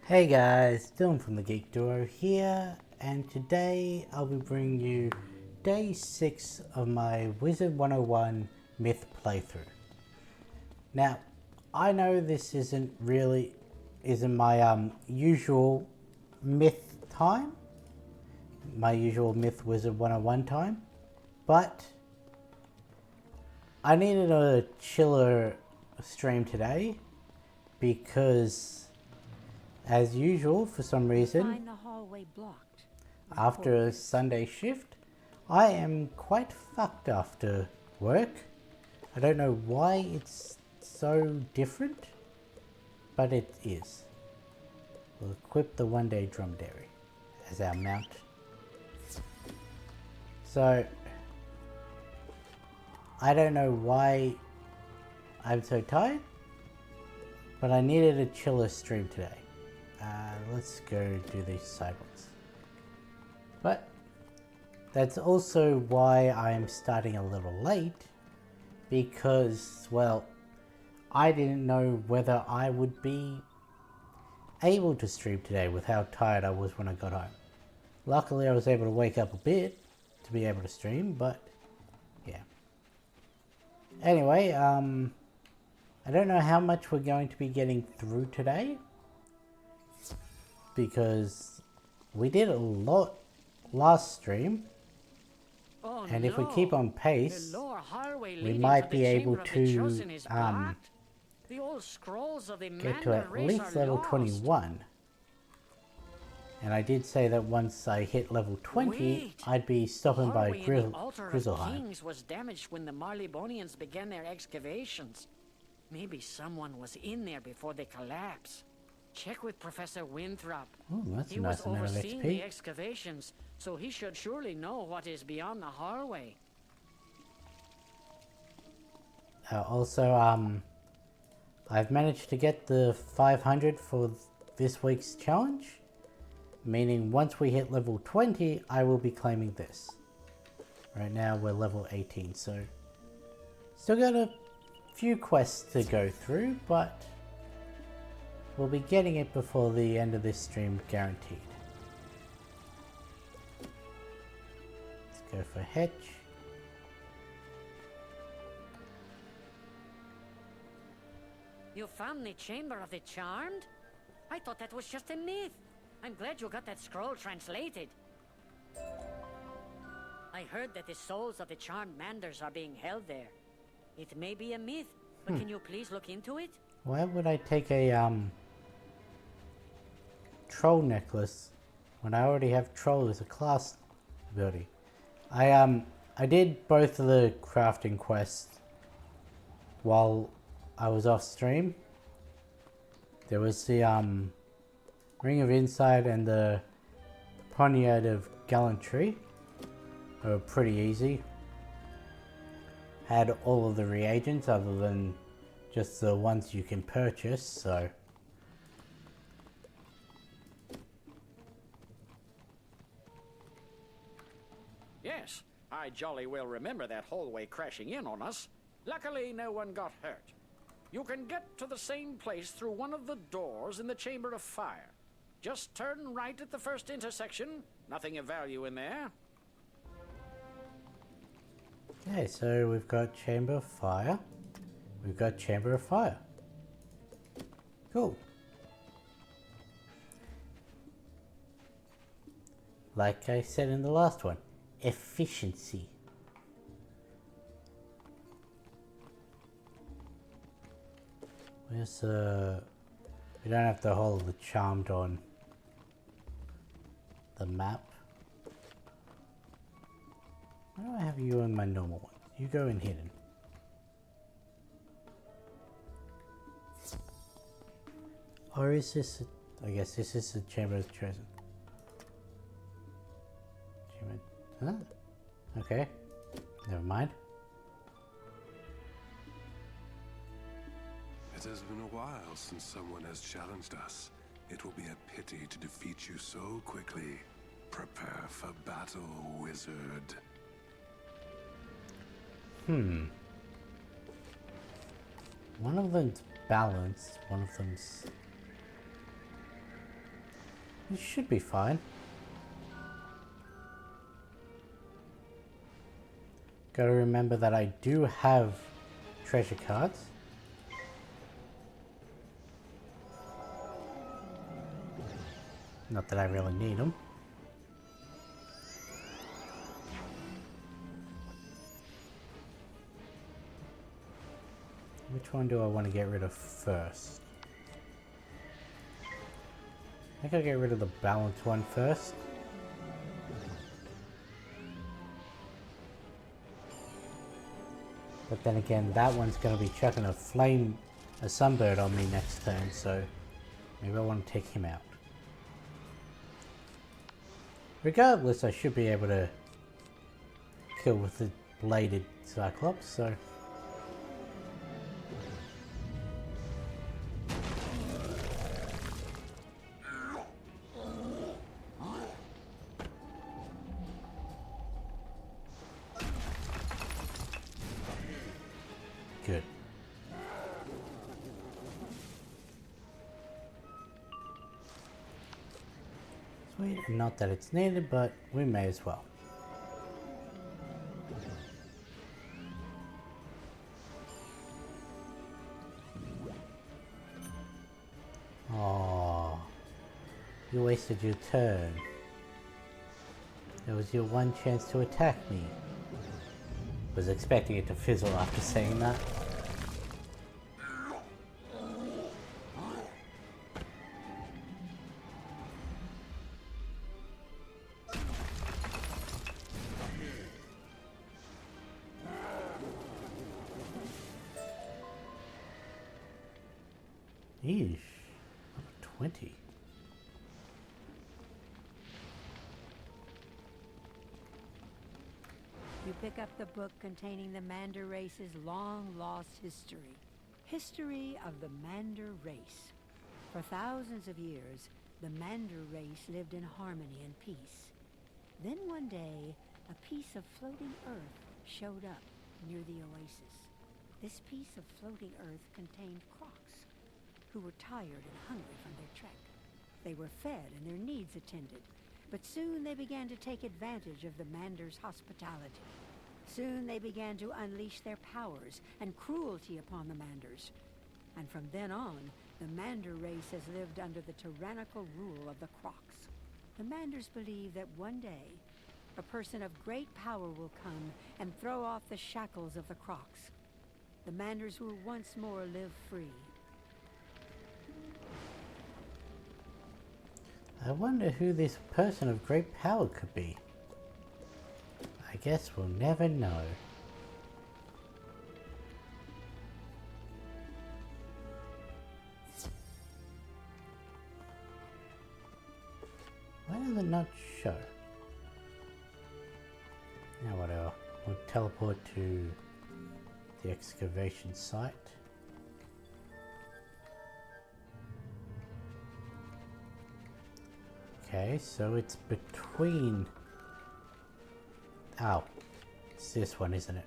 Hey guys, Dylan from the Geek Duo here, and today I'll be bringing you day 6 of my Wizard101 Myth playthrough. Now, I know this isn't my usual Myth time, my usual Myth Wizard101 time, but I needed a chiller stream today because as usual, for some reason, after a Sunday shift, I am quite fucked after work. I don't know why it's so different, but it is. We'll equip the one-day dromedary as our mount. So, I don't know why I'm so tired, but I needed a chiller stream today. Let's go do these side ones. But that's also why I'm starting a little late, because, well, I didn't know whether I would be able to stream today with how tired I was when I got home. Luckily I was able to wake up a bit to be able to stream, but yeah. Anyway, I don't know how much we're going to be getting through today, because we did a lot last stream, and if we keep on pace, we might be able to get to at least level 21. And I did say that once I hit level 20, I'd be stopping by Grizzleheim. Kings was damaged when the Marleybonians began their excavations. Maybe someone was in there before they collapsed. Check with Professor Winthrop. Oh, that's he a nice was amount of overseeing XP. the excavations, so he should surely know what is beyond the hallway. Also, I've managed to get the 500 for this week's challenge, meaning once we hit level 20, I will be claiming this. Right now we're level 18, so still got a few quests to go through, but we'll be getting it before the end of this stream, guaranteed. Let's go for Hedge. You found the Chamber of the Charmed? I thought that was just a myth. I'm glad you got that scroll translated. I heard that the souls of the charmed manders are being held there. It may be a myth, but can you please look into it? Why would I take a troll necklace when I already have troll as a class ability? I did both of the crafting quests while I was off stream. There was the Ring of Insight and the Poniard of Gallantry. They were pretty easy. Had all of the reagents other than just the ones you can purchase, so Yes, I jolly well remember that hallway crashing in on us. Luckily, no one got hurt. You can get to the same place through one of the doors in the Chamber of Fire. Just turn right at the first intersection. Nothing of value in there. okay, so we've got Chamber of Fire. We've got Chamber of Fire. Cool. Like I said in the last one, efficiency. Where's we don't have to hold the charmed on the map. Why do I have you in my normal one? You go in hidden. Or is this I guess this is the Chamber of Chosen. Huh? Okay. Never mind. It has been a while since someone has challenged us. It will be a pity to defeat you so quickly. Prepare for battle, wizard. One of them's balanced, one of them's It should be fine. Gotta remember that I do have treasure cards. Not that I really need them. Which one do I want to get rid of first? I think I'll get rid of the balanced one first. But then again, that one's going to be chucking a sunbird on me next turn, so maybe I want to take him out. Regardless, I should be able to kill with the bladed Cyclops, so... Good. Sweet. Not that it's needed, but we may as well. Oh, you wasted your turn. That was your one chance to attack me. Was expecting it to fizzle after saying that. Eesh, 20. You pick up the book containing the Mander race's long-lost history. History of the Mander race. For thousands of years, the Mander race lived in harmony and peace. Then one day, a piece of floating earth showed up near the oasis. This piece of floating earth contained crocs, who were tired and hungry from their trek. They were fed and their needs attended, but soon they began to take advantage of the Mander's hospitality. Soon they began to unleash their powers and cruelty upon the Manders. And from then on, the Mander race has lived under the tyrannical rule of the Crocs. The Manders believe that one day, a person of great power will come and throw off the shackles of the Crocs. The Manders will once more live free. I wonder who this person of great power could be. I guess we'll never know. Why does it not show? Now whatever. We'll teleport to the excavation site. Okay, so it's between... Oh, it's this one, isn't it?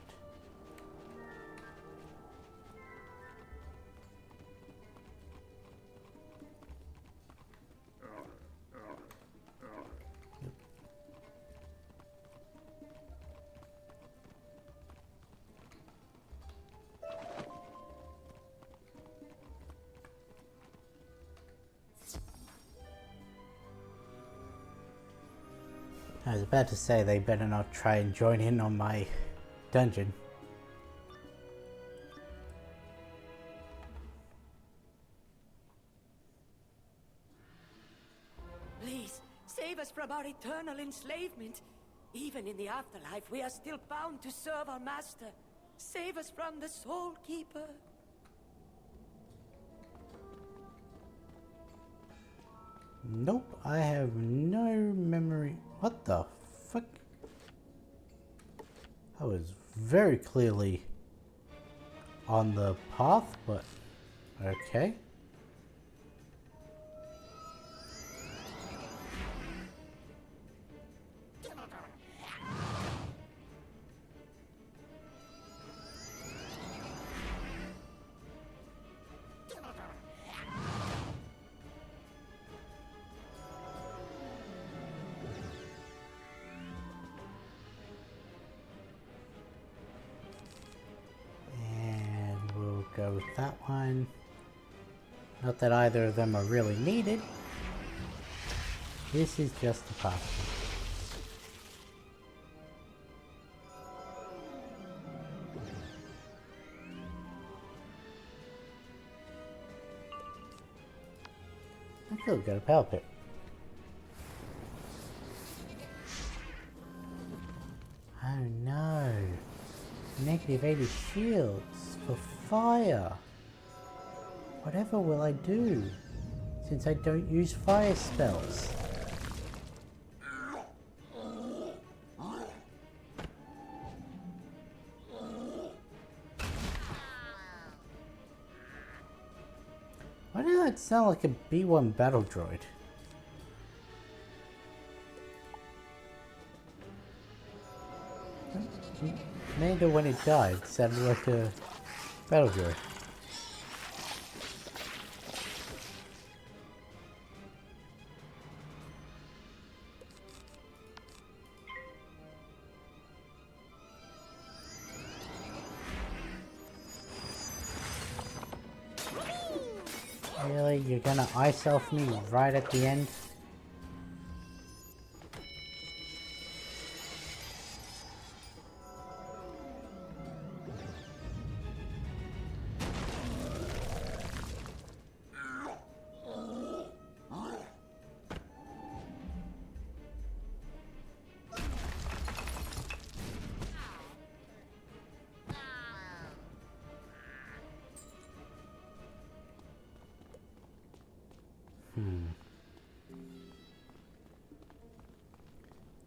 I was about to say they better not try and join in on my dungeon. Please, save us from our eternal enslavement. Even in the afterlife, we are still bound to serve our master. Save us from the Soul Keeper. Nope, I have no memory. What the fuck? I was very clearly on the path, but okay. go with that one. Not that either of them are really needed. This is just a path. I could have got a power pit. Oh no. Negative 80 shields for fire. Whatever will I do? Since I don't use fire spells. Why did that sound like a B1 battle droid? Mando when it died sounded like a battle droid. Really? You're gonna ice elf me right at the end?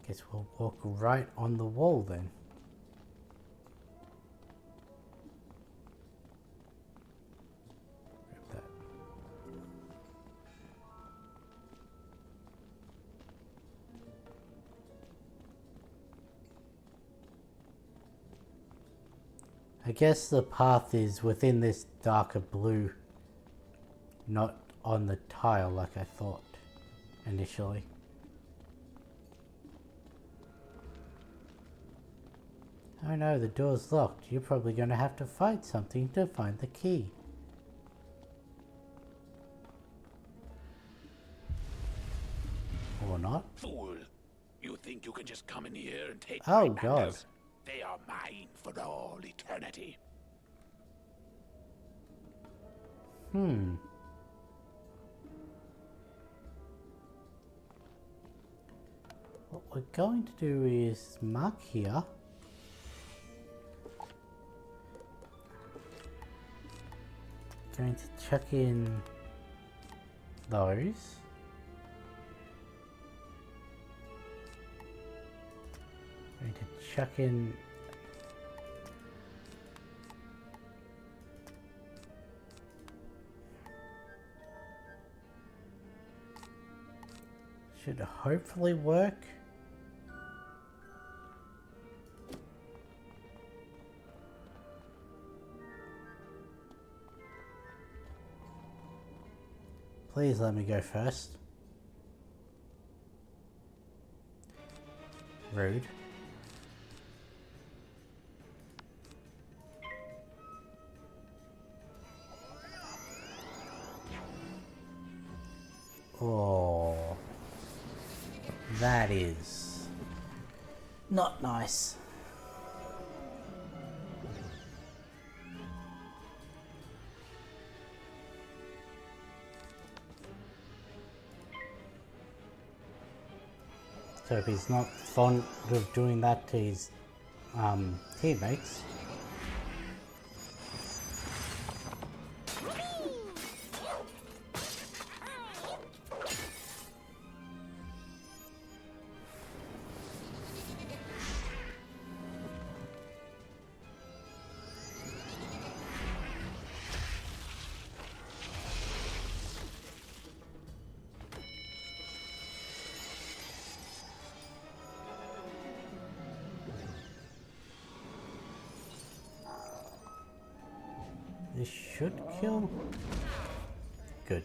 Guess we'll walk right on the wall then. Grab that. I guess the path is within this darker blue, not on the tile like I thought initially. Oh no, the door's locked. You're probably going to have to fight something to find the key. Or not. Fool! You think you can just come in here and take Oh, my God. banners? They are mine for all eternity. What we're going to do is mark here. Going to chuck in those. Going to chuck in should hopefully work. Please let me go first. Rude. Oh, that is not nice. So if he's not fond of doing that to his teammates. This should kill. Good.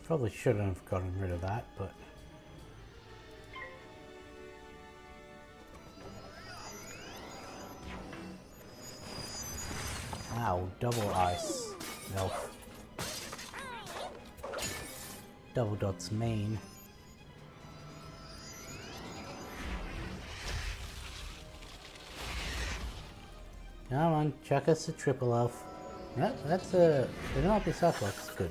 Probably shouldn't have gotten rid of that, but Wow, double ice. Elf. Double dot's mean. Come on, chuck us a triple elf. Yep, that's a... Did not be Cyclops. Good.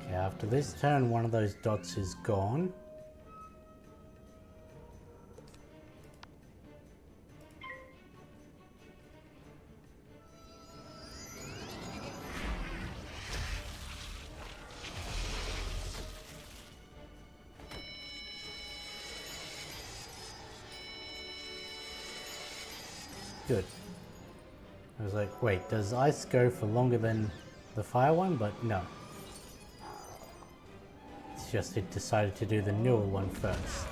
Okay, after this turn, one of those dots is gone. Good. I was like, wait, does ice go for longer than the fire one? But no. It's just it decided to do the newer one first.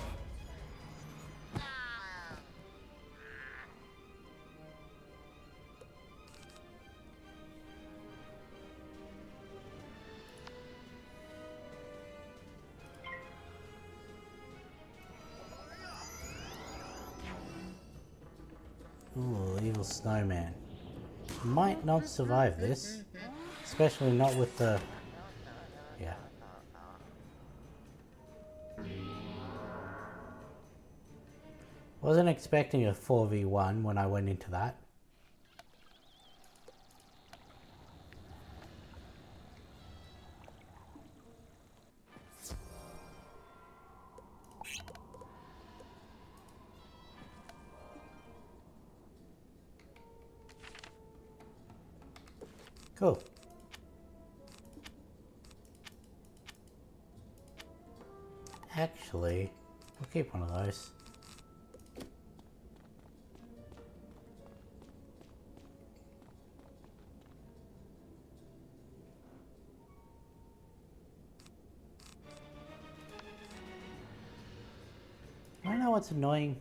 Ooh, evil snowman. Might not survive this. Especially not with the... Yeah. Wasn't expecting a 4v1 when I went into that. Cool. Actually, we'll keep one of those. I don't know what's annoying.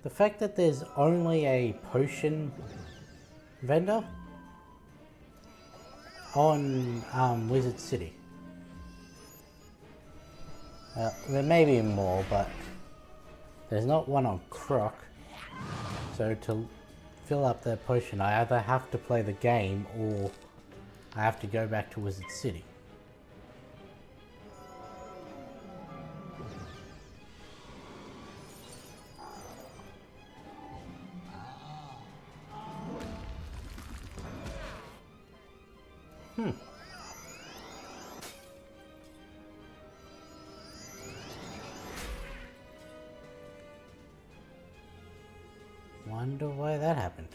The fact that there's only a potion vendor on Wizard City. There may be more, but there's not one on Croc. So to fill up that potion, I either have to play the game or I have to go back to Wizard City. Wonder why that happened.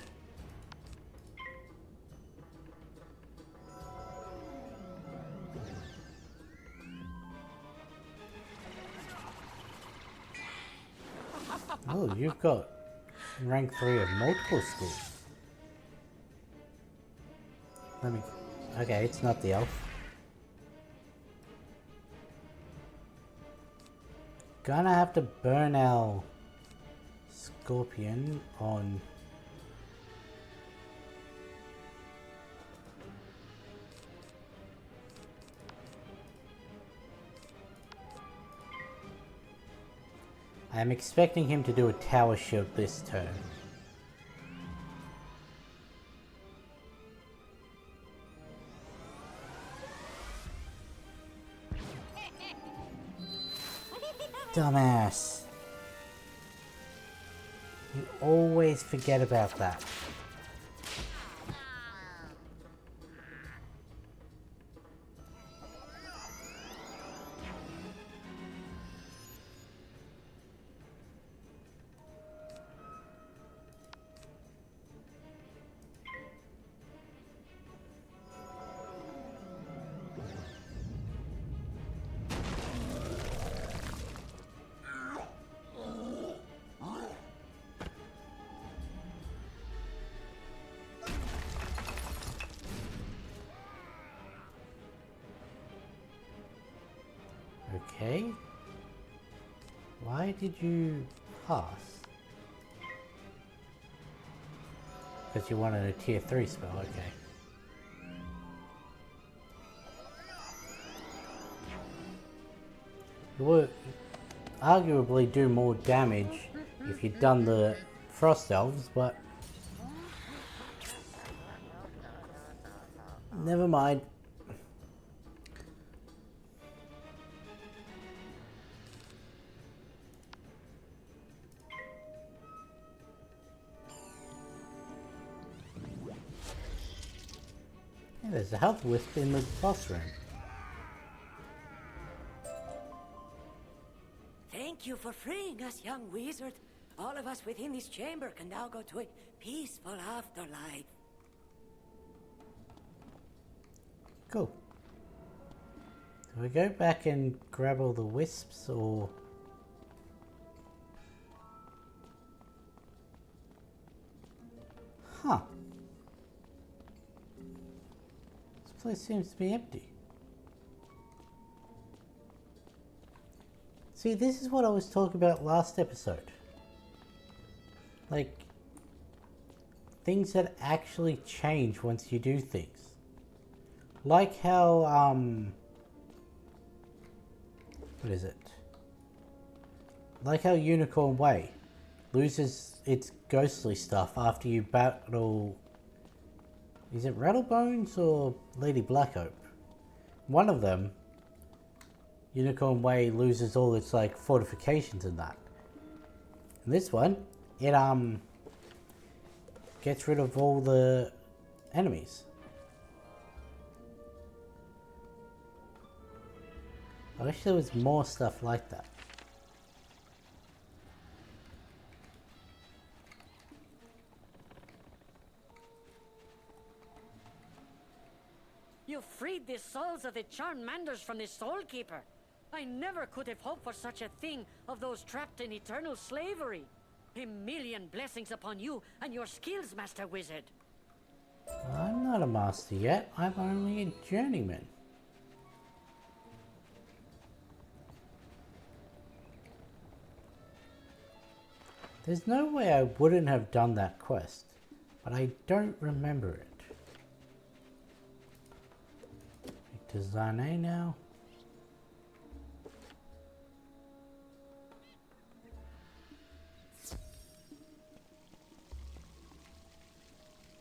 Oh, you've got rank 3 of multiple schools. Let me... Okay, it's not the elf. Gonna have to burn our Scorpion on... I'm expecting him to do a tower shield this turn. Dumbass. You always forget about that. Okay. Why did you pass? Because you wanted a tier 3 spell, okay. You would arguably do more damage if you'd done the Frost Elves, but never mind. Yeah, there's a health wisp in the boss room. Thank you for freeing us, young wizard. All of us within this chamber can now go to a peaceful afterlife. Cool. Do we go back and grab all the wisps, or... Huh. This place seems to be empty. See, this is what I was talking about last episode. Like, things that actually change once you do things. Like how, what is it? Like how Unicorn Way loses its ghostly stuff after you battle... Is it Rattlebones or Lady Blackhope? One of them, Unicorn Way, loses all its, like, fortifications and that. And this one, it, gets rid of all the enemies. I wish there was more stuff like that. You freed the souls of the Charmanders from the Soul Keeper. I never could have hoped for such a thing of those trapped in eternal slavery. A million blessings upon you and your skills, Master Wizard. I'm not a master yet. I'm only a journeyman. There's no way I wouldn't have done that quest, but I don't remember it. To Zane now.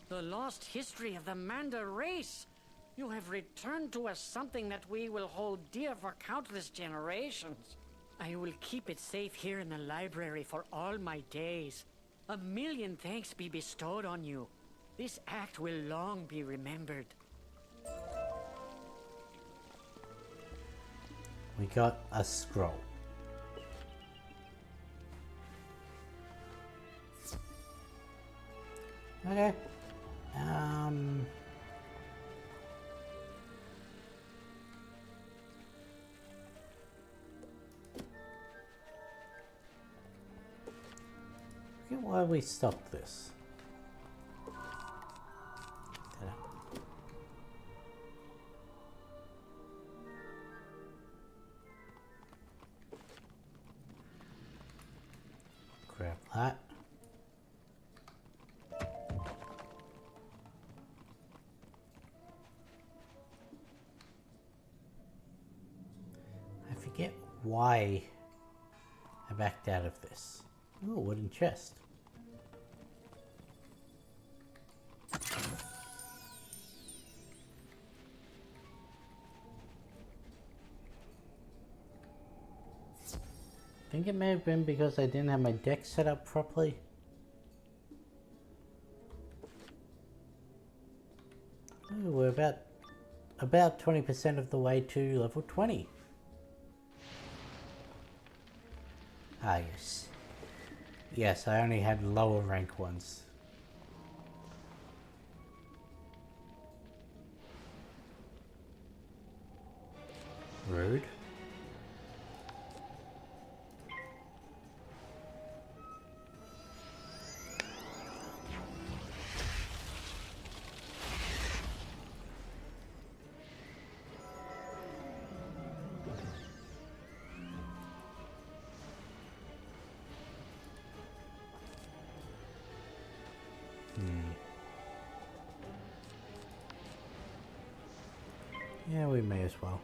The lost history of the Mander race. You have returned to us something that we will hold dear for countless generations. I will keep it safe here in the library for all my days. A million thanks be bestowed on you. This act will long be remembered. We got a scroll. Okay. Forget why we stopped this. Grab that. I forget why I backed out of this. Oh, wooden chest. I think it may have been because I didn't have my deck set up properly. Oh, we're about 20% of the way to level 20. Ah, yes. Yes, I only had lower rank ones. Rude. Yeah, we may as well.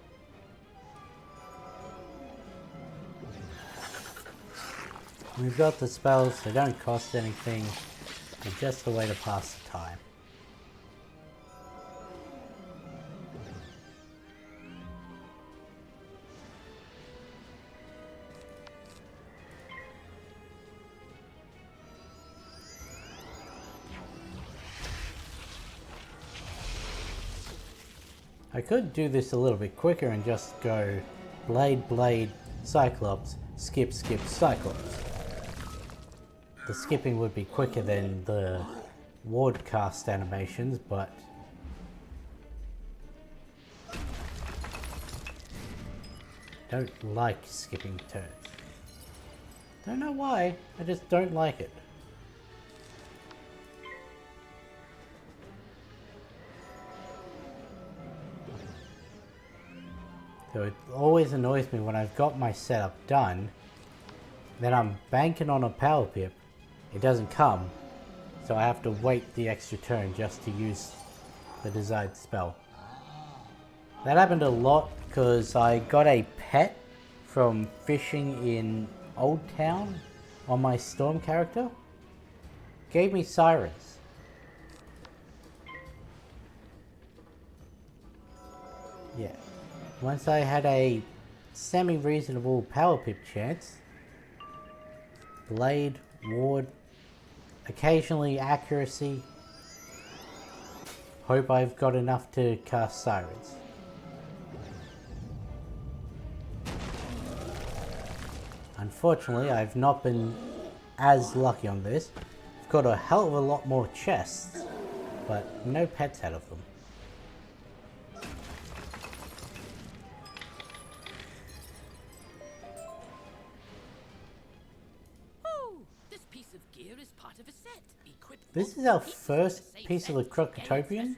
We've got the spells, they don't cost anything. They're just a way to pass the time. I could do this a little bit quicker and just go Blade, Blade, Cyclops, Skip, Skip, Cyclops. The skipping would be quicker than the ward cast animations, but don't like skipping turns. Don't know why, I just don't like it. So it always annoys me when I've got my setup done, then I'm banking on a power pip, it doesn't come, so I have to wait the extra turn just to use the desired spell. That happened a lot because I got a pet from fishing in Old Town on my Storm character. Gave me sirens. Yeah. Once I had a semi-reasonable power pip chance, Blade, Ward, occasionally accuracy, hope I've got enough to cast sirens. Unfortunately, I've not been as lucky on this. I've got a hell of a lot more chests, but no pets out of them. This is our first piece of the Crocotopian.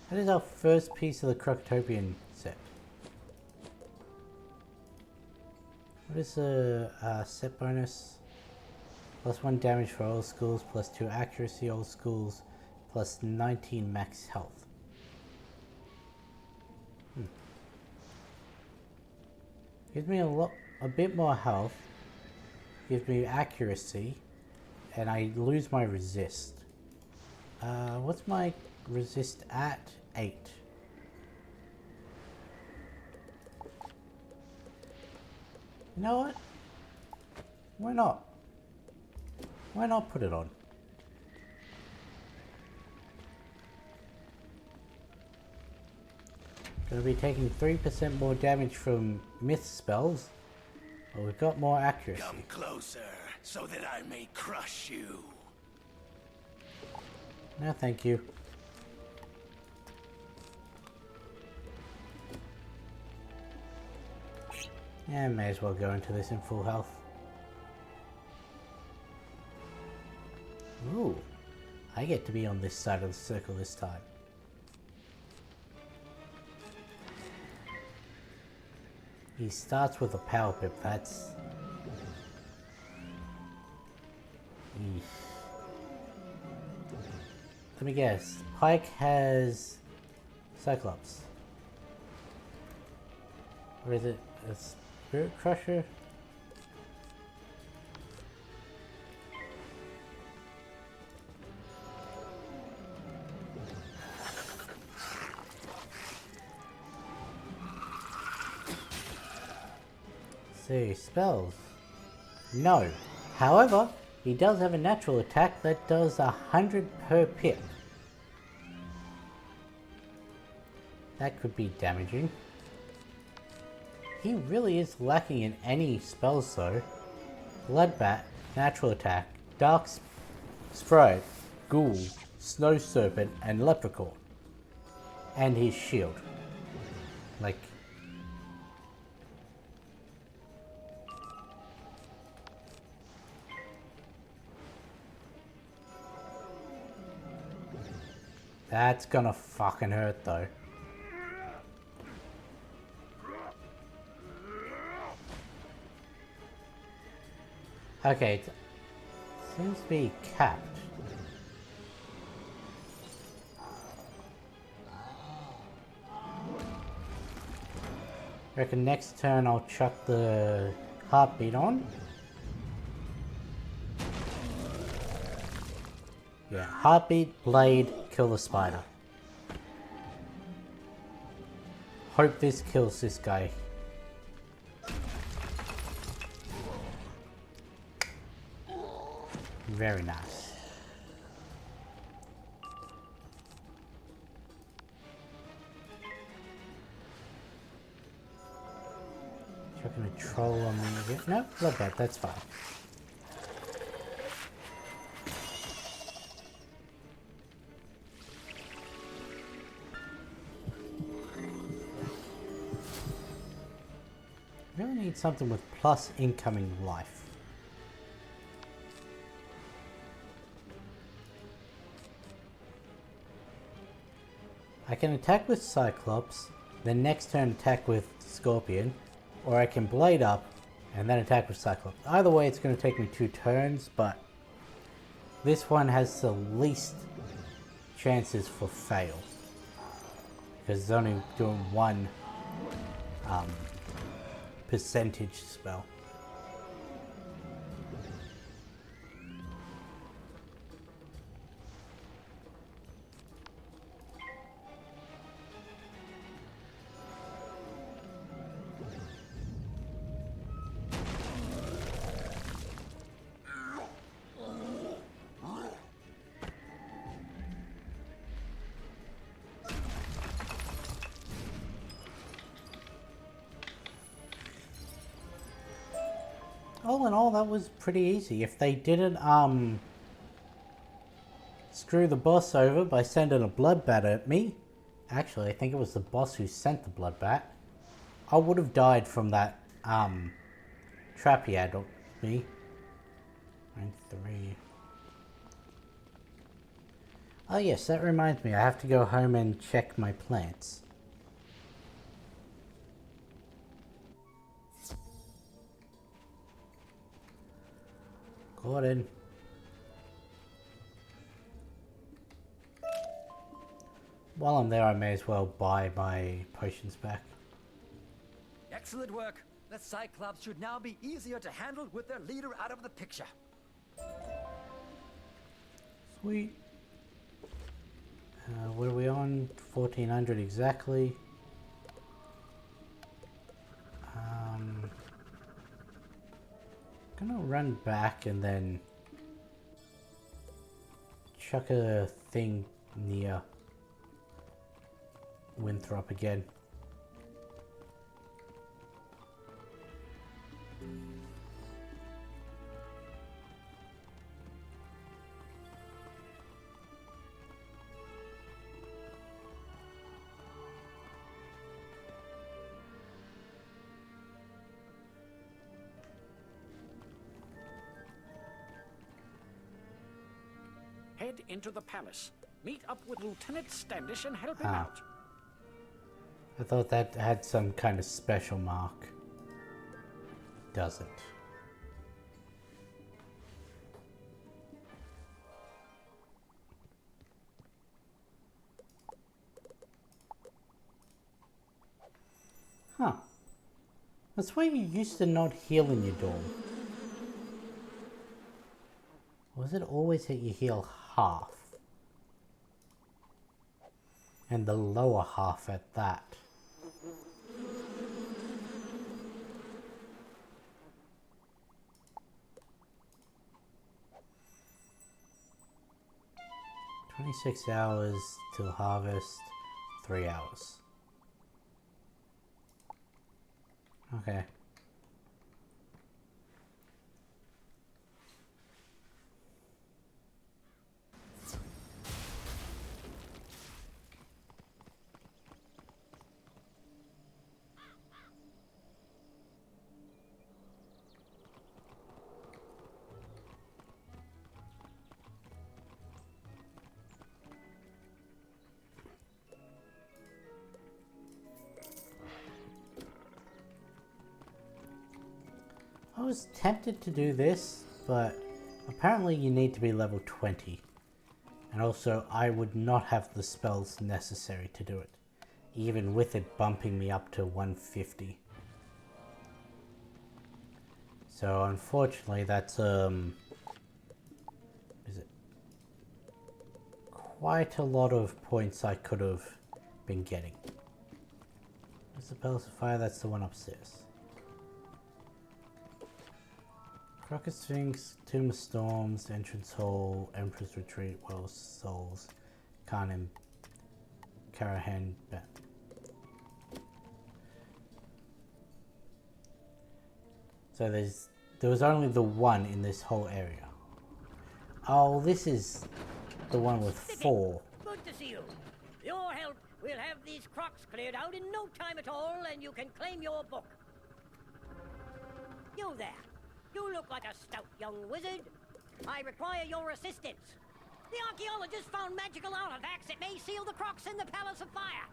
That is our first piece of the Crocotopian set. What is the set bonus? +1 damage for all schools, +2 accuracy all schools, +19 max health. Gives me a bit more health. Gives me accuracy, and I lose my resist. What's my resist at? 8. You know what? Why not? Why not put it on? Gonna be taking 3% more damage from myth spells. But we've got more accuracy. Come closer, so that I may crush you. No, thank you. Yeah, may as well go into this in full health. Ooh, I get to be on this side of the circle this time. He starts with a power pip, that's... Eesh. Let me guess, Pike has Cyclops. Or is it a Spirit Crusher? See, spells. No. However, he does have a natural attack that does 100 per pip. That could be damaging. He really is lacking in any spells though. Bloodbat, natural attack, Dark Sprite, Ghoul, Snow Serpent, and Leprechaun. And his shield. Like... That's gonna fucking hurt though. Okay, it seems to be capped. reckon next turn I'll chuck the heartbeat on. Yeah, heartbeat, blade, kill the spider. Hope this kills this guy. Very nice. Chucking a troll on me again. No, not bad, that's fine. Really need something with plus incoming life. I can attack with Cyclops, then next turn attack with Scorpion, or I can blade up and then attack with Cyclops. Either way it's going to take me 2 turns, but this one has the least chances for fail. Because it's only doing 1 percentage spell. All in all, that was pretty easy. If they didn't screw the boss over by sending a blood bat at me, actually I think it was the boss who sent the blood bat, I would have died from that trap he had on me. 3. Oh yes, that reminds me, I have to go home and check my plants. Gordon. While I'm there, I may as well buy my potions back. Excellent work. The Cyclops should now be easier to handle with their leader out of the picture. Sweet. What are we on? 1400 exactly. Gonna run back and then chuck a thing near Winthrop again. Head into the palace. Meet up with Lieutenant Standish and help him out. I thought that had some kind of special mark. Doesn't. Huh. That's why you used to not heal in your dorm. Or was it always that you heal half? And the lower half at that. "26 hours till harvest, 3 hours." Okay. I was tempted to do this, but apparently you need to be level 20. And also, I would not have the spells necessary to do it, even with it bumping me up to 150. So unfortunately that's is it quite a lot of points I could have been getting. Where's the Palace of Fire? That's the one upstairs. Crockett Sphinx, Tomb of Storms, Entrance Hall, Emperor's Retreat, Well Souls, Khan Karahan. So there was only the one in this whole area. Oh, this is the one with 4. Good to see you. With your help, we'll have these crocks cleared out in no time at all, and you can claim your book. You there. You look like a stout young wizard. I require your assistance. The archaeologists found magical artifacts that may seal the crocks in the Palace of Fire.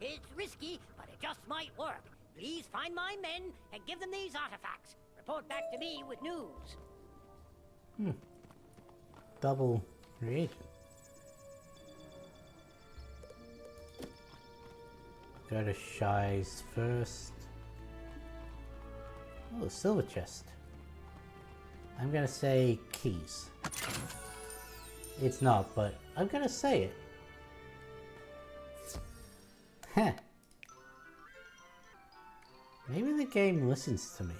It's risky, but it just might work. Please find my men and give them these artifacts. Report back to me with news. Double reagent. Go to Shy's first. Oh, silver chest. I'm gonna say keys. It's not, but I'm gonna say it. Heh. Maybe the game listens to me.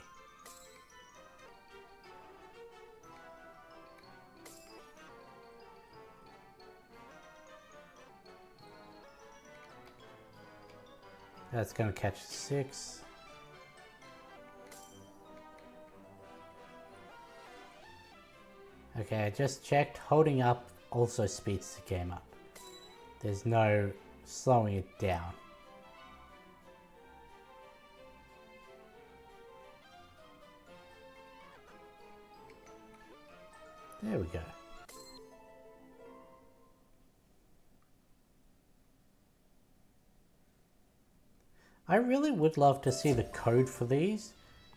That's gonna catch 6. Okay, I just checked. Holding up also speeds the game up. There's no slowing it down. There we go. I really would love to see the code for these,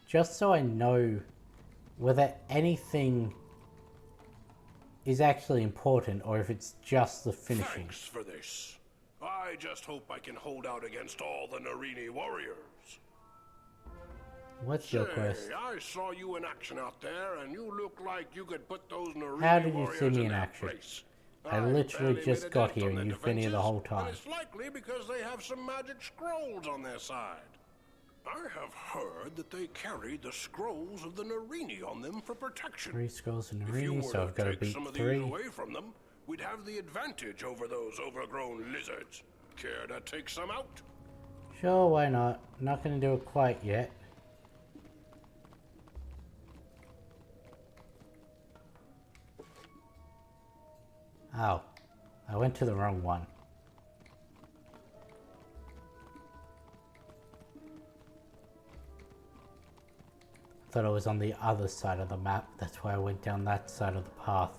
just so I know whether anything is actually important or if it's just the finishing. Thanks for this. I just hope I can hold out against all the Narini warriors. What's your quest? I saw you in action out there, and you look like you could put those Narini How did you warriors see me in their action? place. I literally barely just made a got dent here on and their you've been here the whole defenses, time. and it's likely because they have some magic scrolls on their side. I have heard that they carried the scrolls of the Narini on them for protection. 3 scrolls in If you Narini, were so I've got to take beat some of 3. these away from them, we'd have the advantage over those overgrown lizards. Care to take some out? Sure, why not? Not going to do it quite yet. Oh, I went to the wrong one. I thought I was on the other side of the map, that's why I went down that side of the path.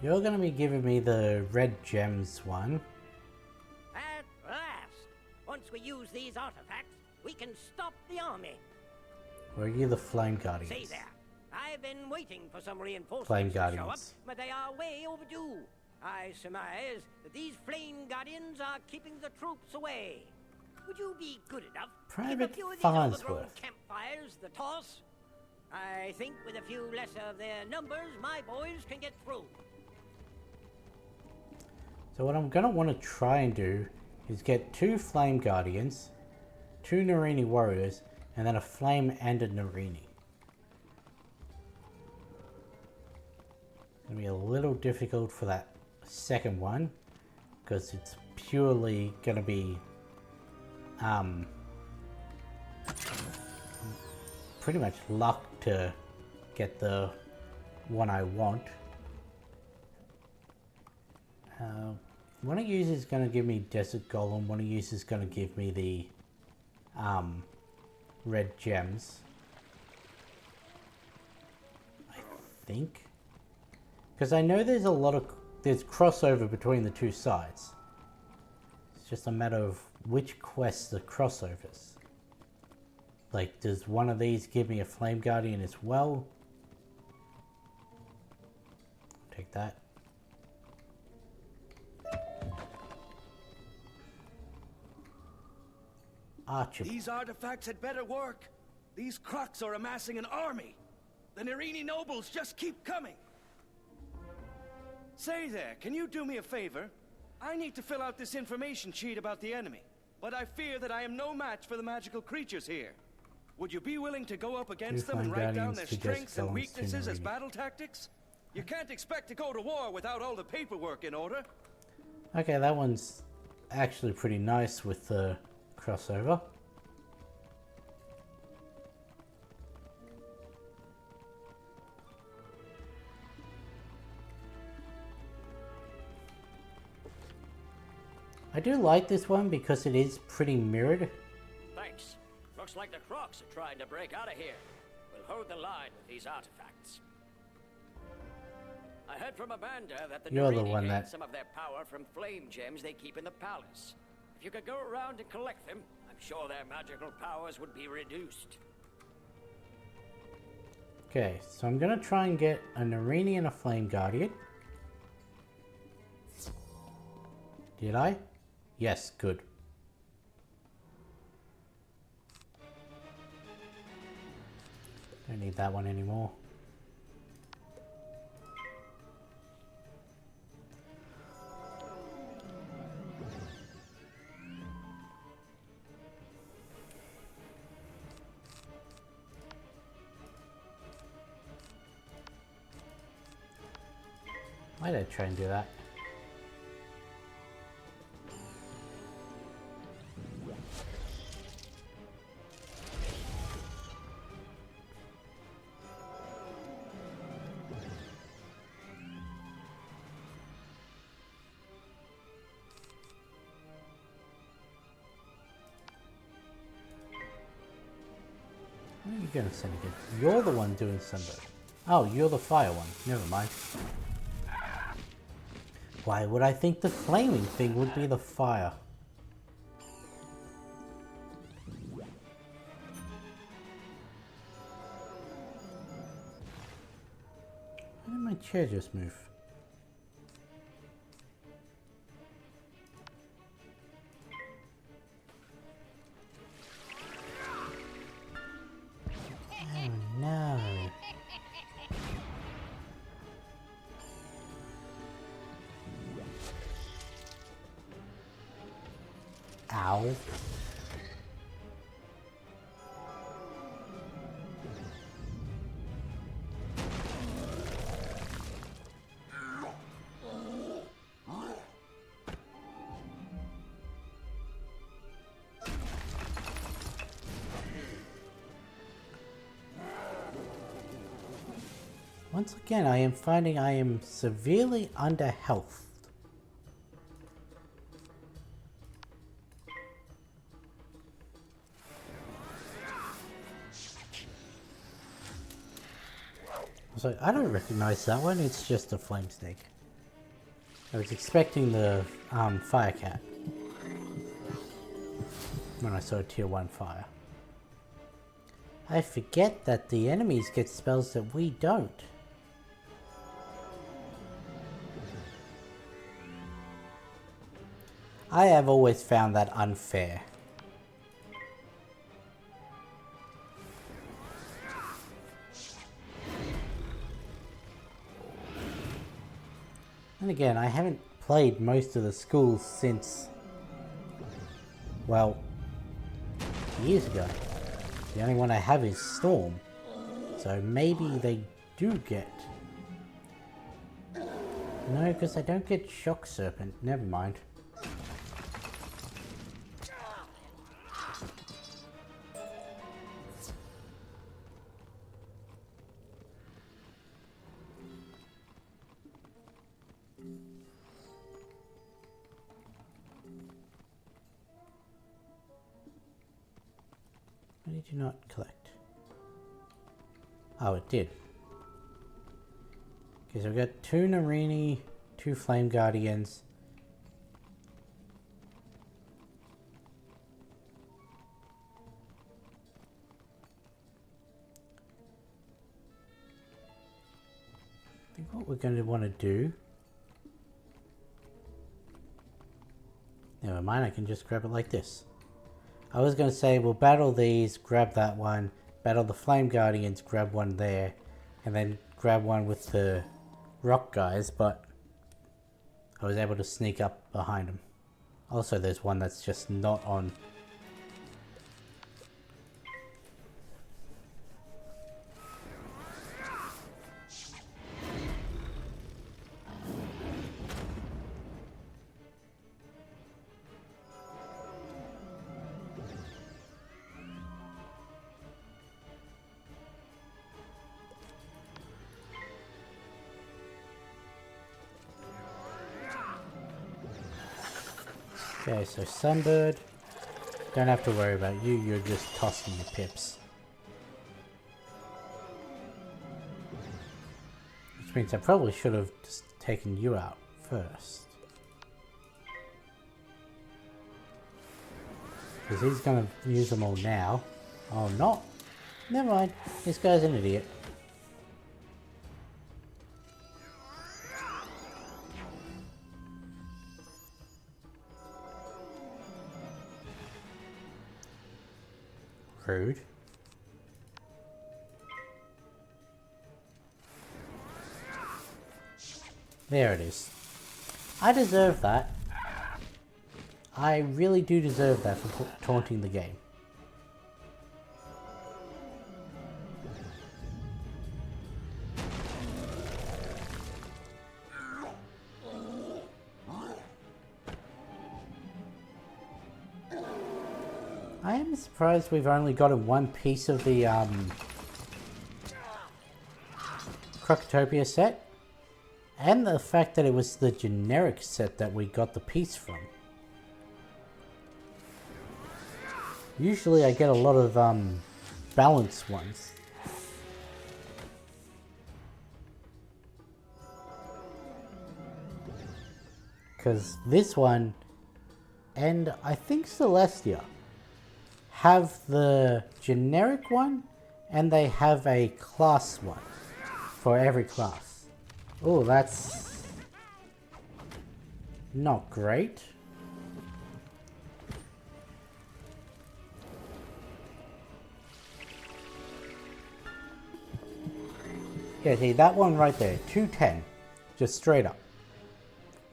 You're going to be giving me the red gems one. At last! Once we use these artifacts, we can stop the army. Or are you the Flame Guardians? Say there. I've been waiting for some reinforcements Flame to show up, Guardians. but they are way overdue. I surmise that these Flame Guardians are keeping the troops away. Would you be good enough to give a Private few of these Farnsworth. overgrown campfires the toss? I think with a few less of their numbers, my boys can get through. So what I'm going to want to try and do is get 2 Flame Guardians, 2 Narini Warriors, and then a Flame and a Narini. It's going to be a little difficult for that second one, because it's purely going to be pretty much luck to get the one I want. One I use is going to give me Desert Golem, one I use is going to give me the red gems. I think. Because I know there's there's crossover between the 2 sides. It's just a matter of which quests are crossovers. Like, does one of these give me a Flame Guardian as well? Take that. archer. These artifacts had better work. These Crocs are amassing an army. The Nerini nobles just keep coming. Say there, can you do me a favor? I need to fill out this information sheet about the enemy, but I fear that I am no match for the magical creatures here. Would you be willing to go up against them and write down their strengths and weaknesses as battle tactics? You can't expect to go to war without all the paperwork in order. Okay, that one's actually pretty nice with the crossover. I do like this one because it is pretty mirrored. Thanks. Looks like the Crocs are trying to break out of here. We'll hold the line with these artifacts. I heard from Amanda that the Nerini gained some of their power from flame gems they keep in the palace. If you could go around and collect them, I'm sure their magical powers would be reduced. Okay, so I'm gonna try and get a Nerini and a Flame Guardian. Did I? Yes, good. Don't need that one anymore. Why did I try and do that? What are you gonna send again? You're the one doing Sunburn. Oh, you're the fire one. Never mind. Why would I think the flaming thing would be the fire? Why did my chair just move? Oh no. Ow. Once again, I am finding I am severely under health. So I don't recognize that one, it's just a flame snake. I was expecting the fire cat when I saw tier 1 fire. I forget that the enemies get spells that we don't. I have always found that unfair. And again, I haven't played most of the schools since, well, years ago. The only one I have is Storm. So maybe they do get... No, because I don't get Shock Serpent. Never mind. Why did you not collect? Oh, it did. Okay, so we've got 2 Nerini, 2 Flame Guardians. I think what we're going to want to do... Never mind, I can just grab it like this. I was going to say we'll battle these, grab that one, battle the Flame Guardians, grab one there, and then grab one with the rock guys, but I was able to sneak up behind them. Also, there's one that's just not on. Okay, so Sunbird, don't have to worry about you, you're just tossing your pips. Which means I probably should have just taken you out first. Because he's going to use them all now. Oh, not. Never mind, this guy's an idiot. Rude. There it is. I deserve that. I really do deserve that for taunting the game. I am surprised we've only gotten one piece of the Crocotopia set, and the fact that it was the generic set that we got the piece from. Usually I get a lot of balanced ones. Because this one, and I think Celestia, have the generic one, and they have a class one for every class. Oh, that's not great. Yeah, see that one right there, 210, just straight up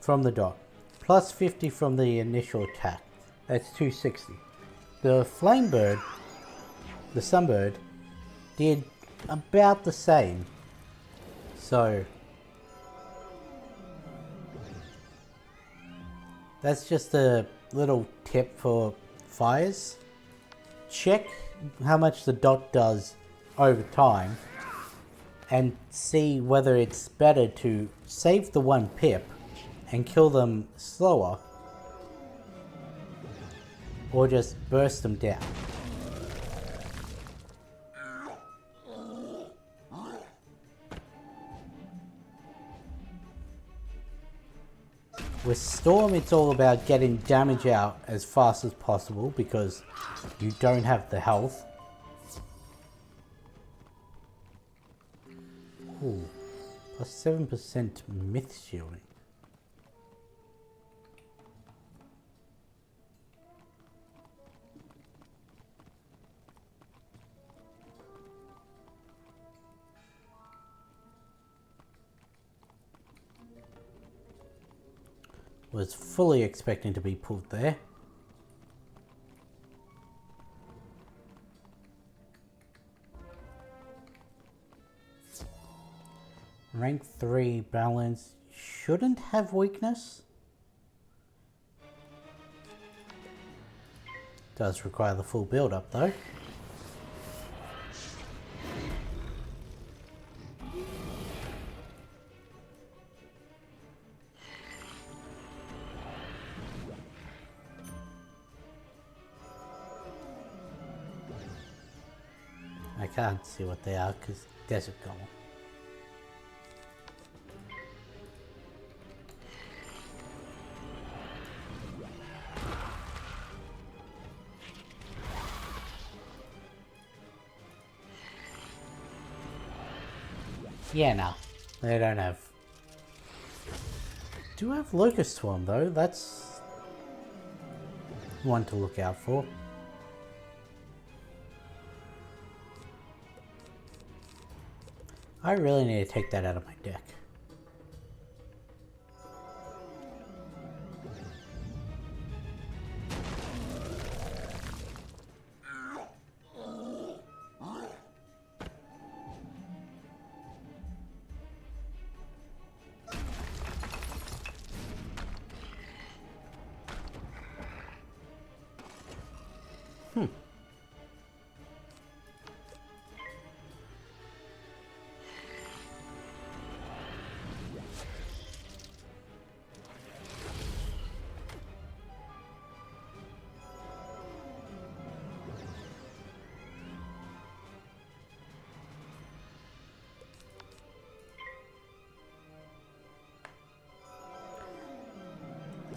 from the dot, plus 50 from the initial attack. That's 260. The Flamebird, the Sunbird, did about the same. So that's just a little tip for fires. Check how much the dot does over time and see whether it's better to save the one pip and kill them slower, or just burst them down. With Storm, it's all about getting damage out as fast as possible because you don't have the health. Ooh, plus 7% myth shielding. Was fully expecting to be pulled there. Rank 3 balance shouldn't have weakness. Does require the full build up though. I can't see what they are because desert golem. Yeah, no, they don't have. Do have Locust Swarm though, that's one to look out for. I really need to take that out of my deck.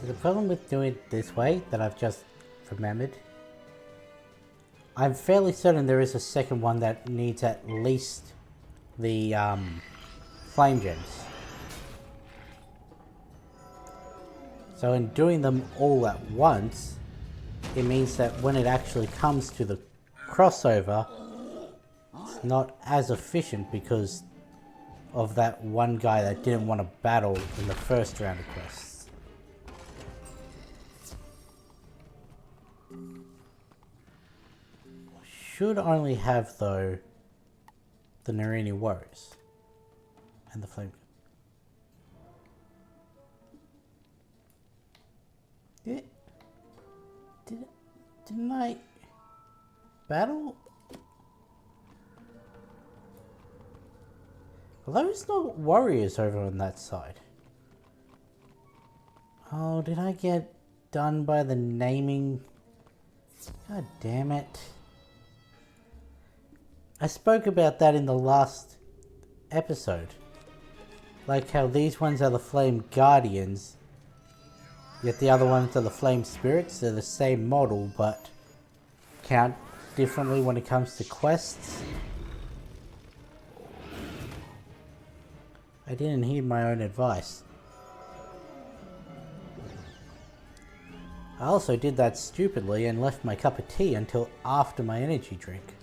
The problem with doing it this way that I've just remembered, I'm fairly certain there is a second one that needs at least the flame gems. So in doing them all at once, it means that when it actually comes to the crossover, it's not as efficient because of that one guy that didn't want to battle in the first round of quests. Should only have, though, the Narini Warriors and the Flame. Didn't I battle? Are those not warriors over on that side? Oh, did I get done by the naming? God damn it. I spoke about that in the last episode. Like how these ones are the Flame Guardians, yet the other ones are the Flame Spirits. They're the same model, but count differently when it comes to quests. I didn't heed my own advice. I also did that stupidly and left my cup of tea until after my energy drink.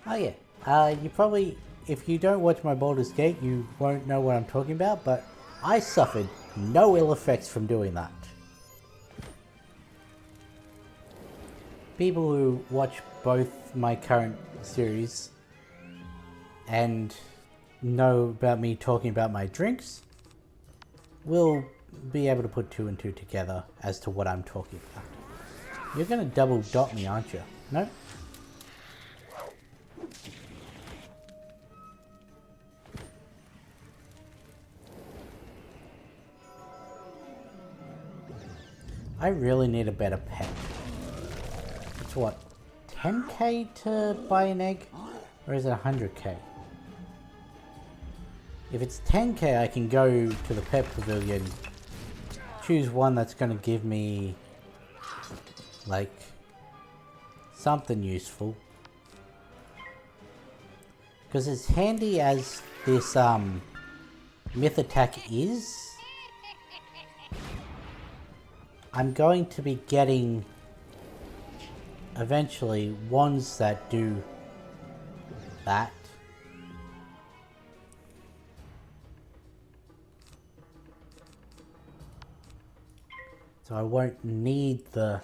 Oh yeah, you probably, if you don't watch my Baldur's Gate, you won't know what I'm talking about, but I suffered no ill effects from doing that. People who watch both my current series and know about me talking about my drinks will be able to put two and two together as to what I'm talking about. You're gonna double dot me, aren't you? No? I really need a better pet. It's what, 10k to buy an egg? Or is it 100k? If it's 10k, I can go to the pet pavilion, choose one that's going to give me, like, something useful. Because as handy as this myth attack is, I'm going to be getting eventually wands that do that. So I won't need the...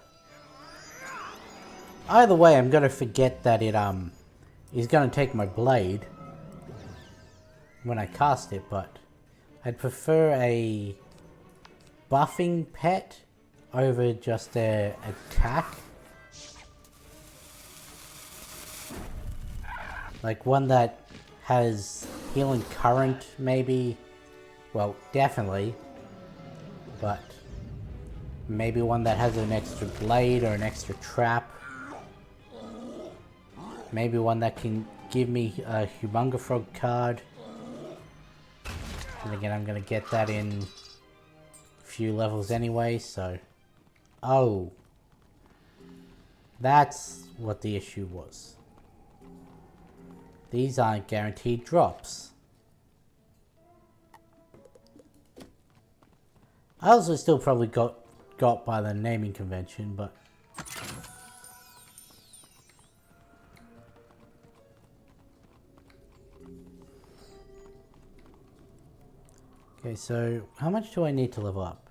Either way, I'm going to forget that it is going to take my blade when I cast it, but I'd prefer a buffing pet over just a attack. Like one that has healing current, maybe. Well, definitely. But maybe one that has an extra blade or an extra trap. Maybe one that can give me a Humunga Frog card. And again, I'm going to get that in a few levels anyway, so... Oh. That's what the issue was. These aren't guaranteed drops. I also still probably got by the naming convention, but Okay, so how much do I need to level up?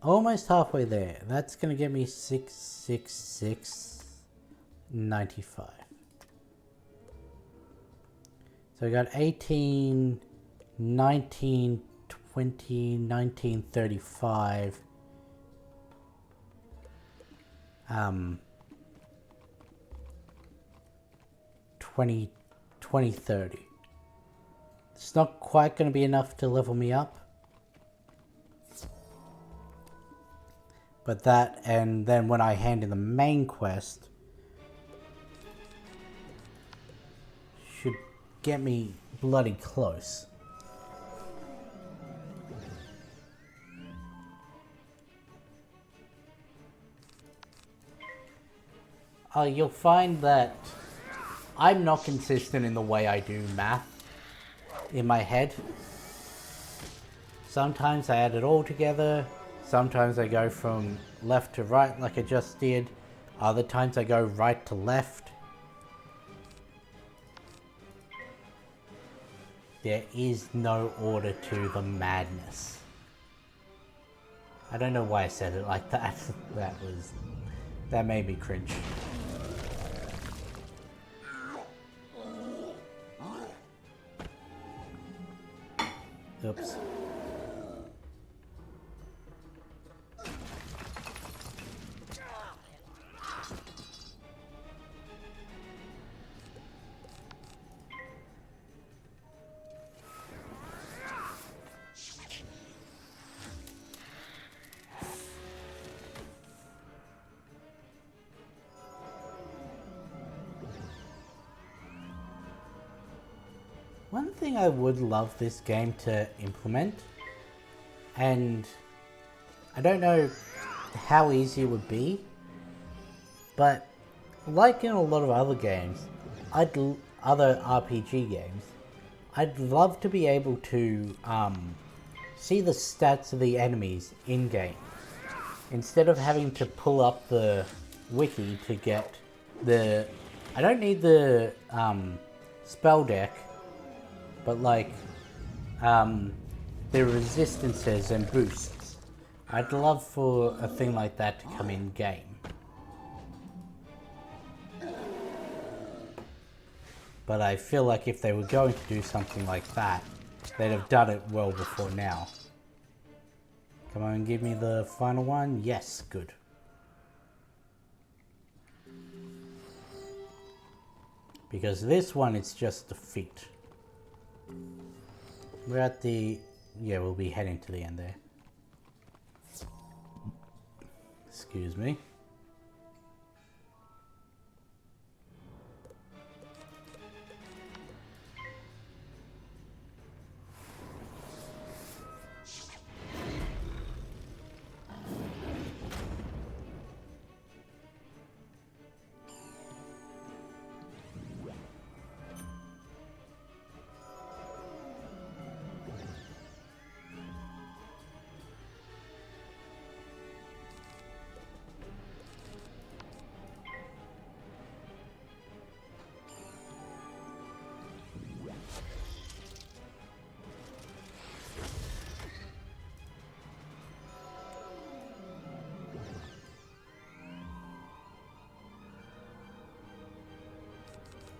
Almost halfway there. That's going to get me 666.95. So I got 18, 19, 20, 19, 35. 20, 30. It's not quite going to be enough to level me up. But that, and then when I hand in the main quest, should get me bloody close. You'll find that I'm not consistent in the way I do math in my head. Sometimes I add it all together. Sometimes I go from left to right like I just did. Other times I go right to left. There is no order to the madness. I don't know why I said it like that. That made me cringe. Oops. One thing I would love this game to implement, and I don't know how easy it would be, but like in a lot of other games, other RPG games, I'd love to be able to see the stats of the enemies in-game. Instead of having to pull up the wiki to get the... I don't need the spell deck, but like the resistances and boosts. I'd love for a thing like that to come in game. But I feel like if they were going to do something like that, they'd have done it well before now. Come on, give me the final one. Yes, good. Because this one, it's just defeat. We're at the... yeah, we'll be heading to the end there. Excuse me.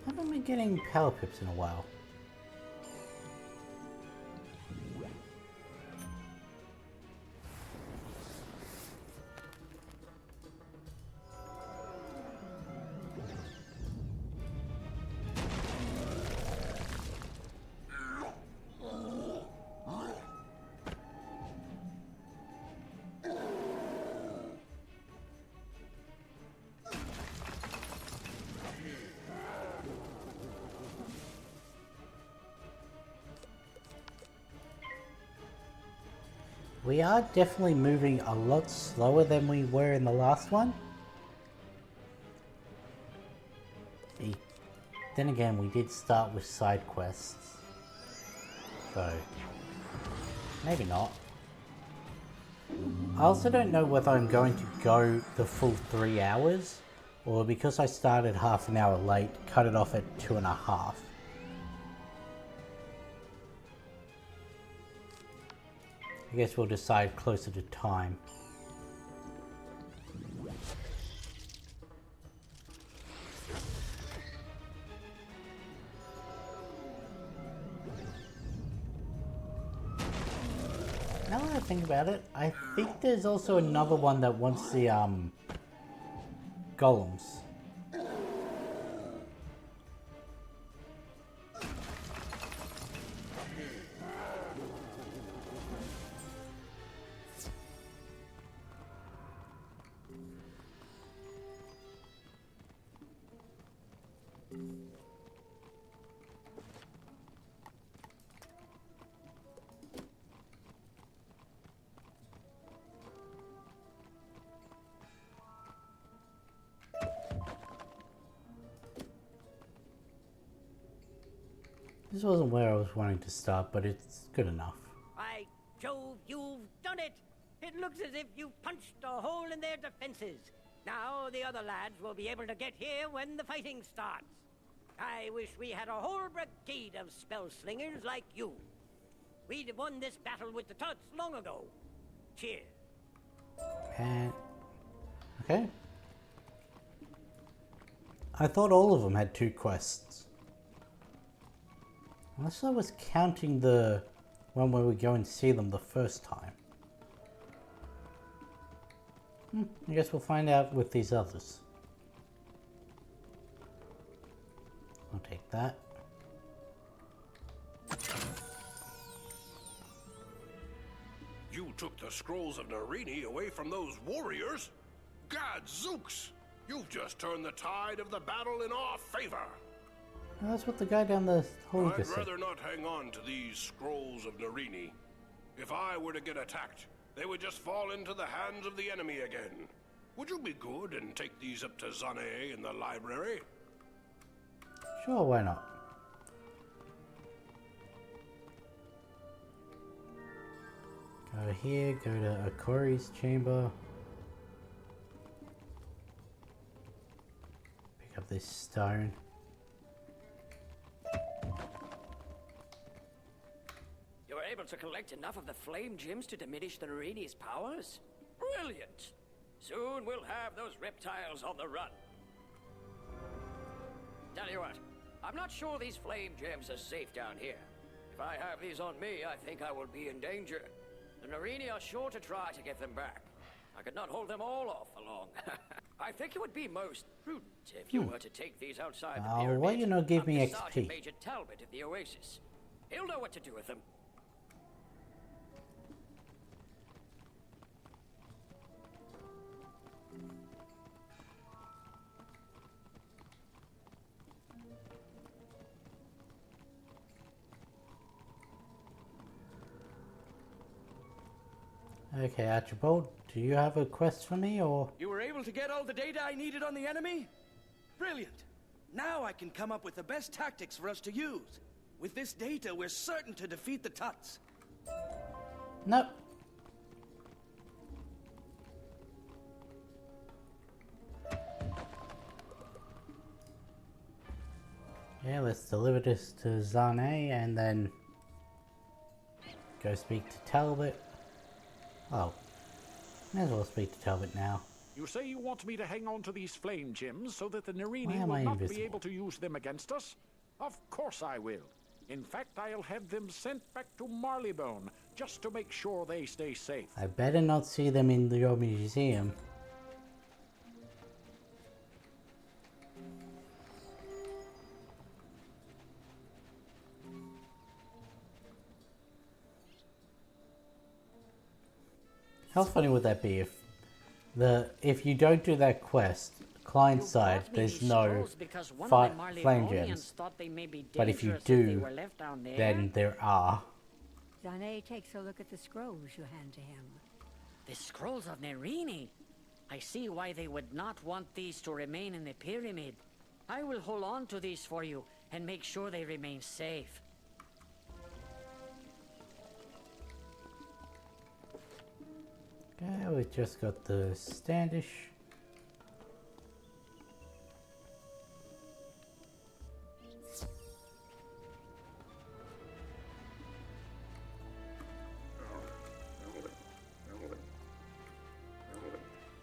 I haven't been getting power pips in a while. We are definitely moving a lot slower than we were in the last one. Then again, we did start with side quests. So, maybe not. I also don't know whether I'm going to go the full 3 hours, or because I started half an hour late, cut it off at 2.5. I guess we'll decide closer to time. Now that I think about it, I think there's also another one that wants the golems. This wasn't where I was wanting to start, but it's good enough. By Jove, you've done it! It looks as if you punched a hole in their defenses. Now the other lads will be able to get here when the fighting starts. I wish we had a whole brigade of spell slingers like you. We'd have won this battle with the Tots long ago. Cheers. And... okay. I thought all of them had 2 quests. Unless I was counting the one where we go and see them the first time. I guess we'll find out with these others. I'll take that. You took the scrolls of Narini away from those warriors? Gadzooks! You've just turned the tide of the battle in our favor! Well, that's what the guy down the hall I'd said. rather not hang on to these scrolls of Narini. If I were to get attacked, they would just fall into the hands of the enemy again. Would you be good and take these up to Zane in the library? Sure, why not? Go here, go to Akori's chamber. Pick up this stone. You were able to collect enough of the flame gems to diminish the Narini's powers? Brilliant! Soon we'll have those reptiles on the run. Tell you what, I'm not sure these flame gems are safe down here. If I have these on me, I think I will be in danger. The Narini are sure to try to get them back. I could not hold them all off for long. I think it would be most prudent if you were to take these outside the pyramid. Why you not give me up to XP? Sergeant Major Talbot of the Oasis. He'll know what to do with them. Okay, Archibald, do you have a quest for me, or...? You were able to get all the data I needed on the enemy? Brilliant! Now I can come up with the best tactics for us to use. With this data, we're certain to defeat the Tuts. Nope. Yeah, let's deliver this to Zane and then go speak to Talbot. Oh, may as well speak to Talbot now. You say you want me to hang on to these flame gems so that the Why Narini am will I not invisible? be able to use them against us? Of course I will. In fact, I'll have them sent back to Marleybone, just to make sure they stay safe. I better not see them in your museum. How funny would that be if you don't do that quest, client side, there's no flame gems, but if you do, then there are. Zane takes a look at the scrolls you hand to him. The scrolls of Narini. I see why they would not want these to remain in the pyramid. I will hold on to these for you and make sure they remain safe. Okay, we just got the Standish.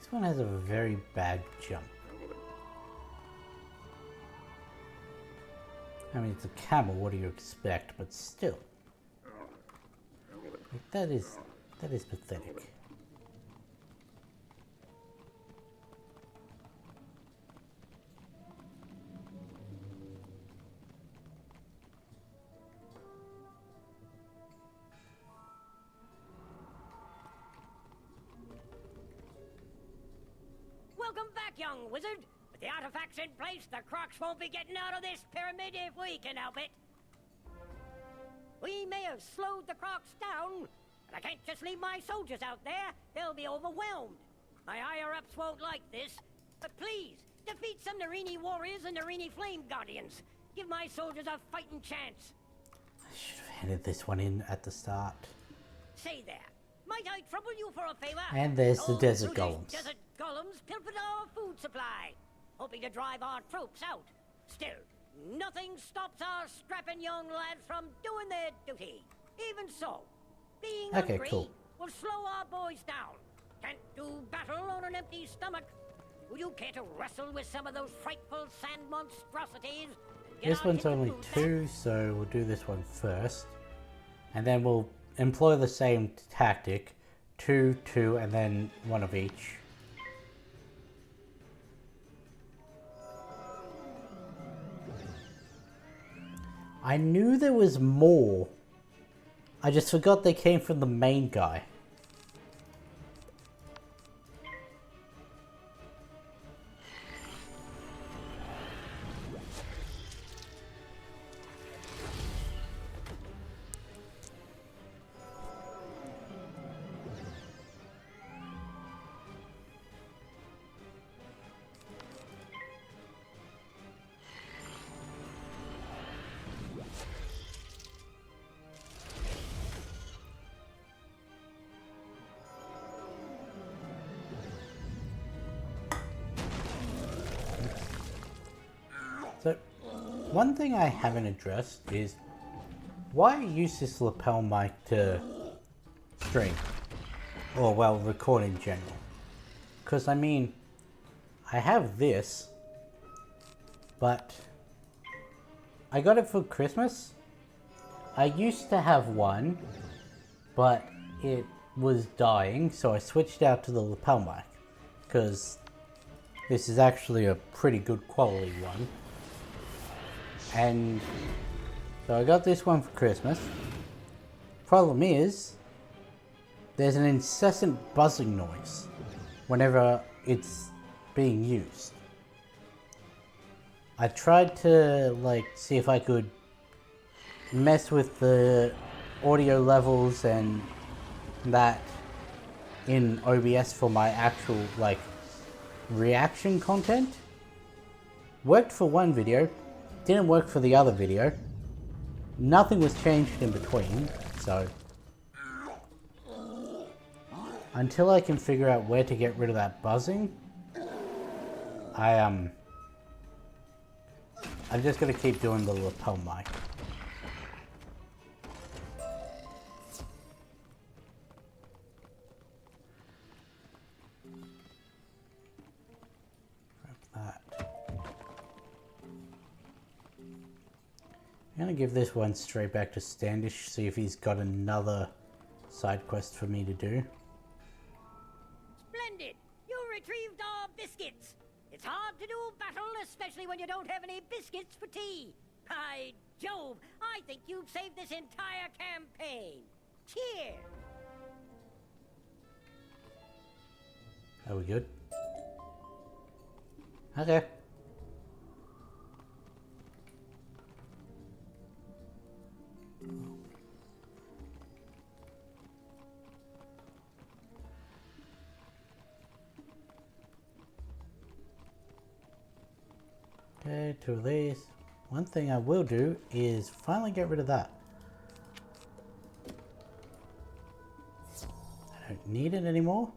This one has a very bad jump. I mean, it's a camel, what do you expect? But still. Like, that is pathetic. Welcome back, young wizard. With the artifacts in place, the Crocs won't be getting out of this pyramid if we can help it. We may have slowed the Crocs down, but I can't just leave my soldiers out there. They'll be overwhelmed. My higher-ups won't like this, but please, defeat some Narini warriors and Narini flame guardians. Give my soldiers a fighting chance. I should have handed this one in at the start. Say there, might I trouble you for a favor? And there's the Those desert brutish golems. Desert golems pilfered our food supply, hoping to drive our troops out. Still, nothing stops our strapping young lads from doing their duty. Even so, being hungry will slow our boys down. Can't do battle on an empty stomach. Would you care to wrestle with some of those frightful sand monstrosities? This one's only 2, so we'll do this one first. And then we'll employ the same tactic. 2, 2, and then 1 of each. I knew there was more. I just forgot they came from the main guy. So, one thing I haven't addressed is why I use this lapel mic to stream, or well, record in general. Because I mean, I have this, but I got it for Christmas. I used to have one, but it was dying, so I switched out to the lapel mic, because this is actually a pretty good quality one. And so I got this one for Christmas. Problem is, there's an incessant buzzing noise whenever it's being used. I tried to see if I could mess with the audio levels and that in OBS for my actual reaction content. Worked for one video, didn't work for the other video. Nothing was changed in between, so until I can figure out where to get rid of that buzzing, I'm just gonna keep doing the lapel mic. I'm gonna give this one straight back to Standish, see if he's got another side quest for me to do. Splendid! You retrieved our biscuits. It's hard to do battle, especially when you don't have any biscuits for tea. By Jove, I think you've saved this entire campaign. Cheers! Are we good? Okay. Okay, 2 of these. One thing I will do is finally get rid of that. I don't need it anymore.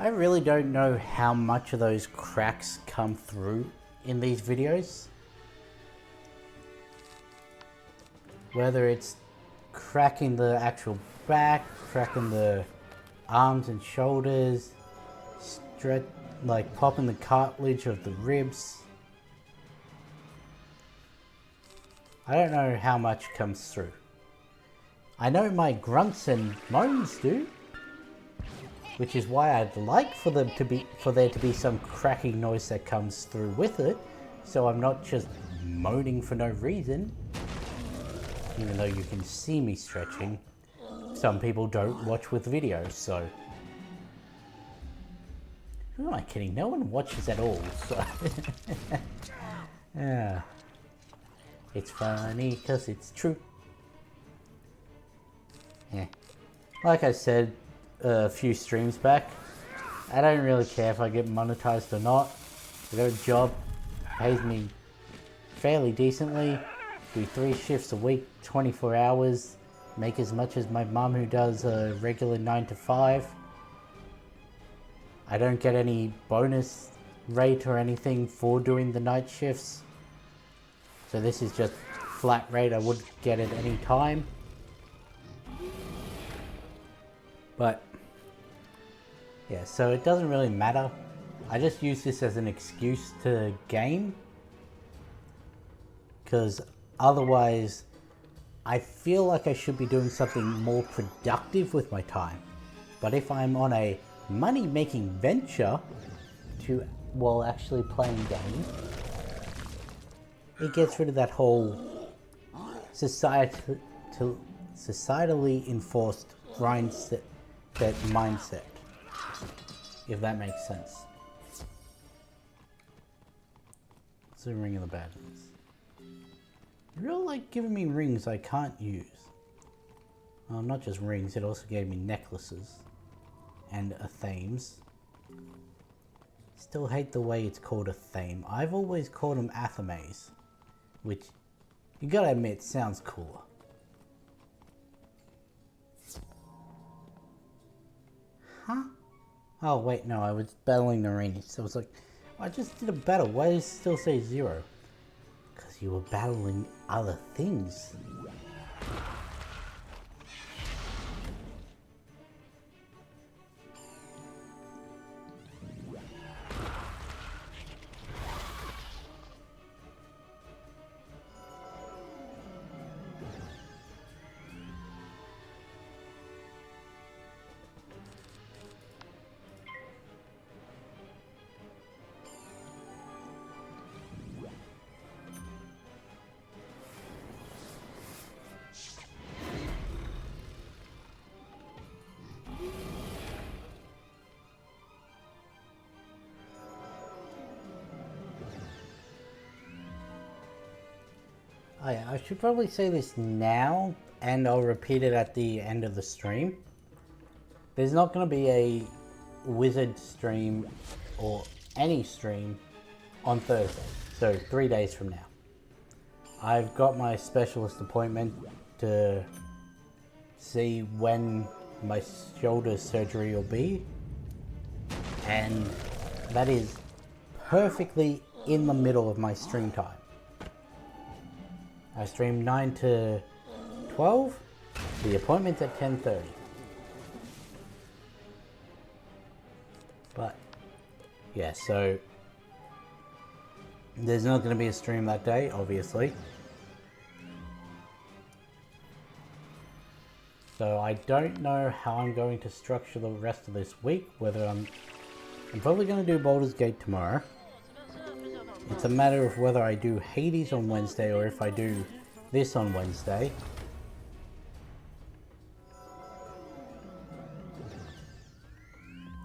I really don't know how much of those cracks come through in these videos. Whether it's cracking the actual back, cracking the arms and shoulders, like popping the cartilage of the ribs. I don't know how much comes through. I know my grunts and moans do, which is why I'd like for there to be some cracking noise that comes through with it, so I'm not just moaning for no reason. Even though you can see me stretching, some people don't watch with videos, so who am I kidding? No one watches at all, so yeah. It's funny because it's true. Yeah. Like I said a few streams back, I don't really care if I get monetized or not. I got a job, pays me fairly decently, do 3 shifts a week, 24 hours, make as much as my mum who does a regular 9 to 5. I don't get any bonus rate or anything for doing the night shifts. So this is just flat rate I would get at any time. But yeah, so it doesn't really matter. I just use this as an excuse to game. Because otherwise, I feel like I should be doing something more productive with my time. But if I'm on a money-making venture while actually playing games, it gets rid of that whole societally enforced mindset, if that makes sense. It's the ring of the bad ones. You really like giving me rings I can't use. Well, not just rings, it also gave me necklaces and a thames. Still hate the way it's called a thame. I've always called them athames, which you gotta admit sounds cooler. Huh? Oh wait, no, I was battling Narini, so I was like, I just did a battle, why does it still say 0? Because you were battling other things. Oh yeah, I should probably say this now, and I'll repeat it at the end of the stream. There's not going to be a Wizard stream or any stream on Thursday, so 3 days from now. I've got my specialist appointment to see when my shoulder surgery will be, and that is perfectly in the middle of my stream time. I stream 9 to 12, the appointment's at 10:30. But, yeah, so there's not going to be a stream that day, obviously. So I don't know how I'm going to structure the rest of this week, whether I'm probably going to do Baldur's Gate tomorrow. It's a matter of whether I do Hades on Wednesday or if I do this on Wednesday.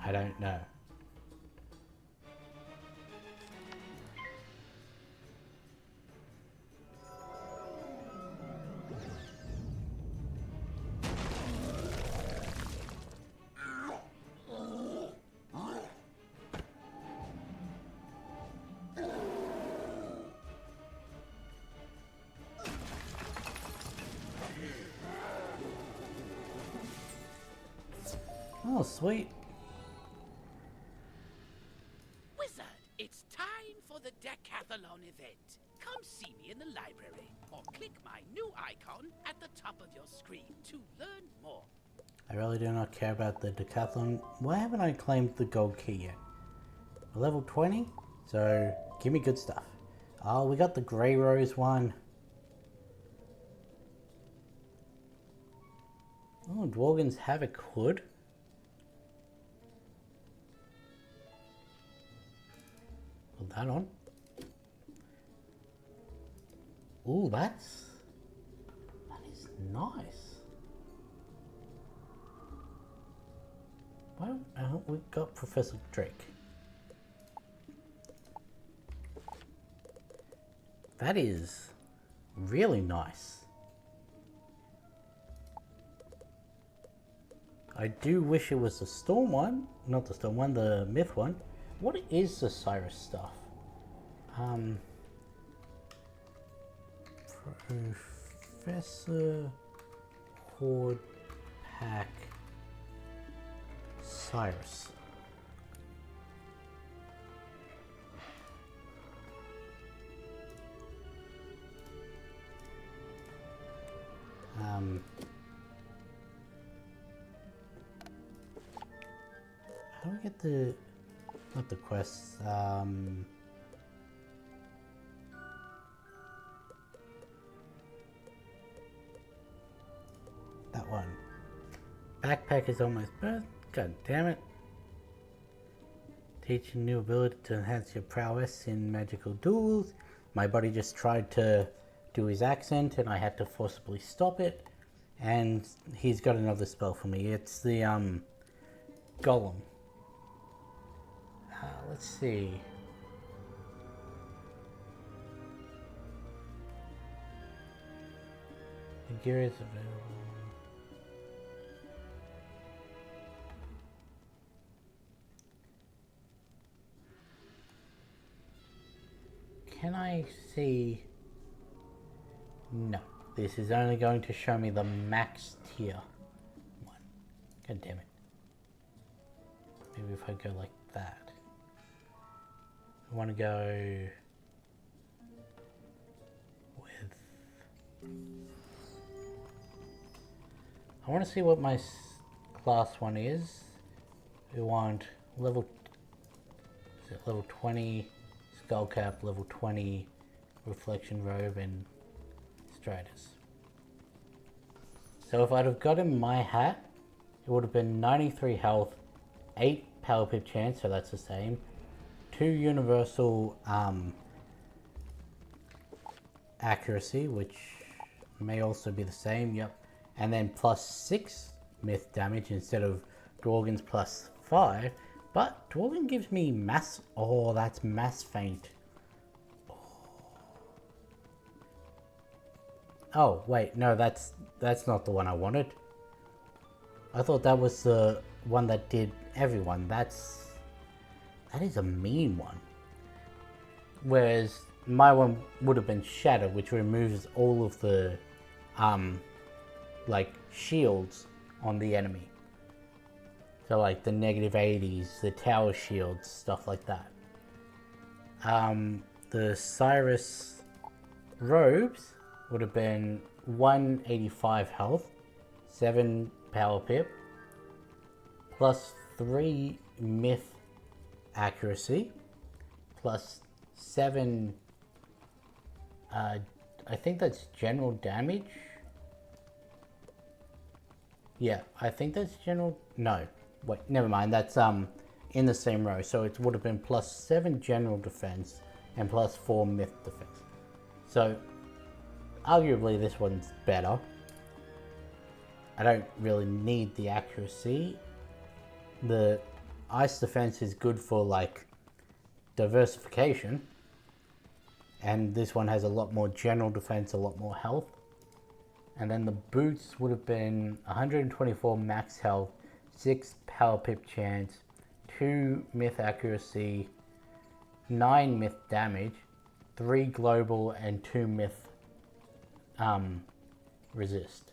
I don't know. Oh, sweet. or click my new icon at the top of your screen to learn more. I really do not care about the decathlon. Why haven't I claimed the gold key yet? We're level 20, so give me good stuff. Oh, we got the Grey Rose one. Oh, Dworgen's Havoc Hood. Put that on. Ooh, that is nice. Well, we've got Professor Drake. That is really nice. I do wish it was the Storm one, not the Storm one, the Myth one. What is the Cyrus stuff? Professor Horde Pack Cyrus. How do we get the, not the quests, that one. Backpack is almost birth. God damn it. Teaching new ability to enhance your prowess in magical duels. My buddy just tried to do his accent and I had to forcibly stop it. And he's got another spell for me. It's the Golem. Let's see. The gear is available. Can I see? No. This is only going to show me the max tier one. God damn it. Maybe if I go like that. I want to go with... I want to see what my class one is. We want level... Is it level 20 Skullcap, level 20 Reflection Robe, and Stridus. So if I'd have gotten my hat, it would have been 93 health, 8 power pip chance, so that's the same, 2 universal accuracy, which may also be the same, yep, and then plus 6 myth damage instead of Dworgen's plus 5, but Dworgen gives me mass, oh that's mass feint. Oh wait, no, that's not the one I wanted. I thought that was the one that did everyone. That is a mean one. Whereas my one would have been Shatter, which removes all of the like shields on the enemy. So like the negative 80s, the tower shields, stuff like that. The Cyrus robes would have been 185 health, 7 power pip, plus 3 myth accuracy, plus 7, I think that's general damage. Yeah, I think that's general, no, wait, never mind, that's in the same row, so it would have been plus 7 general defense and plus 4 myth defense. So arguably this one's better. I don't really need the accuracy. The ice defense is good for like diversification, and this one has a lot more general defense, a lot more health. And then the boots would have been 124 max health, 6 power pip chance, 2 myth accuracy, 9 myth damage, 3 global, and 2 myth resist.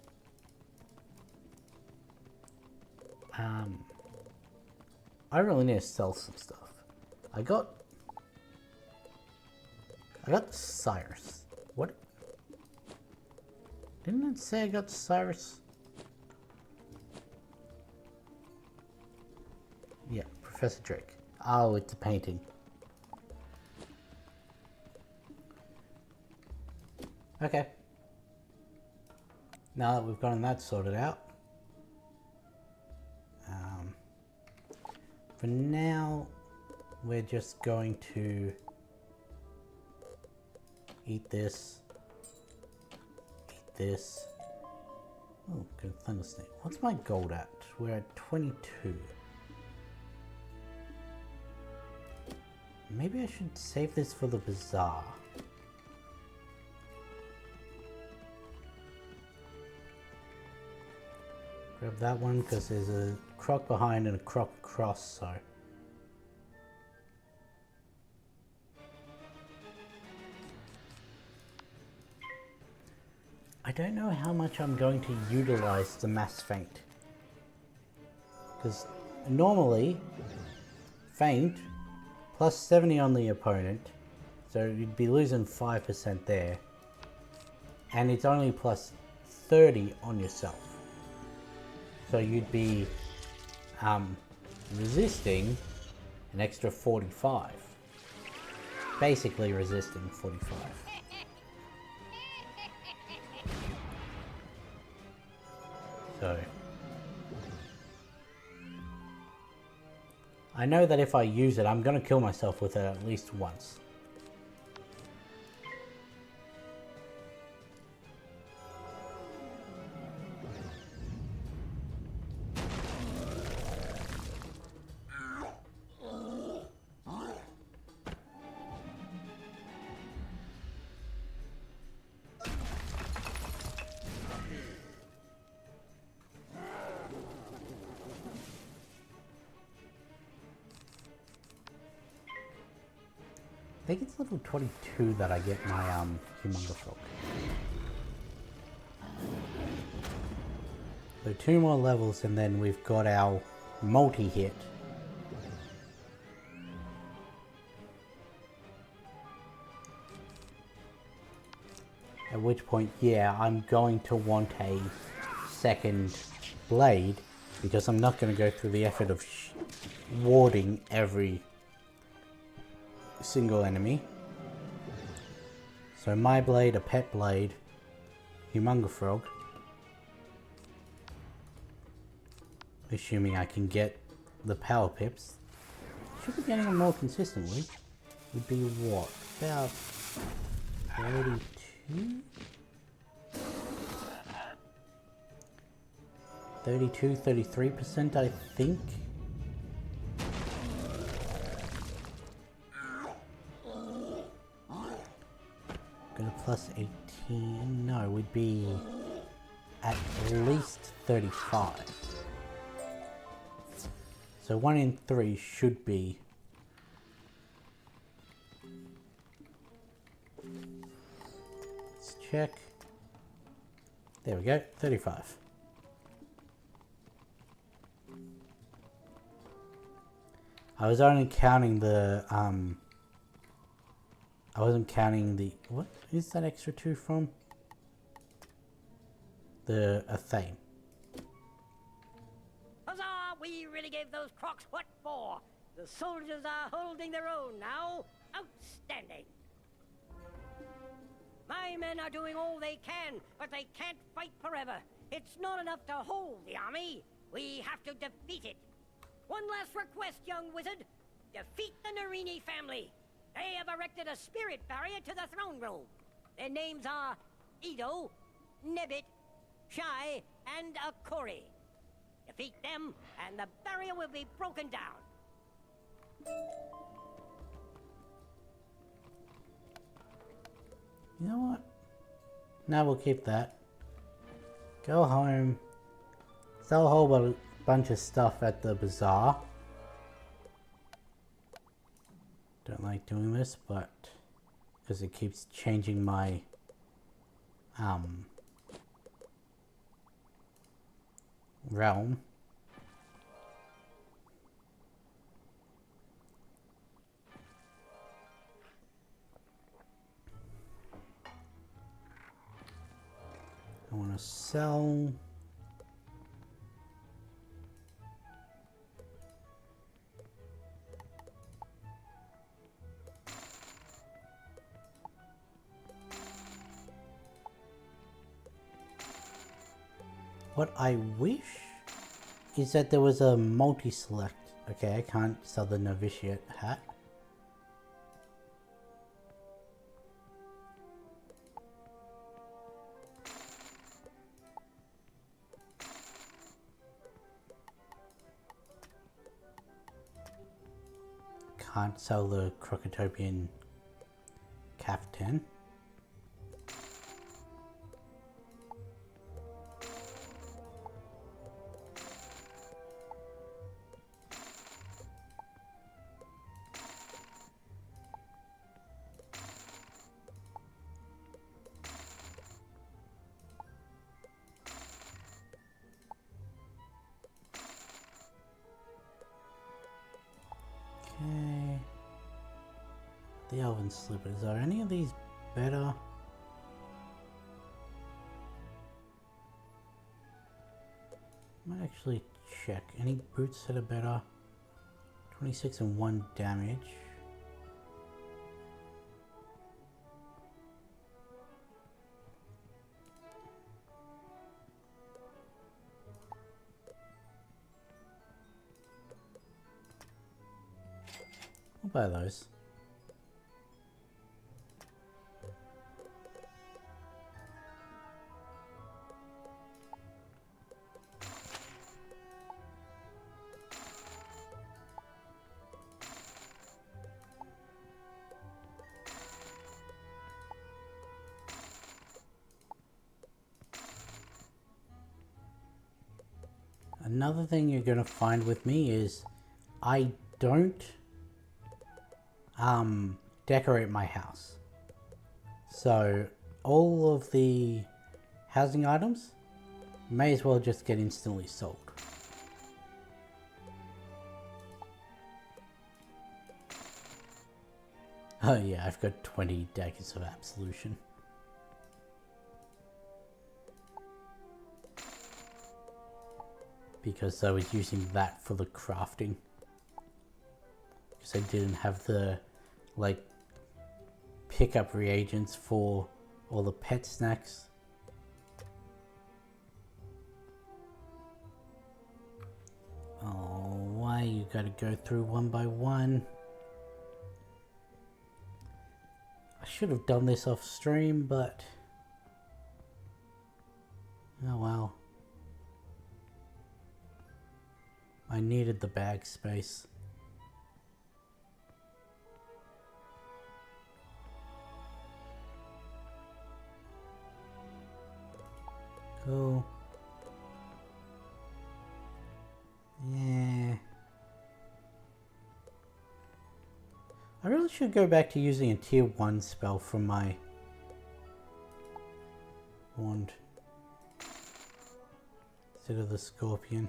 I really need to sell some stuff. I got Cyrus. What it say I got Cyrus? Yeah, Professor Drake. Oh, it's a painting. Okay. Now that we've gotten that sorted out. For now, we're just going to eat this. Eat this. Oh, good thunder snake. What's my gold at? We're at 22. Maybe I should save this for the bazaar. Grab that one because there's a croc behind and a croc across, so. I don't know how much I'm going to utilize the mass feint. Because normally, feint plus 70 on the opponent, so you'd be losing 5% there. And it's only plus 30 on yourself. So you'd be resisting an extra 45. Basically resisting 45. So I know that if I use it, I'm going to kill myself with it at least once. I think it's level 22 that I get my Humongous Frog. So 2 more levels and then we've got our multi-hit. At which point, yeah, I'm going to want a second blade because I'm not going to go through the effort of warding every single enemy. So my blade, a pet blade, Humongous Frog. Assuming I can get the power pips. Should be getting them more consistently. Would be what? About 32? 33%, I think. Got a plus 18. No, we'd be at least 35. So 1 in 3 should be. Let's check. There we go, 35. I was only counting the I wasn't counting the, what is that extra 2 from? The theme. Huzzah! We really gave those crocs what for. The soldiers are holding their own now. Outstanding. My men are doing all they can, but they can't fight forever. It's not enough to hold the army. We have to defeat it. One last request, young wizard. Defeat the Narini family. They have erected a spirit barrier to the throne room. Their names are Edo, Nebbit, Shai, and Akori. Defeat them, and the barrier will be broken down. You know what? Now we'll keep that. Go home. Sell a whole bunch of stuff at the bazaar. Don't like doing this, but because it keeps changing my realm. I want to sell. What I wish is that there was a multi-select. Okay, I can't sell the novitiate hat. Can't sell the Crocotopian caftan. Okay. The elven slippers. Are any of these better? Might actually check. Any boots that are better? 26 and 1 damage. I'll buy those. Another thing you're going to find with me is I don't decorate my house. So all of the housing items may as well just get instantly sold. Oh yeah, I've got 20 daggers of absolution. Because I was using that for the crafting. Because I didn't have the, like, pickup reagents for all the pet snacks. Oh, why you gotta go through one by one? I should have done this off stream, but... oh well. I needed the bag space. Cool. Yeah. I really should go back to using a tier 1 spell from my wand instead of the scorpion.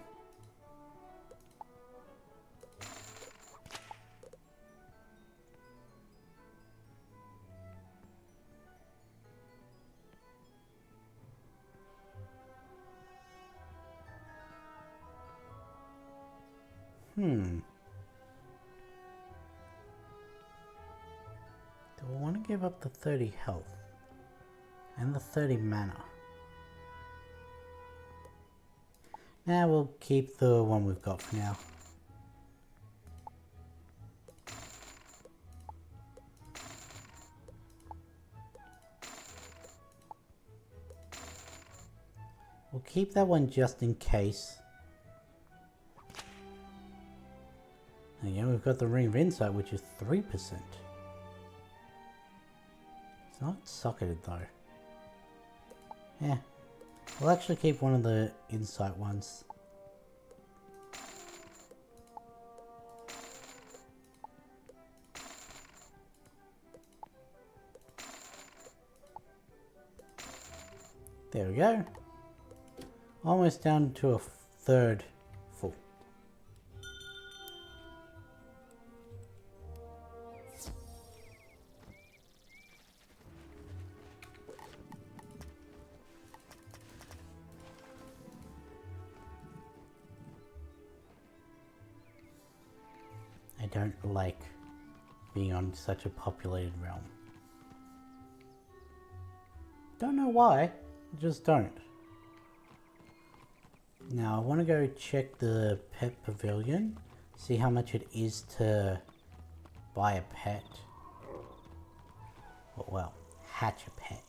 Do I want to give up the 30 health and the 30 mana? Nah, we'll keep the one we've got for now. We'll keep that one just in case. Again, we've got the Ring of Insight, which is 3%. It's not socketed though. Yeah, we'll actually keep one of the Insight ones. There we go. Almost down to a third full. don't like being on such a populated realm. Don't know why, just don't. Now I want to go check the pet pavilion, see how much it is to buy a pet. Well, hatch a pet.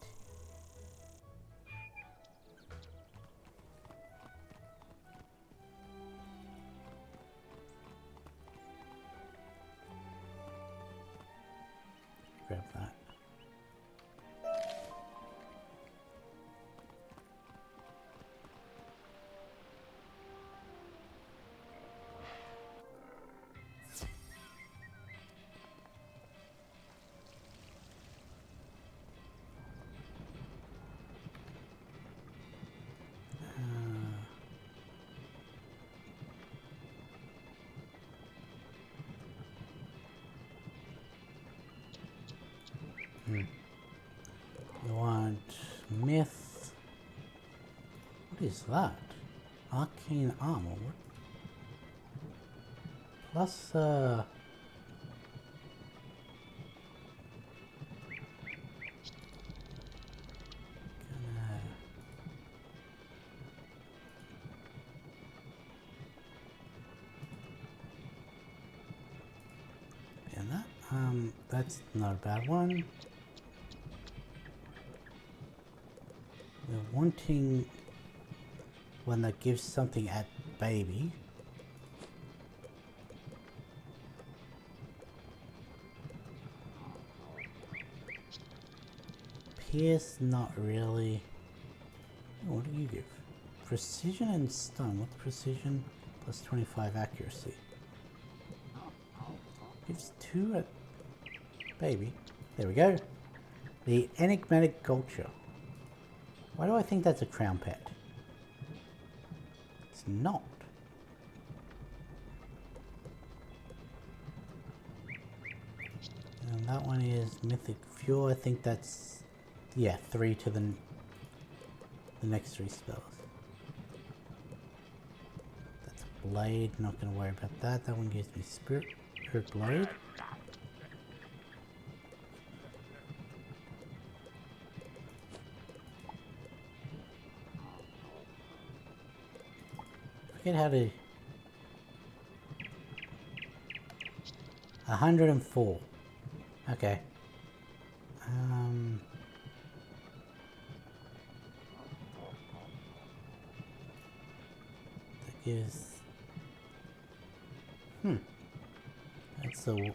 Grab that. You want myth? What is that? Arcane armor. What? Plus and that that's not a bad one. We're wanting one that gives something at baby. Pierce, not really. Oh, what do you give? Precision and stun. What precision? Plus 25 accuracy. Gives 2 at baby. There we go. The enigmatic culture. Why do I think that's a crown pet? It's not. And that one is mythic fuel. I think that's, yeah, 3 to the next 3 spells. That's a blade. Not going to worry about that. That one gives me spirit blade. Forget how to. 104. Okay. That gives. That's a.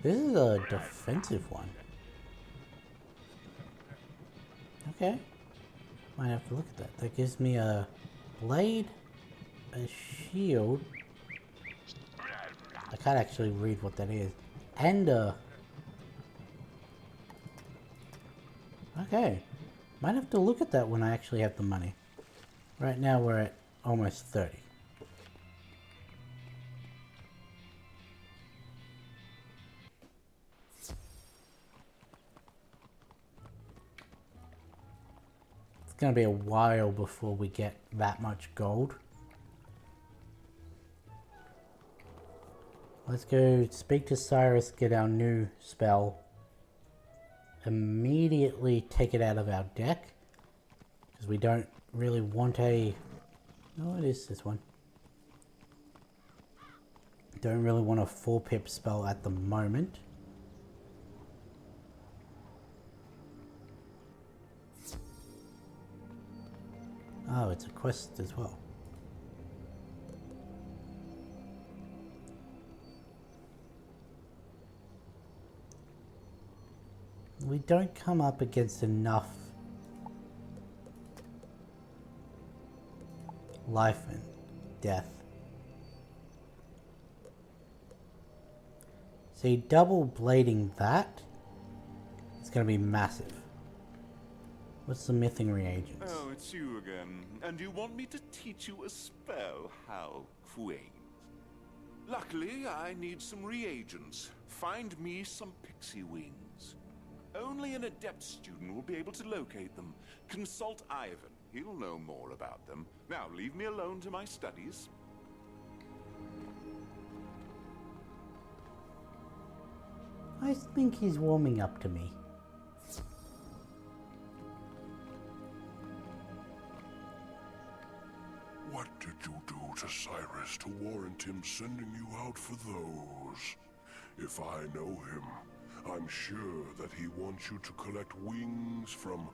This is a defensive one. Okay. Might have to look at that. That gives me a blade, a shield. I can't actually read what that is. And a... Okay. Might have to look at that when I actually have the money. Right now we're at almost 30. It's gonna be a while before we get that much gold. Let's go speak to Cyrus, get our new spell. Immediately take it out of our deck. Because we don't really want a... Oh, it is this one. Don't really want a 4-pip spell at the moment. Oh, it's a quest as well. We don't come up against enough life and death. See, double blading that is going to be massive. What's the mything reagents? Oh, it's you again. And you want me to teach you a spell? How quaint. Luckily, I need some reagents. Find me some pixie wings. Only an adept student will be able to locate them. Consult Ivan. He'll know more about them. Now, leave me alone to my studies. I think he's warming up to me. What did you do to Cyrus to warrant him sending you out for those? If I know him, I'm sure that he wants you to collect wings from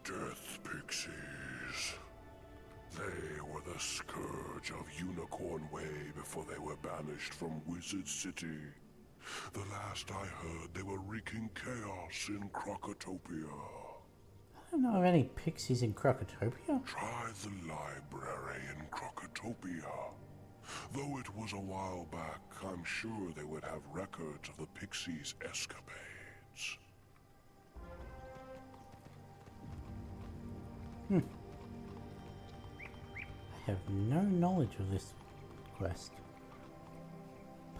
death pixies. They were the scourge of Unicorn Way before they were banished from Wizard City. The last I heard, they were wreaking chaos in Crocotopia. I don't know of any pixies in Crocotopia. Try the library in Crocotopia. Though it was a while back, I'm sure they would have records of the pixies' escapades. I have no knowledge of this quest.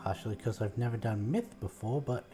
Partially because I've never done Myth before, but...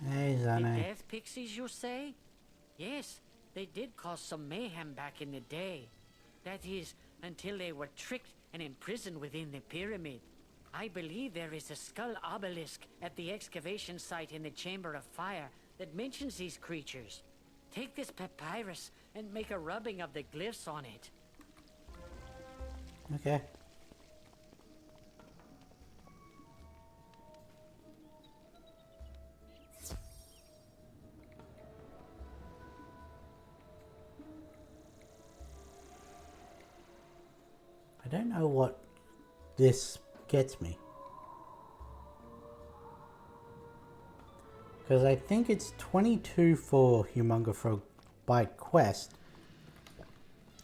Hey, The Zane. death pixies, you say? Yes, they did cause some mayhem back in the day. That is, until they were tricked and imprisoned within the pyramid. I believe there is a skull obelisk at the excavation site in the Chamber of Fire that mentions these creatures. Take this papyrus and make a rubbing of the glyphs on it. Okay. I don't know what this gets me. Because I think it's 22 for Humonga Frog by quest,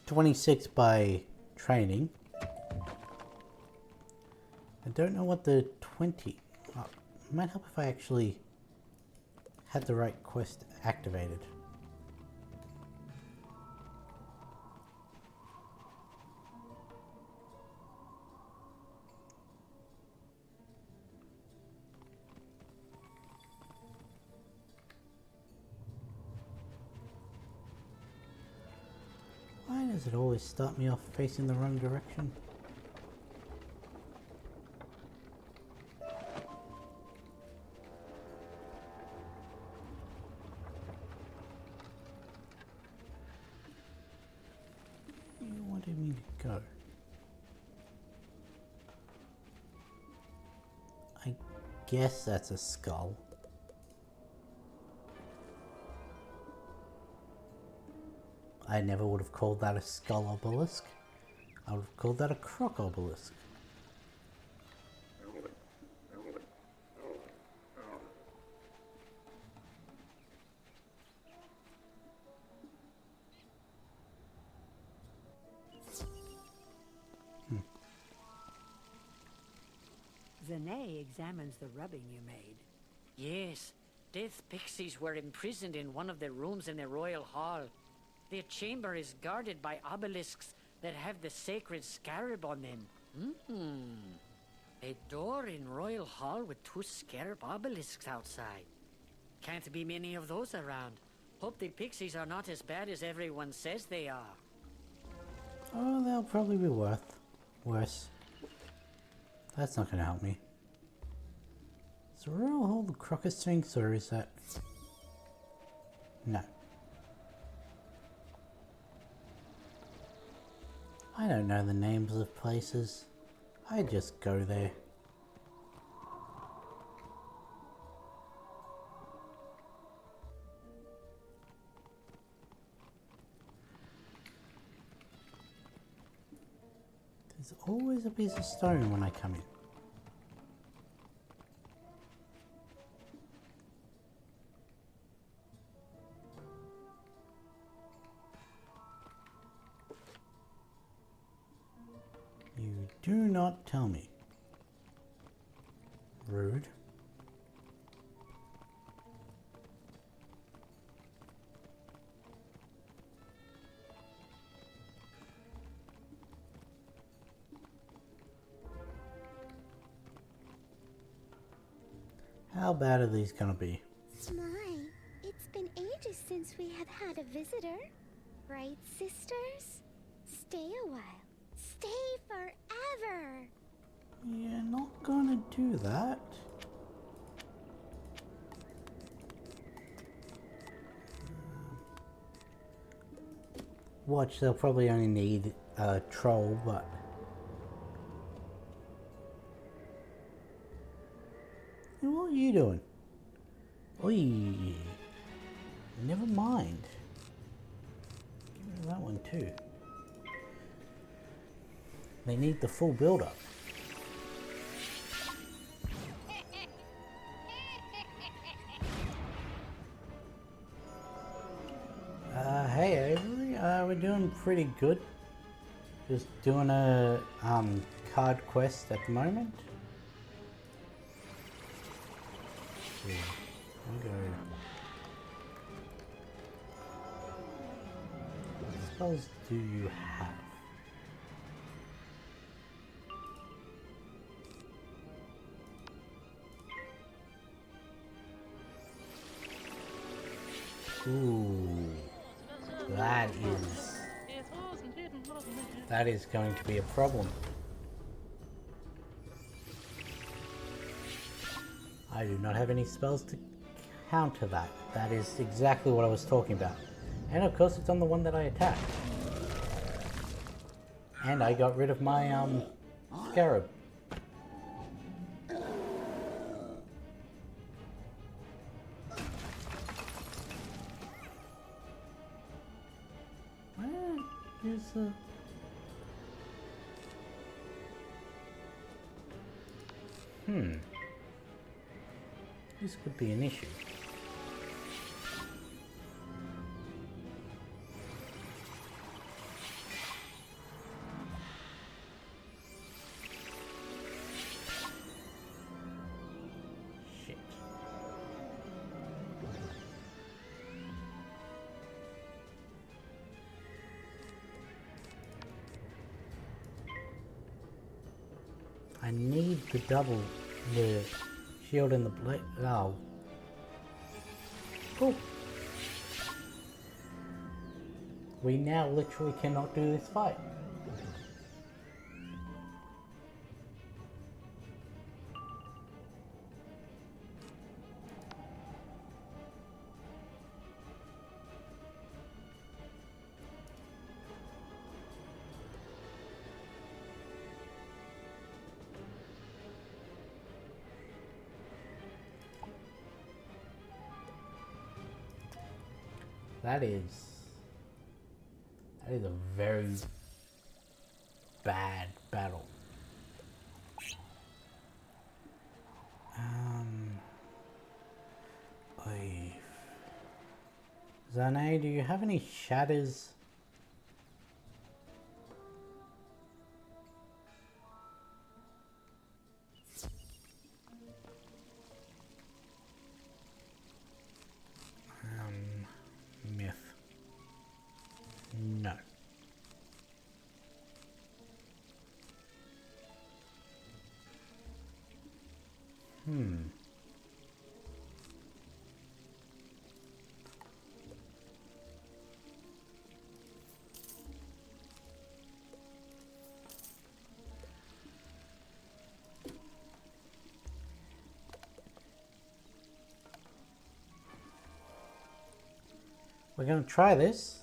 26 by training. I don't know what the 20... Oh, it might help if I actually had the right quest activated. Why does it always start me off facing the wrong direction? You wanted me to go. I guess that's a skull. I never would have called that a skull obelisk. I would have called that a croc obelisk. Zane examines the rubbing you made. Yes, death pixies were imprisoned in one of the rooms in the royal hall. Their chamber is guarded by obelisks that have the sacred scarab on them. A door in royal hall with 2 scarab obelisks outside. Can't be many of those around. Hope the pixies are not as bad as everyone says they are. Oh, they'll probably be worse. That's not gonna help me. Is the royal hall the Crocker Sphinx, or is that... No. I don't know the names of places. I just go there. There's always a piece of stone when I come in. Do not tell me. Rude. How bad are these gonna be? My, it's been ages since we have had a visitor. Right, sisters? Stay a while. Stay forever. You're not gonna do that. Watch, they'll probably only need a troll, but... What are you doing? Oi! Never mind. Get rid of that one too. They need the full build-up. Hey Avery, we're doing pretty good. Just doing a card quest at the moment. Yeah, I'll go. What spells do you have? Ooh, that is going to be a problem. I do not have any spells to counter that. That is exactly what I was talking about. And of course it's on the one that I attacked. And I got rid of my scarab. Here's the... This could be an issue. Shit. I need the double, the shield and the blade. Oh. Cool. We now literally cannot do this fight. That is a very bad battle. Zane, do you have any shatters? Myth. No. We're going to try this.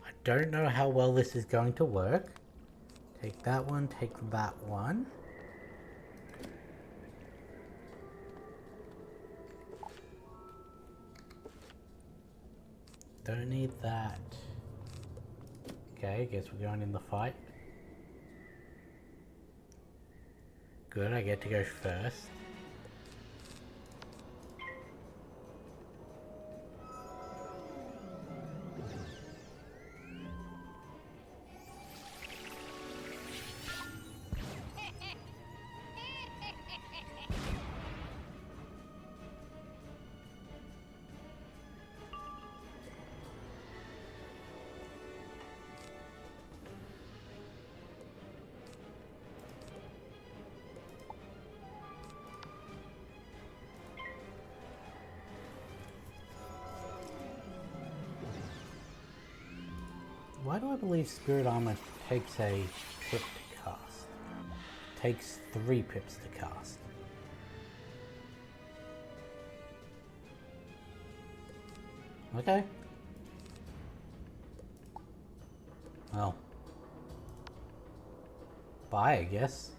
I don't know how well this is going to work. Take that one, take that one. Don't need that. Okay, guess we're going in the fight. Good, I get to go first. why do I believe Spirit Armor takes a pip to cast? Takes 3 pips to cast. Okay. Well. Bye, I guess.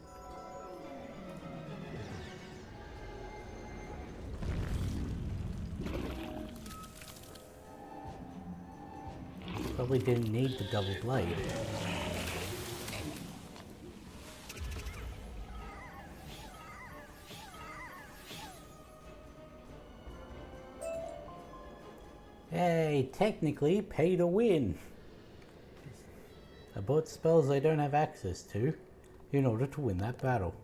Probably didn't need the double blade. Hey, technically pay to win. I bought spells I don't have access to in order to win that battle.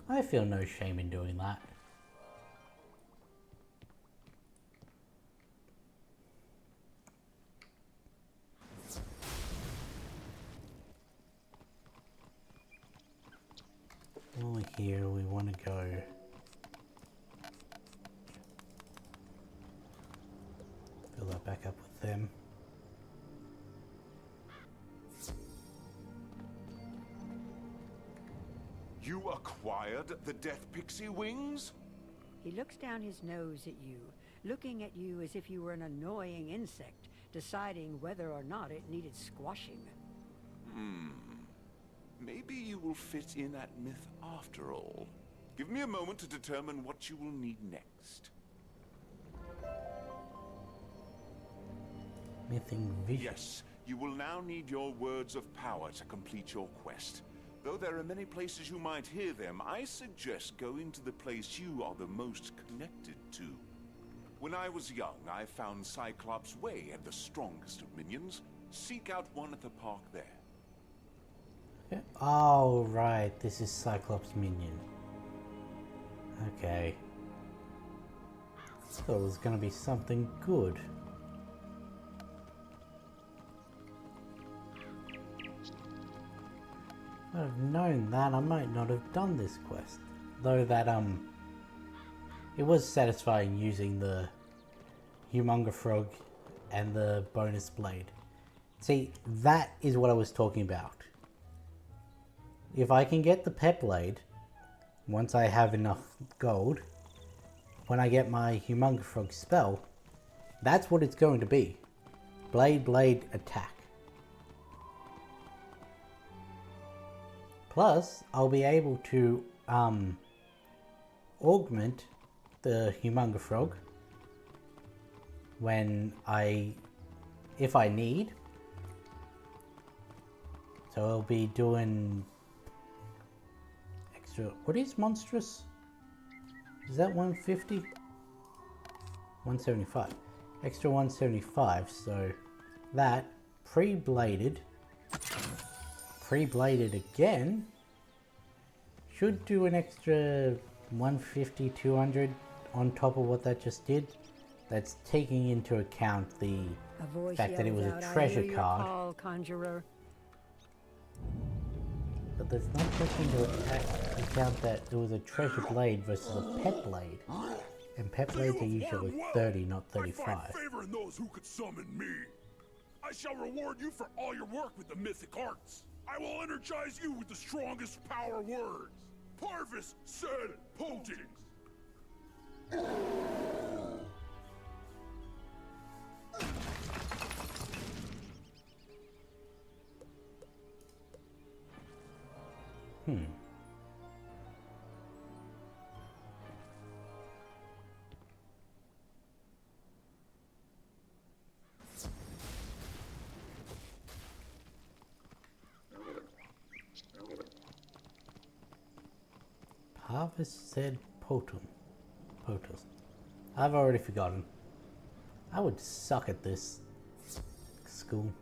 I feel no shame in doing that. While here, we want to go fill that back up with them. You acquired the Death Pixie wings? He looks down his nose at you, looking at you as if you were an annoying insect, deciding whether or not it needed squashing. Maybe you will fit in at Myth after all. Give me a moment to determine what you will need next. Mything vision. Yes, you will now need your words of power to complete your quest. Though there are many places you might hear them, I suggest going to the place you are the most connected to. When I was young, I found Cyclops' Way and the strongest of minions. Seek out one at the park there. Oh, right. This is Cyclops' minion. Okay. Thought it was going to be something good. If I'd have known that, I might not have done this quest. Though that, it was satisfying using the Humunga Frog and the bonus blade. See, that is what I was talking about. If I can get the pep blade, once I have enough gold, when I get my Humunga Frog spell, that's what it's going to be. Blade, blade, attack. Plus, I'll be able to augment the Humunga Frog if I need. So I'll be doing extra. What is monstrous? Is that 150? 175. Extra 175. So that pre-bladed again should do an extra 150, 200 on top of what that just did. That's taking into account the fact that it was a treasure card. Call, conjurer. But that's not taking into account that it was a treasure blade versus a pet blade. And pet blades are usually 30, not 35. I find favor in those who could summon me. I shall reward you for all your work with the mythic arts. I will energize you with the strongest power words. Parvis said potings. Parvis said potus. I've already forgotten. I would suck at this school.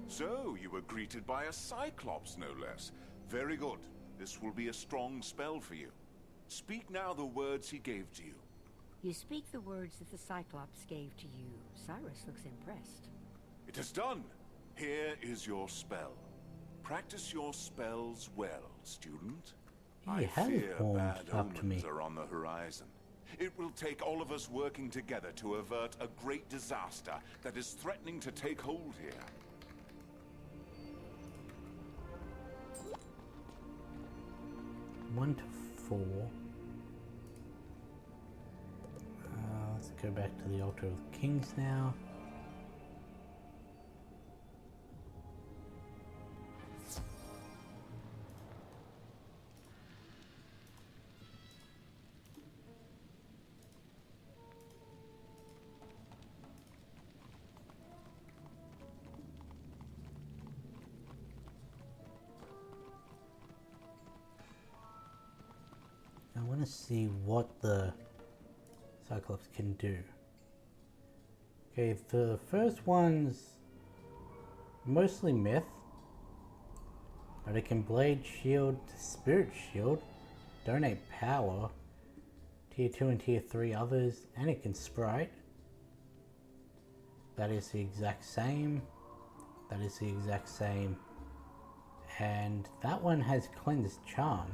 So, you were greeted by a Cyclops, no less. Very good. This will be a strong spell for you. Speak now the words he gave to you. You speak the words that the Cyclops gave to you. Cyrus looks impressed. It is done. Here is your spell. Practice your spells well, student. He has warmed bad up to me. omens are on the horizon. It will take all of us working together to avert a great disaster that is threatening to take hold here. One to 4. Let's go back to the Altar of the Kings now. I want to see what the Cyclops can do. Okay, the first one's mostly myth, but it can blade shield to spirit shield, donate power, tier 2 and tier 3 others, and it can sprite. That is the exact same. That is the exact same. And that one has cleanse charm.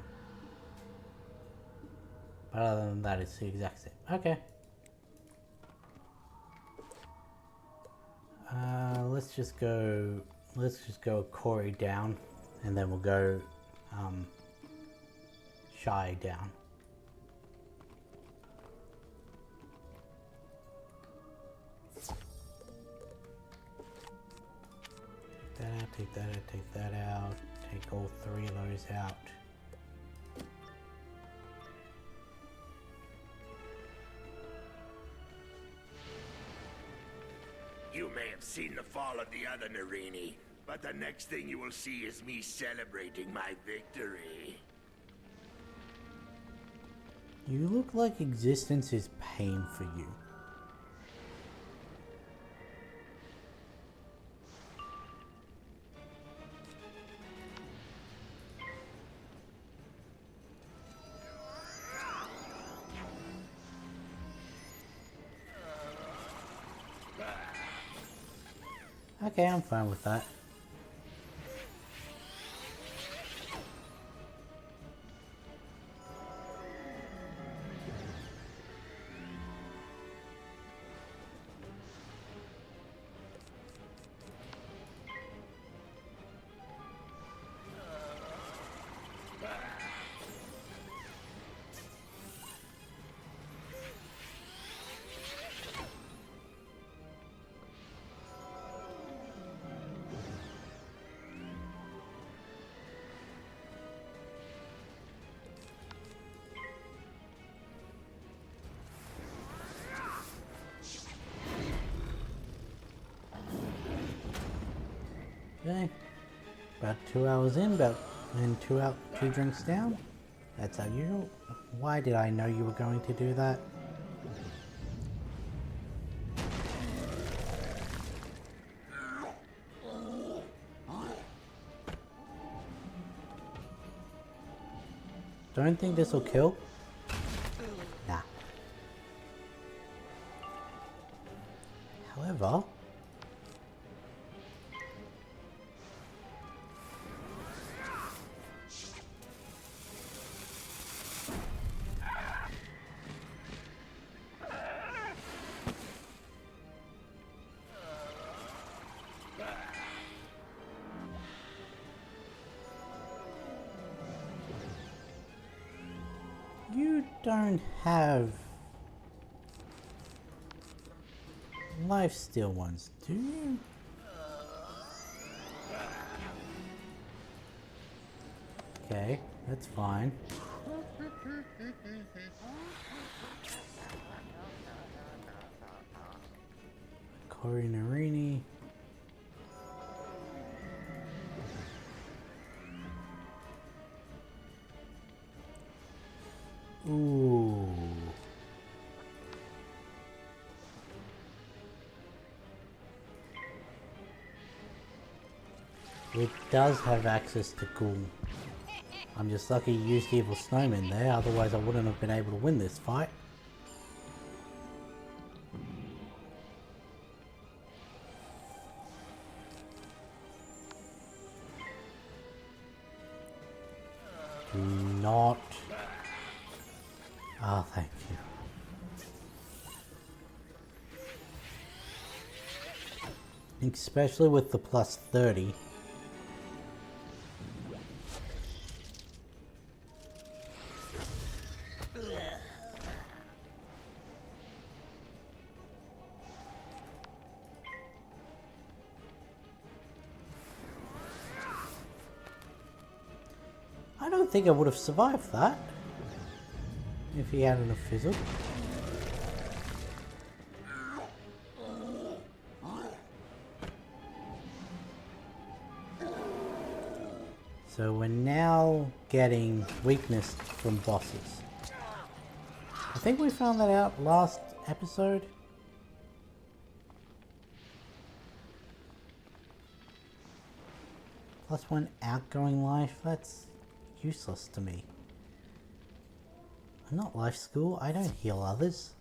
But other than that, it's the exact same. Okay. Let's just go Corey down, and then we'll go Shy down. Take that out, take that out, take all 3 of those out. You may have seen the fall of the other Narini, but the next thing you will see is me celebrating my victory. You look like existence is pain for you. Okay, I'm fine with that. Okay, about 2 hours in, and 2 drinks down. That's unusual. Why did I know you were going to do that? Don't think this will kill. Nah. However, you don't have lifesteal ones, do you? Okay, that's fine. Corey Narini. Ooh. It does have access to ghoul. I'm just lucky you used Evil Snowman there, otherwise I wouldn't have been able to win this fight. Do not... Oh, thank you. Especially with the plus 30. I don't think I would have survived that if he hadn't have fizzled. So we're now getting weakness from bosses. I think we found that out last episode. Plus 1 outgoing life, that's useless to me. I'm not life school, I don't heal others.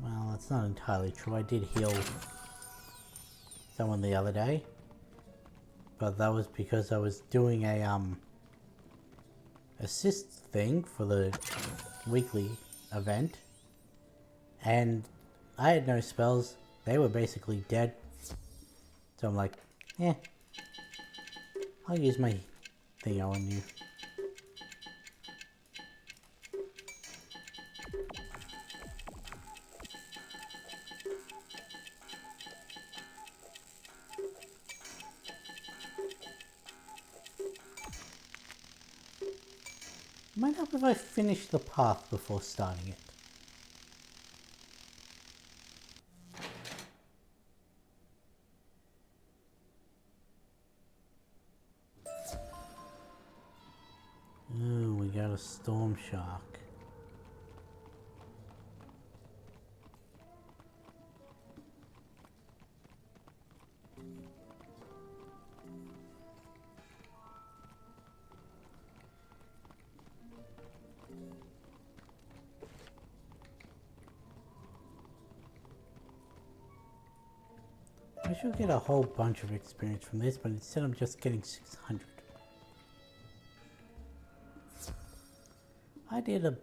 Well, that's not entirely true, I did heal someone the other day. But that was because I was doing a assist thing for the weekly event. And I had no spells, they were basically dead. So I'm like, eh, I'll use my thing on you. Might help if I finish the path before starting it. Oh, we got a storm shark. I should get a whole bunch of experience from this, but instead I'm just getting 600. I did a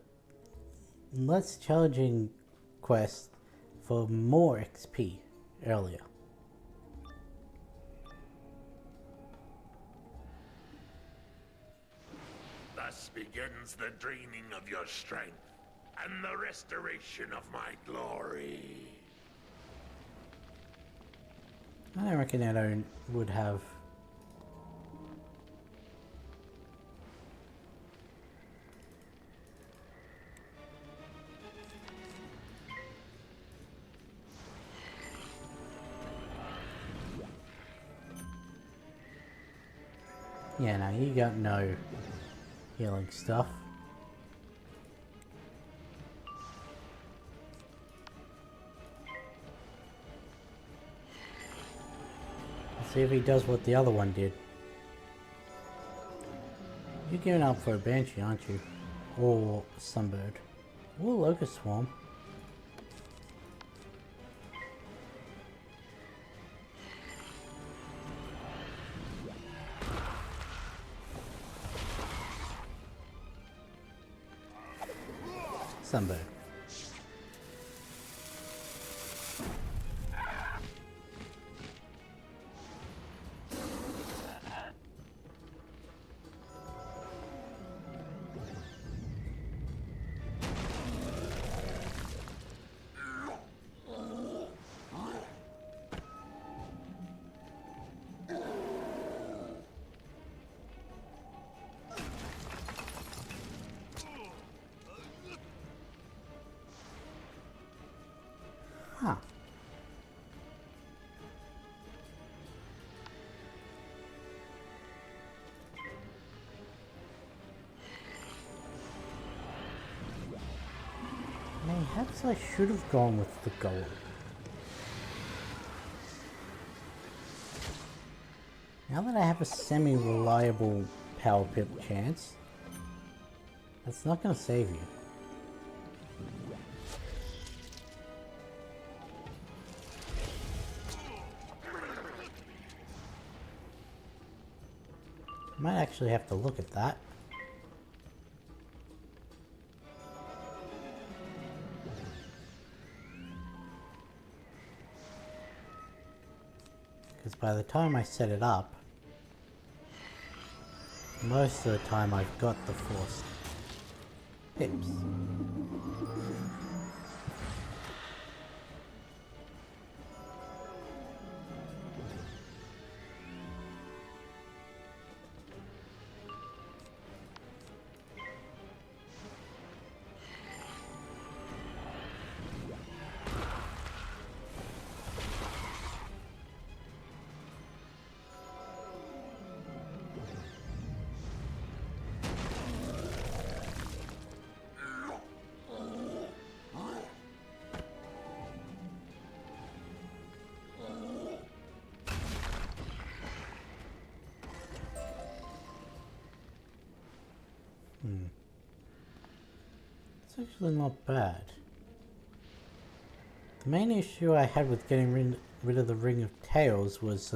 less challenging quest for more XP earlier. Thus begins the draining of your strength and the restoration of my glory. I reckon I would have yeah, no, you got no healing stuff. See if he does what the other one did. You're giving up for a Banshee, aren't you? Or Sunbird. Or Locust Swarm. Sunbird. Huh. Perhaps I should have gone with the gold. Now that I have a semi-reliable power pip chance, that's not going to save you. Might actually have to look at that. by the time I set it up, most of the time I've got the forced pips. It's actually not bad. The main issue I had with getting rid of the Ring of Tails was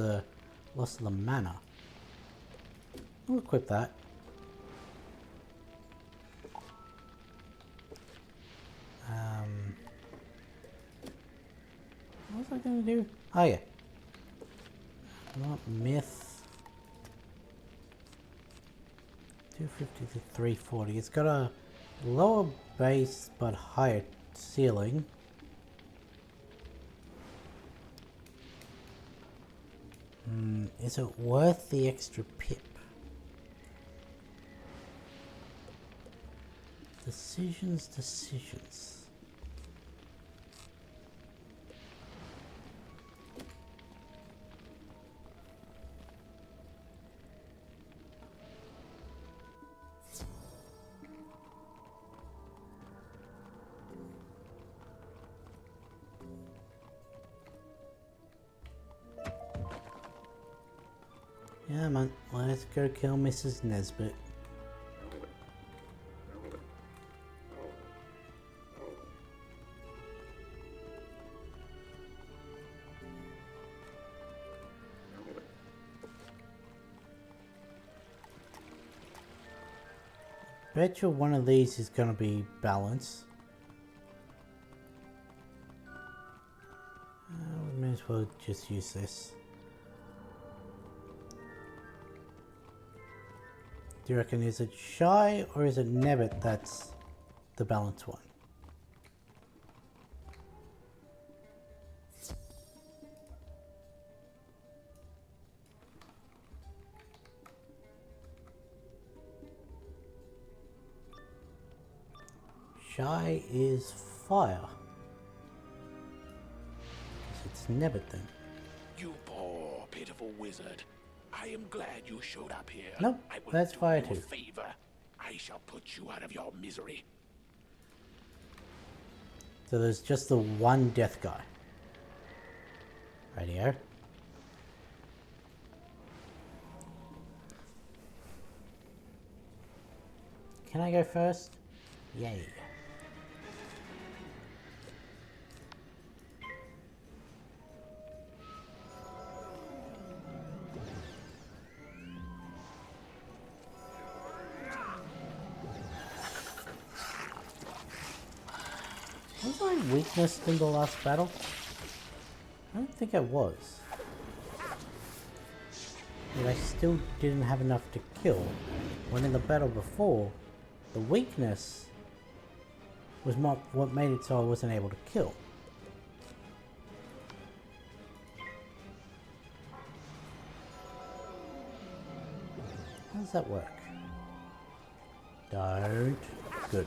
loss of the mana. I'll equip that. What was I going to do? Oh yeah. Not Myth. 250 to 340. It's got a lower base but higher ceiling. Is it worth the extra pip? Decisions. Yeah, man, let's go kill Mrs. Nesbit. Bet you one of these is going to be balance. We may as well just use this. Do you reckon is it Shy or is it Nebbit that's the balanced one? Shy is fire. It's Nebbit then. You poor, pitiful wizard. I am glad you showed up here. Nope, that's fire too. Favor. I shall put you out of your misery. So there's just the one death guy. Radio. Can I go first? Yay. Was I weakness in the last battle? I don't think I was. But I still didn't have enough to kill. When in the battle before, the weakness was what made it so I wasn't able to kill. How does that work? Don't. Good.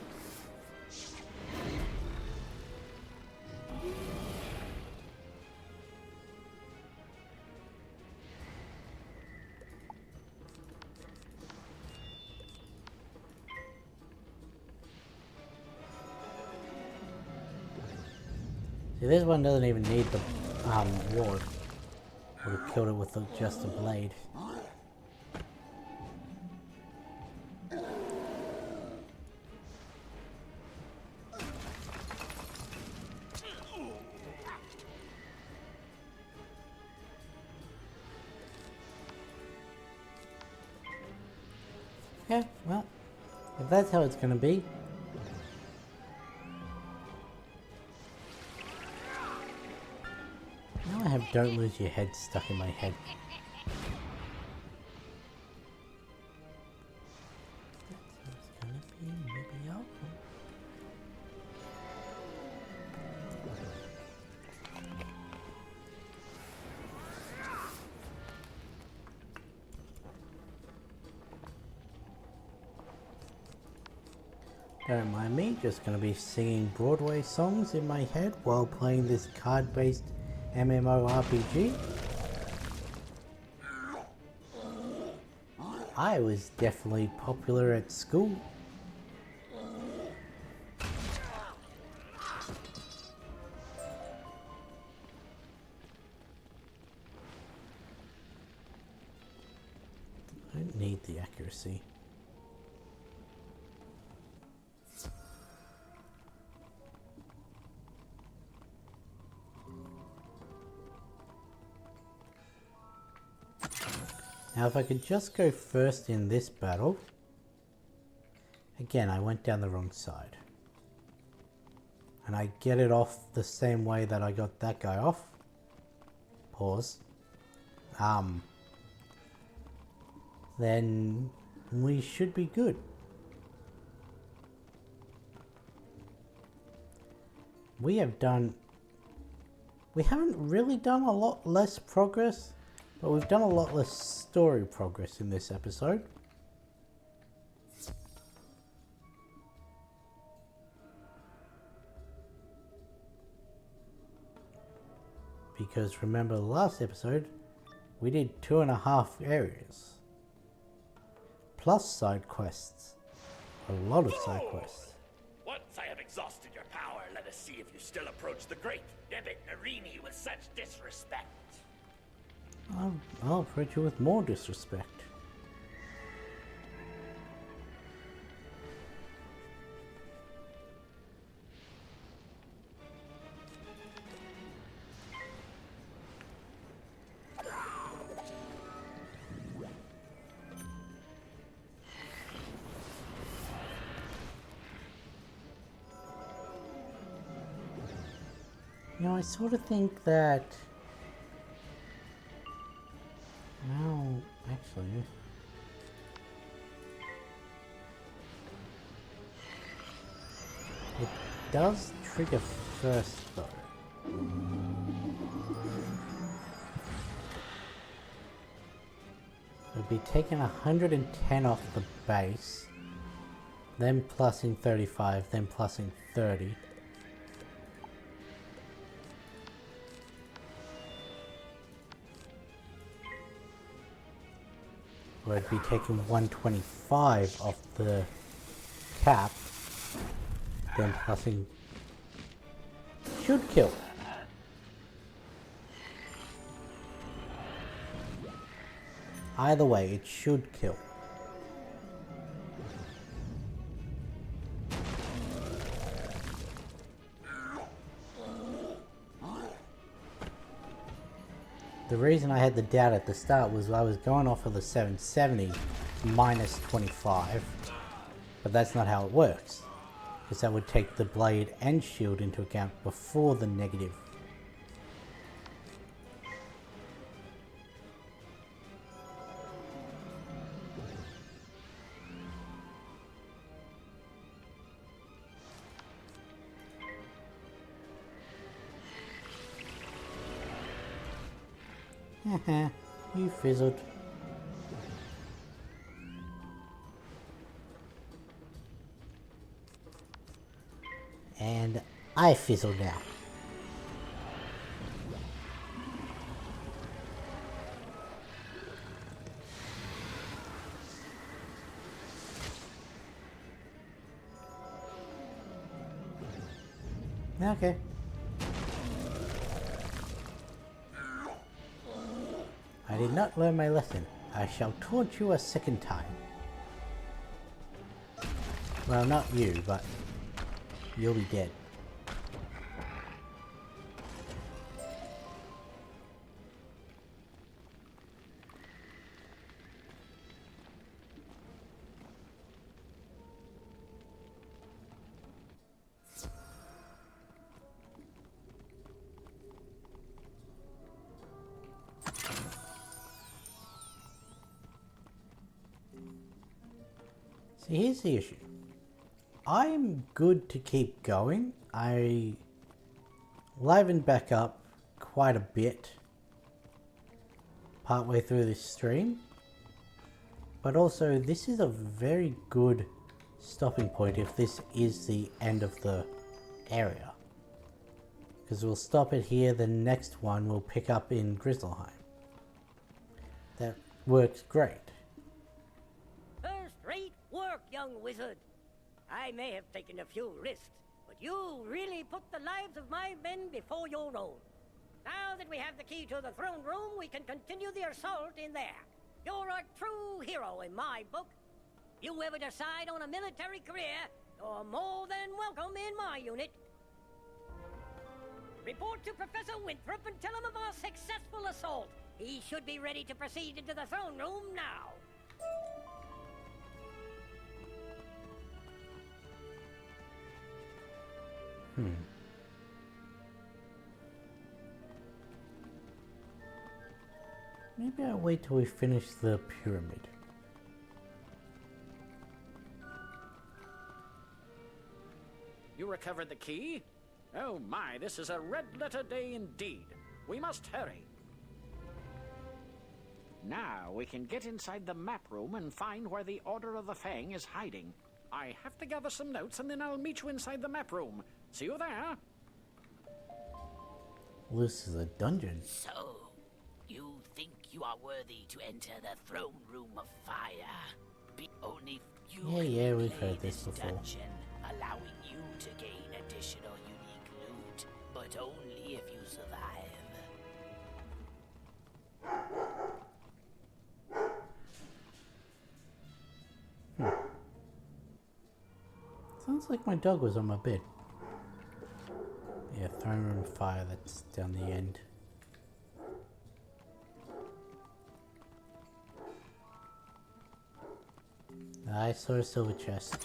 See, this one doesn't even need the ward. Would have killed it with just a blade. Yeah, well, if that's how it's gonna be. Now I have don't lose your head stuck in my head. Don't mind me, just going to be singing Broadway songs in my head while playing this card-based MMORPG. I was definitely popular at school. I don't need the accuracy. Now if I could just go first in this battle. Again, I went down the wrong side. And I get it off the same way that I got that guy off. Pause. Then we should be good. We haven't really done a lot less progress. But we've done a lot less story progress in this episode. Because remember the last episode, we did 2.5 areas. Plus side quests. A lot of side quests. Once I have exhausted your power, let us see if you still approach the great Debit Narini with such disrespect. I'll approach you with more disrespect. You know, I sort of think that... No, actually... It does trigger first, though. It'd be taking 110 off the base, then plussing 35, then plussing 30. Or it'd be taking 125 off the cap, then plussing... Should kill. Either way, it should kill. The reason I had the doubt at the start was I was going off of the 770 minus 25, but that's not how it works, because that would take the blade and shield into account before the negative. Haha, you fizzled. And I fizzled now. Okay. I did not learn my lesson. I shall taunt you a second time. Well, not you, but you'll be dead. See, here's the issue. I'm good to keep going. I livened back up quite a bit partway through this stream. But also, this is a very good stopping point if this is the end of the area. Because we'll stop it here, the next one we'll pick up in Grizzleheim. That works great. First-rate work, young wizard. I may have taken a few risks, but you really put the lives of my men before your own. Now that we have the key to the throne room, we can continue the assault in there. You're a true hero in my book. You ever decide on a military career, you're more than welcome in my unit. Report to Professor Winthrop and tell him of our successful assault. He should be ready to proceed into the throne room now. Maybe I'll wait till we finish the pyramid. You recovered the key? Oh my, this is a red-letter day indeed. We must hurry. Now we can get inside the map room and find where the Order of the Fang is hiding. I have to gather some notes and then I'll meet you inside the map room. See you there. Well, this is a dungeon. So, you think you are worthy to enter the throne room of fire? Only you Yeah, we've play heard this before. dungeon, allowing you to gain additional unique loot, but only if you survive. Sounds like my dog was on my bed. Yeah, throne room fire, that's down the end. I saw a silver chest.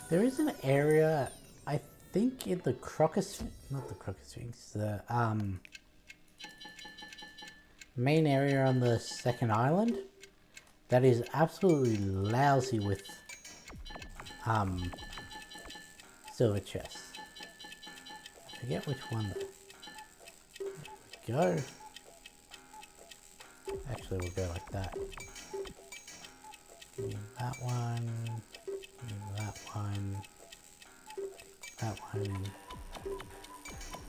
There is an area, I think in the Crocus, not the Crocus Sphinx, the main area on the second island that is absolutely lousy with silver chests. I forget which one though. There we go. Actually, we'll go like that. Need that one. Need that one. That one.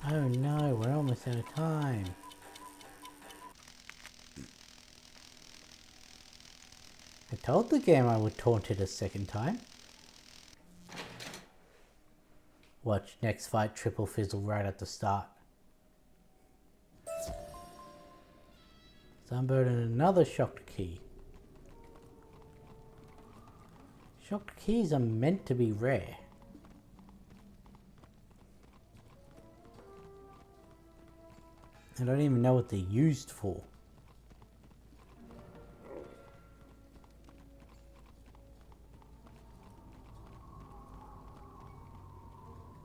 Oh no, we're almost out of time. I told the game I would taunt it a second time. Watch, next fight triple fizzle right at the start. Sunbird and another shocked key. Shocked keys are meant to be rare. I don't even know what they're used for.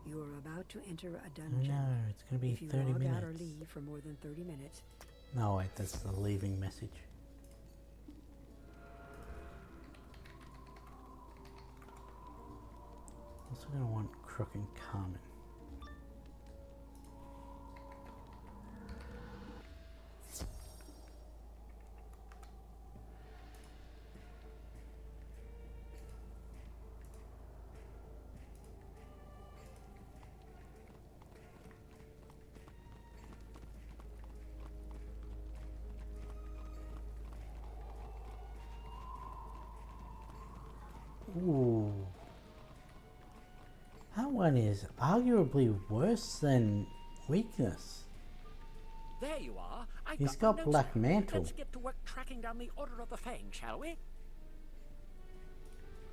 You are about to enter a dungeon. No, it's going to be if you 30 log minutes. out or leave for more than 30 minutes. No, wait, that's the leaving message. Also going to want Crook and Carmen. Ooh. That one is arguably worse than weakness. There you are. He's got Black Mantle. Let's get to work tracking down the Order of the Fang, shall we?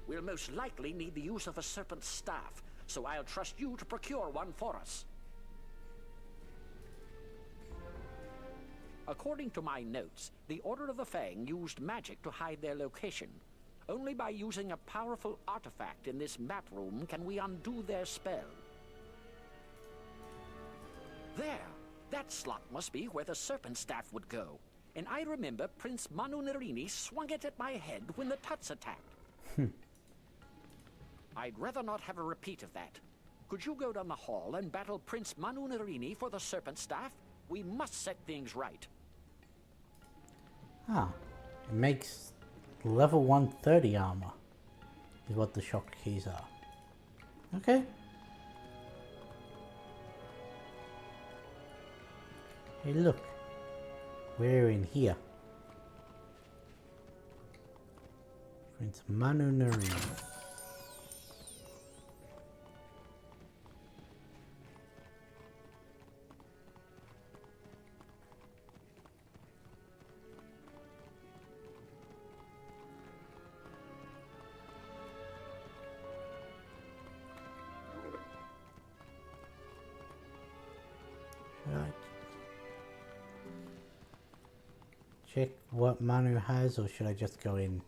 We'll most likely need the use of a serpent staff, so I'll trust you to procure one for us. According to my notes, the Order of the Fang used magic to hide their location. Only by using a powerful artifact in this map room can we undo their spell. There! That slot must be where the serpent staff would go. And I remember Prince Manu Narini swung it at my head when the Tuts attacked. I'd rather not have a repeat of that. Could you go down the hall and battle Prince Manu Narini for the serpent staff? We must set things right. Ah, it makes level 130 armor, is what the shock keys are. Okay. Hey look, we're in here. Prince Manu Narini. Check what Manu has, or should I just go in?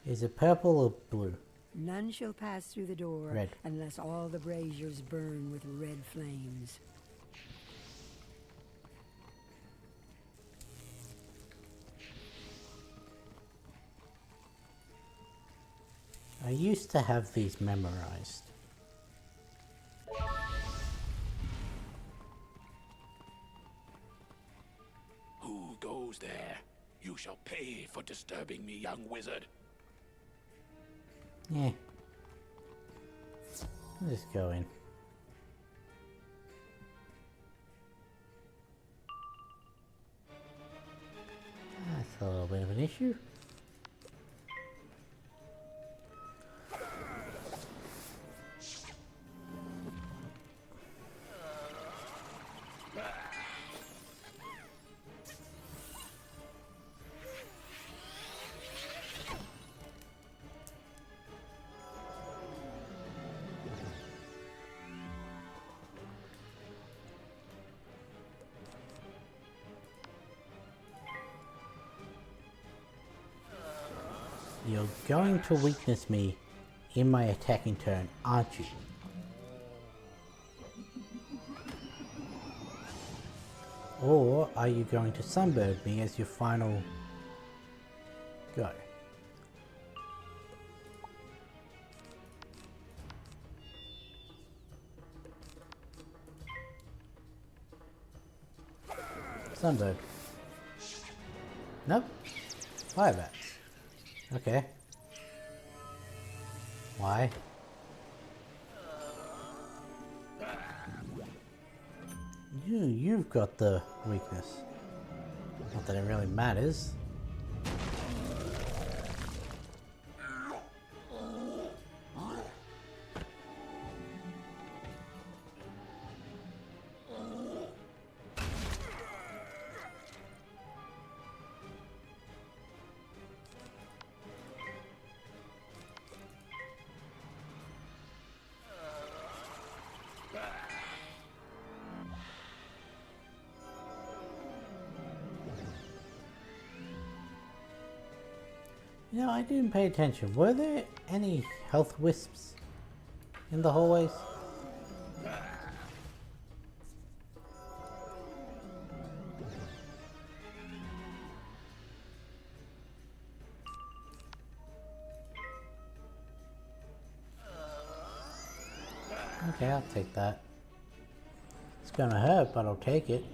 Is it purple or blue? None shall pass through the door Red. unless all the braziers burn with red flames. I used to have these memorized. Who goes there? You shall pay for disturbing me, young wizard. Yeah. I'll just go in. That's a little bit of an issue. You're going to weakness me in my attacking turn, aren't you? Or are you going to sunburn me as your final go? Sunburn. Nope. Firebats. Okay. Why? You've got the weakness. Not that it really matters. You know, I didn't pay attention. Were there any health wisps in the hallways? Okay, I'll take that. It's gonna hurt, but I'll take it.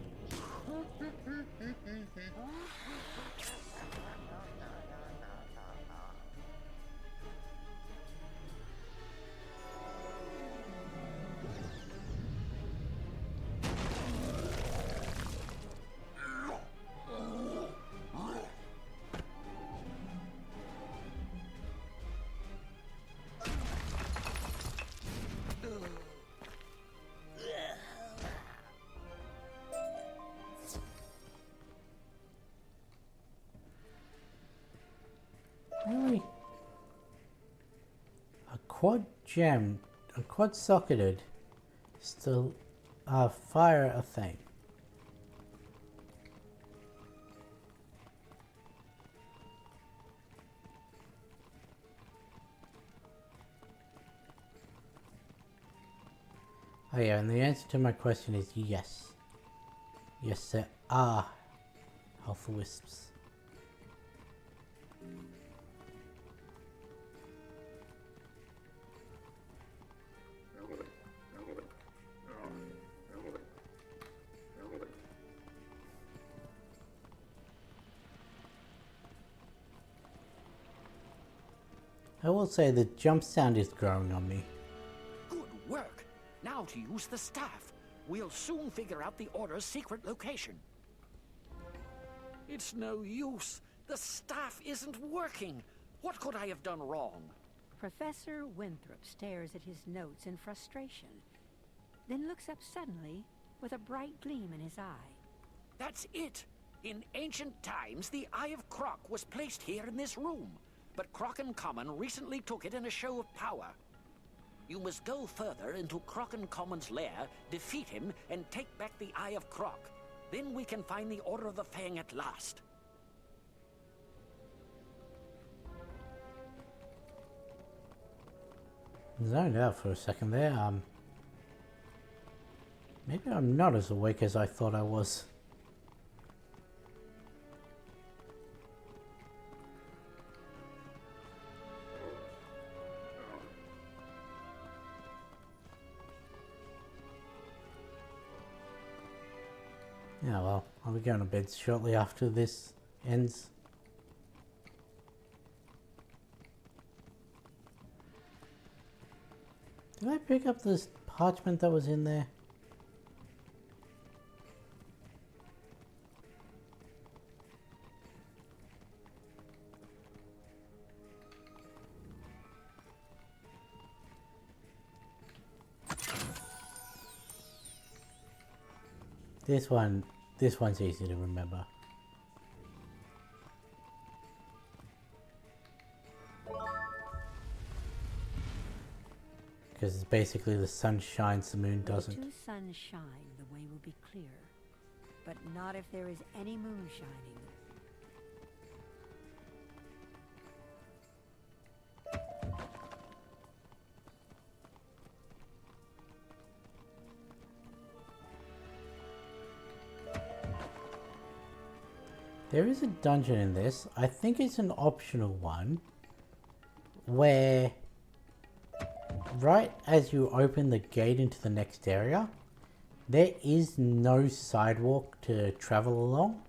Really? A quad gem, a quad socketed, still fire a thing. Oh yeah, and the answer to my question is yes. Yes, there are alpha wisps. I will say the jump sound is growing on me. Good work. Now to use the staff. We'll soon figure out the Order's secret location. It's no use. The staff isn't working. What could I have done wrong? Professor Winthrop stares at his notes in frustration, then looks up suddenly with a bright gleam in his eye. That's it. In ancient times, the Eye of Croc was placed here in this room. But Croc Common recently took it in a show of power. You must go further into Croc Common's lair, defeat him, and take back the Eye of Croc. Then we can find the Order of the Fang at last. Zoned out for a second there. Maybe I'm not as awake as I thought I was. Yeah, well, I'll be going to bed shortly after this ends. Did I pick up this parchment that was in there? This one's easy to remember. Because it's basically the sun shines, the moon doesn't. Where two suns shine, the way will be clear. But not if there is any moon shining. There is a dungeon in this. I think it's an optional one where right as you open the gate into the next area, there is no sidewalk to travel along,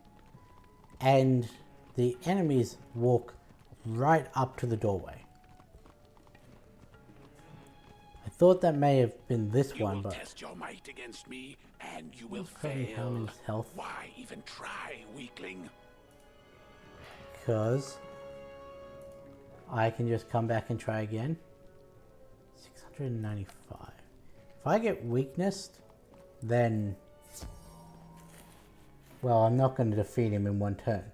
and the enemies walk right up to the doorway. I thought that may have been this one, but test your might against me, and you will fail. fail. Health. Why even try, weakling? Because I can just come back and try again. 695. If I get weakness, then, well, I'm not going to defeat him in one turn.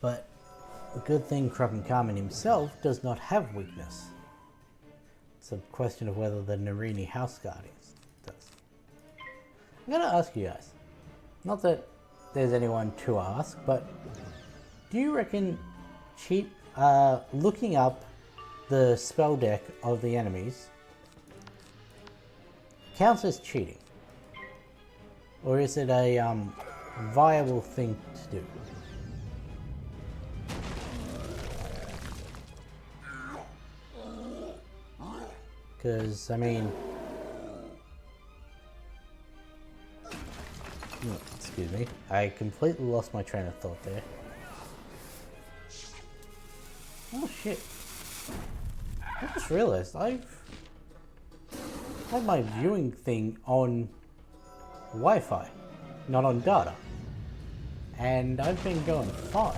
But a good thing Croc himself does not have weakness. It's a question of whether the Narini House Guardians does. I'm going to ask you guys, not that there's anyone to ask, but do you reckon looking up the spell deck of the enemies counts as cheating? Or is it a viable thing to do? Because, I mean... excuse me. I completely lost my train of thought there. Oh shit. I just realized I've had my viewing thing on Wi-Fi, not on data. And I've been going fine.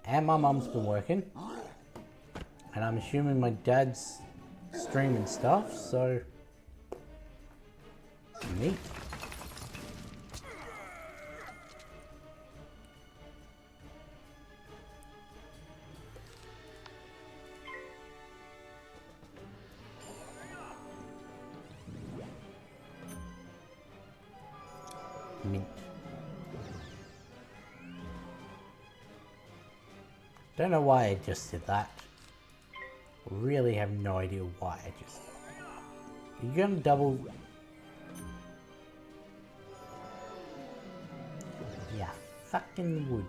And my mum's been working. And I'm assuming my dad's streaming stuff, so... neat. Don't know why I just did that. Really have no idea why I just... You're gonna double... Yeah, fucking wood.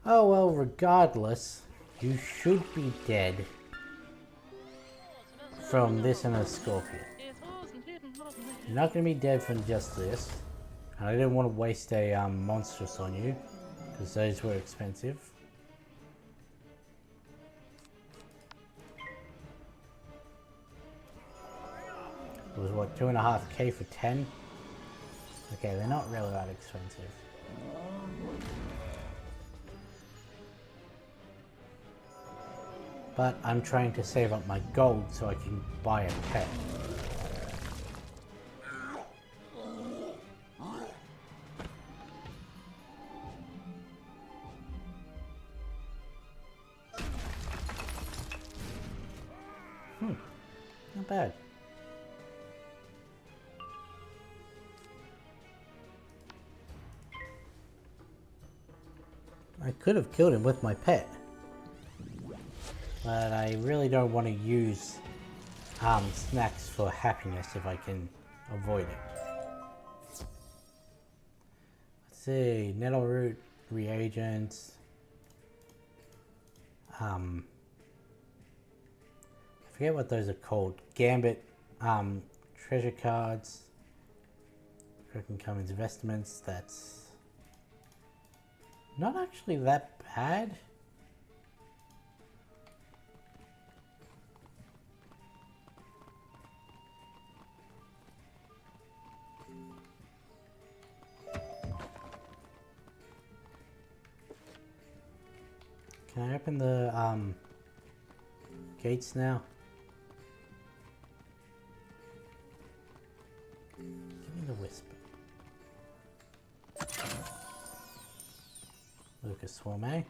Oh well, regardless, you should be dead from this and a scorpion. You're not gonna be dead from just this. And I didn't want to waste a monstrous on you, because those were expensive. It was what, 2.5k for 10? Okay, they're not really that expensive. But I'm trying to save up my gold so I can buy a pet. Not bad. I could have killed him with my pet. But I really don't want to use snacks for happiness if I can avoid it. Let's see, nettle root reagents. I forget what those are called. Gambit, treasure cards. Broken Cummins vestments. That's not actually that bad. Can I open the gates now? Give me the whisper. Lucas Swarm, eh?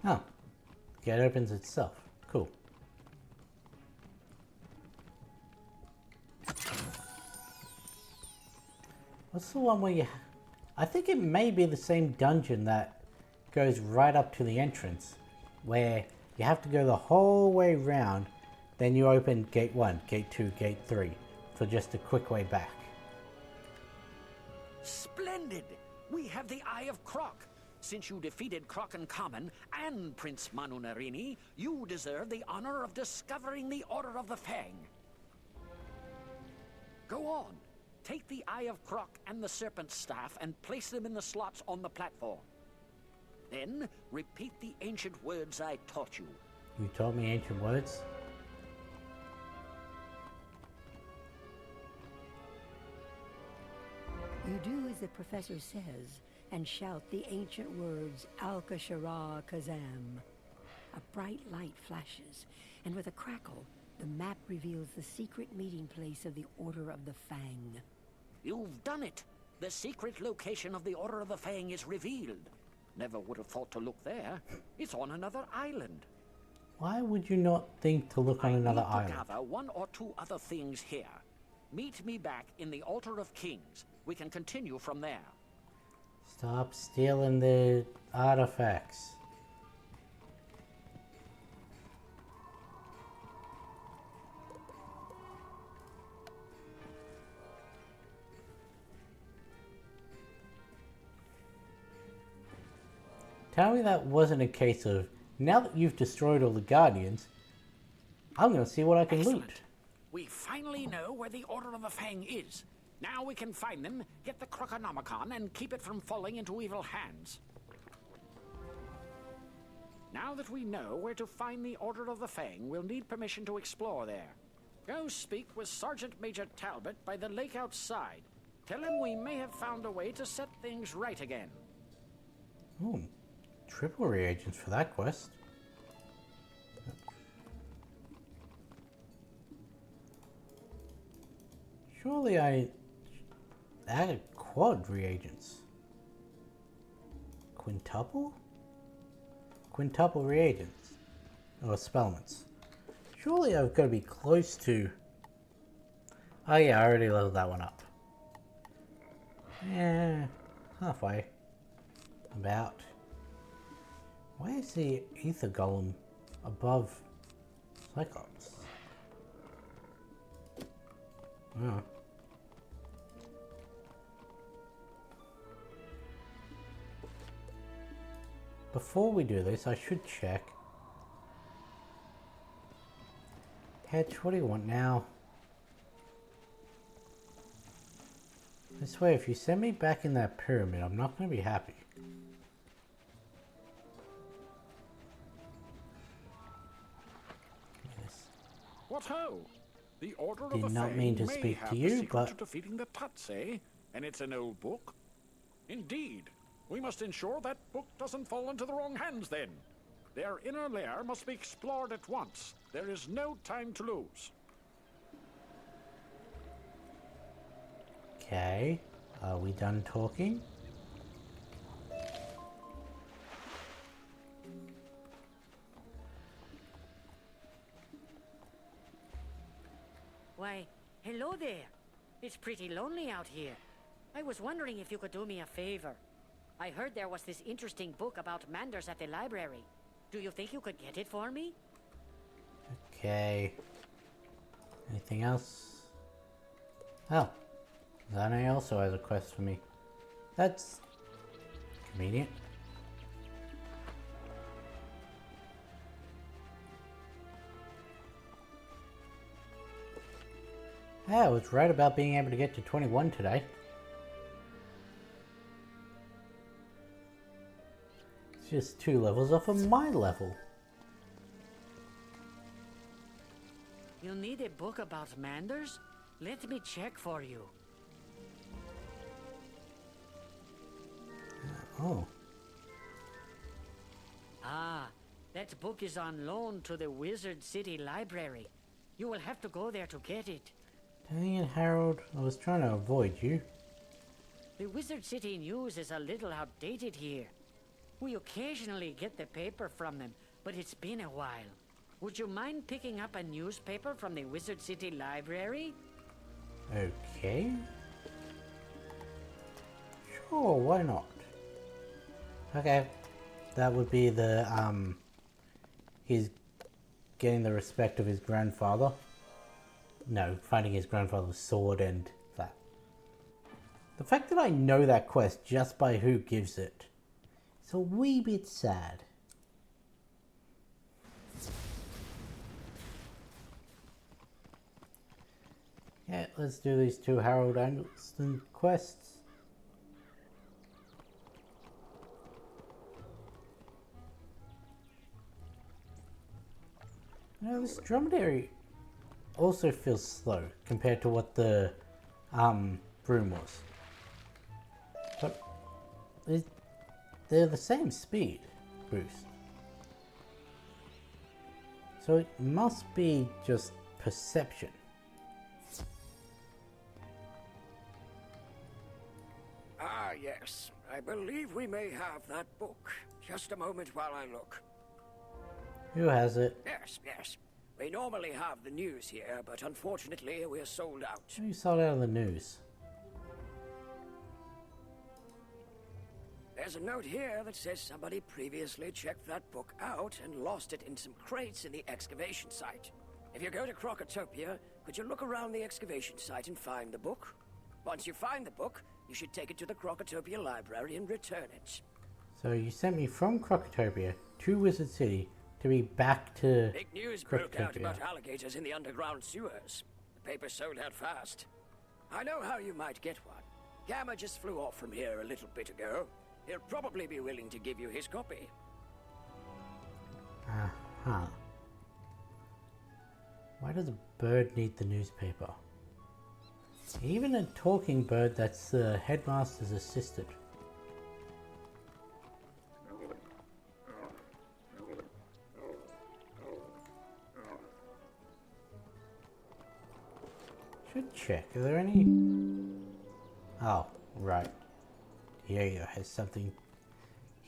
Oh. Gate opens itself. Cool. What's the one where you... I think it may be the same dungeon that goes right up to the entrance, where you have to go the whole way round, then you open gate 1, gate 2, gate 3 for just a quick way back. Splendid! We have the Eye of Croc. Since you defeated Croc and Common and Prince Manu Narini, you deserve the honor of discovering the Order of the Fang. Go on. Take the Eye of Croc and the Serpent Staff and place them in the slots on the platform. Then, repeat the ancient words I taught you. You taught me ancient words? You do as the professor says, and shout the ancient words, Al-Kashara Kazam. A bright light flashes, and with a crackle, the map reveals the secret meeting place of the Order of the Fang. You've done it! The secret location of the Order of the Fang is revealed. Never would have thought to look there. It's on another island. Why would you not think to look on another I need to island? gather one or two other things here. Meet me back in the Altar of Kings. We can continue from there. Stop stealing the artifacts. Tell me that wasn't a case of, now that you've destroyed all the Guardians, I'm going to see what I can loot. We finally know where the Order of the Fang is. Now we can find them, get the Croconomicon, and keep it from falling into evil hands. Now that we know where to find the Order of the Fang, we'll need permission to explore there. Go speak with Sergeant Major Talbot by the lake outside. Tell him we may have found a way to set things right again. Ooh, triple reagents for that quest. Surely I added quad reagents. quintuple? Quintuple reagents. Or spellments. Surely I've got to be close to... Oh yeah, I already leveled that one up. Yeah, halfway. About. Why is the ether golem above Cyclops? Oh. Before we do this, I should check. Hedge, what do you want now? I swear, if you send me back in that pyramid, I'm not going to be happy. Yes. What ho! The Order Did of the not Fae mean to may speak have to the you, secret but... to defeating the Tuts, eh? And it's an old book? Indeed. We must ensure that book doesn't fall into the wrong hands then. Their inner lair must be explored at once. There is no time to lose. Okay, are we done talking? Why, hello there. It's pretty lonely out here. I was wondering if you could do me a favor. I heard there was this interesting book about manders at the library. Do you think you could get it for me? Okay. Anything else? Oh. Zane also has a quest for me. That's convenient. Yeah, I was right about being able to get to 21 today. It's just 2 levels off of my level. You need a book about manders? Let me check for you. Oh. Ah, that book is on loan to the Wizard City Library. You will have to go there to get it. Dang it, Harold. I was trying to avoid you. The Wizard City news is a little outdated here. We occasionally get the paper from them, but it's been a while. Would you mind picking up a newspaper from the Wizard City Library? Okay. Sure, why not? Okay. That would be the, he's getting the respect of his grandfather. No, finding his grandfather's sword and that. The fact that I know that quest just by who gives it, it's a wee bit sad. Yeah, let's do these 2 Harold Eggleston quests. Now this dromedary also feels slow compared to what the broom was. But they're the same speed boost. So it must be just perception. Ah, yes. I believe we may have that book. Just a moment while I look. Who has it? Yes, yes. We normally have the news here, but unfortunately we're sold out. Who sold out of the news? There's a note here that says somebody previously checked that book out and lost it in some crates in the excavation site. If you go to Crocotopia, could you look around the excavation site and find the book? Once you find the book, you should take it to the Crocotopia library and return it. So you sent me from Crocotopia to Wizard City to be back to Big news broke out about alligators in the underground sewers. The paper sold out fast. I know how you might get one. Gamma just flew off from here a little bit ago. He'll probably be willing to give you his copy. Uh-huh. Why does a bird need the newspaper? Even a talking bird that's the headmaster's assistant. Should check. Are there any? Oh, right. Yo-Yo has something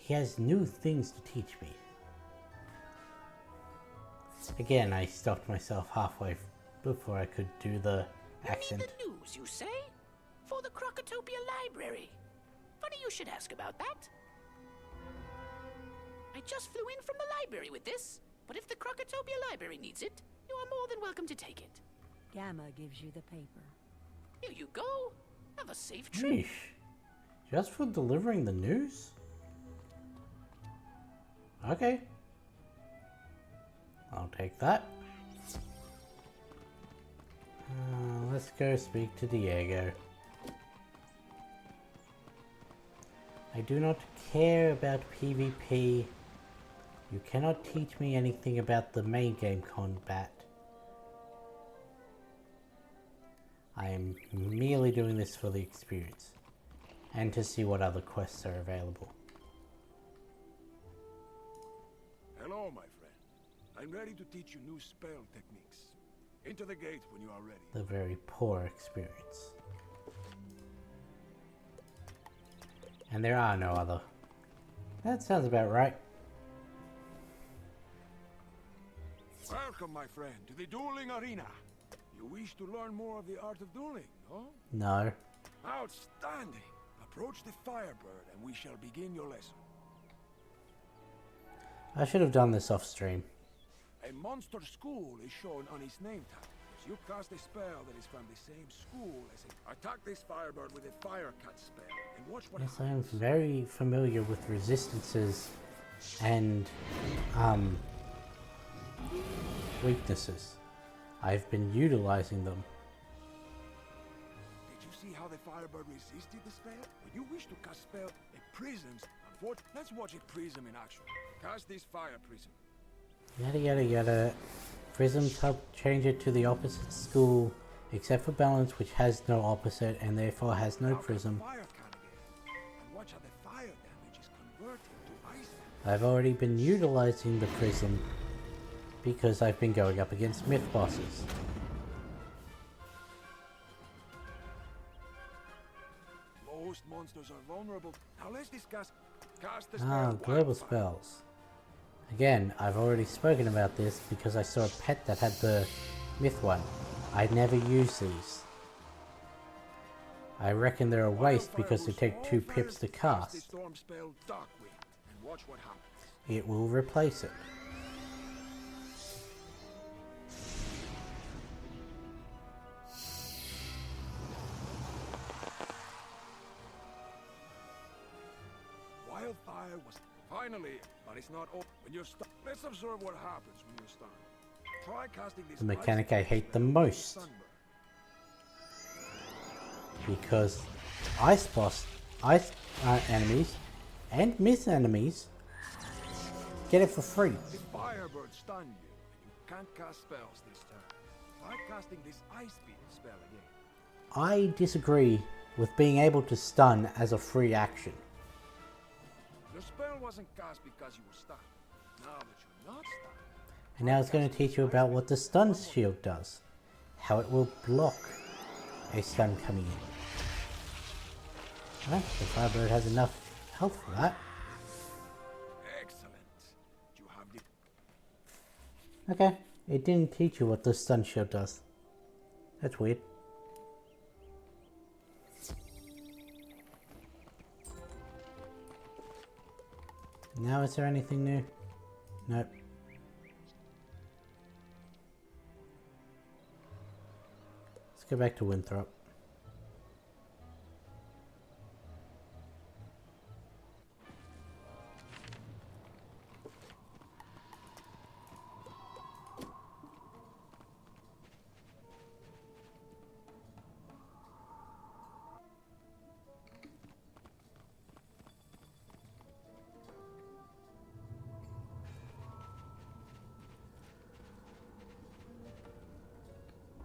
He has new things to teach me. Again, I stopped myself halfway before I could do the accent. You mean the news, you say? For the Crocotopia Library. Funny you should ask about that. I just flew in from the library with this, but if the Crocotopia Library needs it, you are more than welcome to take it. Gamma gives you the paper. Here you go. Have a safe trip. Yeesh. Just for delivering the news? Okay. I'll take that. Let's go speak to Diego. I do not care about PvP. You cannot teach me anything about the main game combat. I am merely doing this for the experience and to see what other quests are available. Hello, my friend. I'm ready to teach you new spell techniques. Enter the gate when you are ready. The very poor experience. And there are no other. That sounds about right. Welcome, my friend, to the dueling arena. You wish to learn more of the art of dueling, no? No. Outstanding. Approach the Firebird and we shall begin your lesson. I should have done this off stream. A monster school is shown on his name tag. You cast a spell that is from the same school as it. Attack this Firebird with a Fire Cut spell and watch what Yes, I happens. am very familiar with resistances and weaknesses. I've been utilizing them. Did you see how the Firebird resisted the spell? When you wish to cast spell, a prisms. Let's watch a prism in action. Cast this fire prism. Yada yada yada. Prisms help change it to the opposite school, except for balance, which has no opposite and therefore has no prism. Fire can again. And watch how the fire damage is converted to ice. I've already been utilizing the prism because I've been going up against myth bosses. Most monsters are vulnerable. Now let's discuss. Cast the spell. Global spells. Again, I've already spoken about this because I saw a pet that had the myth one. I never use these. I reckon they're a waste because they take 2 pips to cast. Storm spell Darkwind and watch what happens. It will replace it. Wildfire was finally, but it's not all. When you're stuck, let's observe what happens when you're stunned. Try casting this. The mechanic I hate the most. Because ice enemies and myth enemies get it for free. The Firebird stunned you, and you can't cast spells this turn. Try casting this Ice Beam spell again. I disagree with being able to stun as a free action. The spell wasn't cast because you were stunned. Now that you're not stunned. And now it's going to teach you about what the stun shield does. How it will block a stun coming in. Well, the Firebird has enough health for that. Excellent. You have the. Okay, it didn't teach you what the stun shield does. That's weird. Now is there anything new? Nope. Let's go back to Winthrop.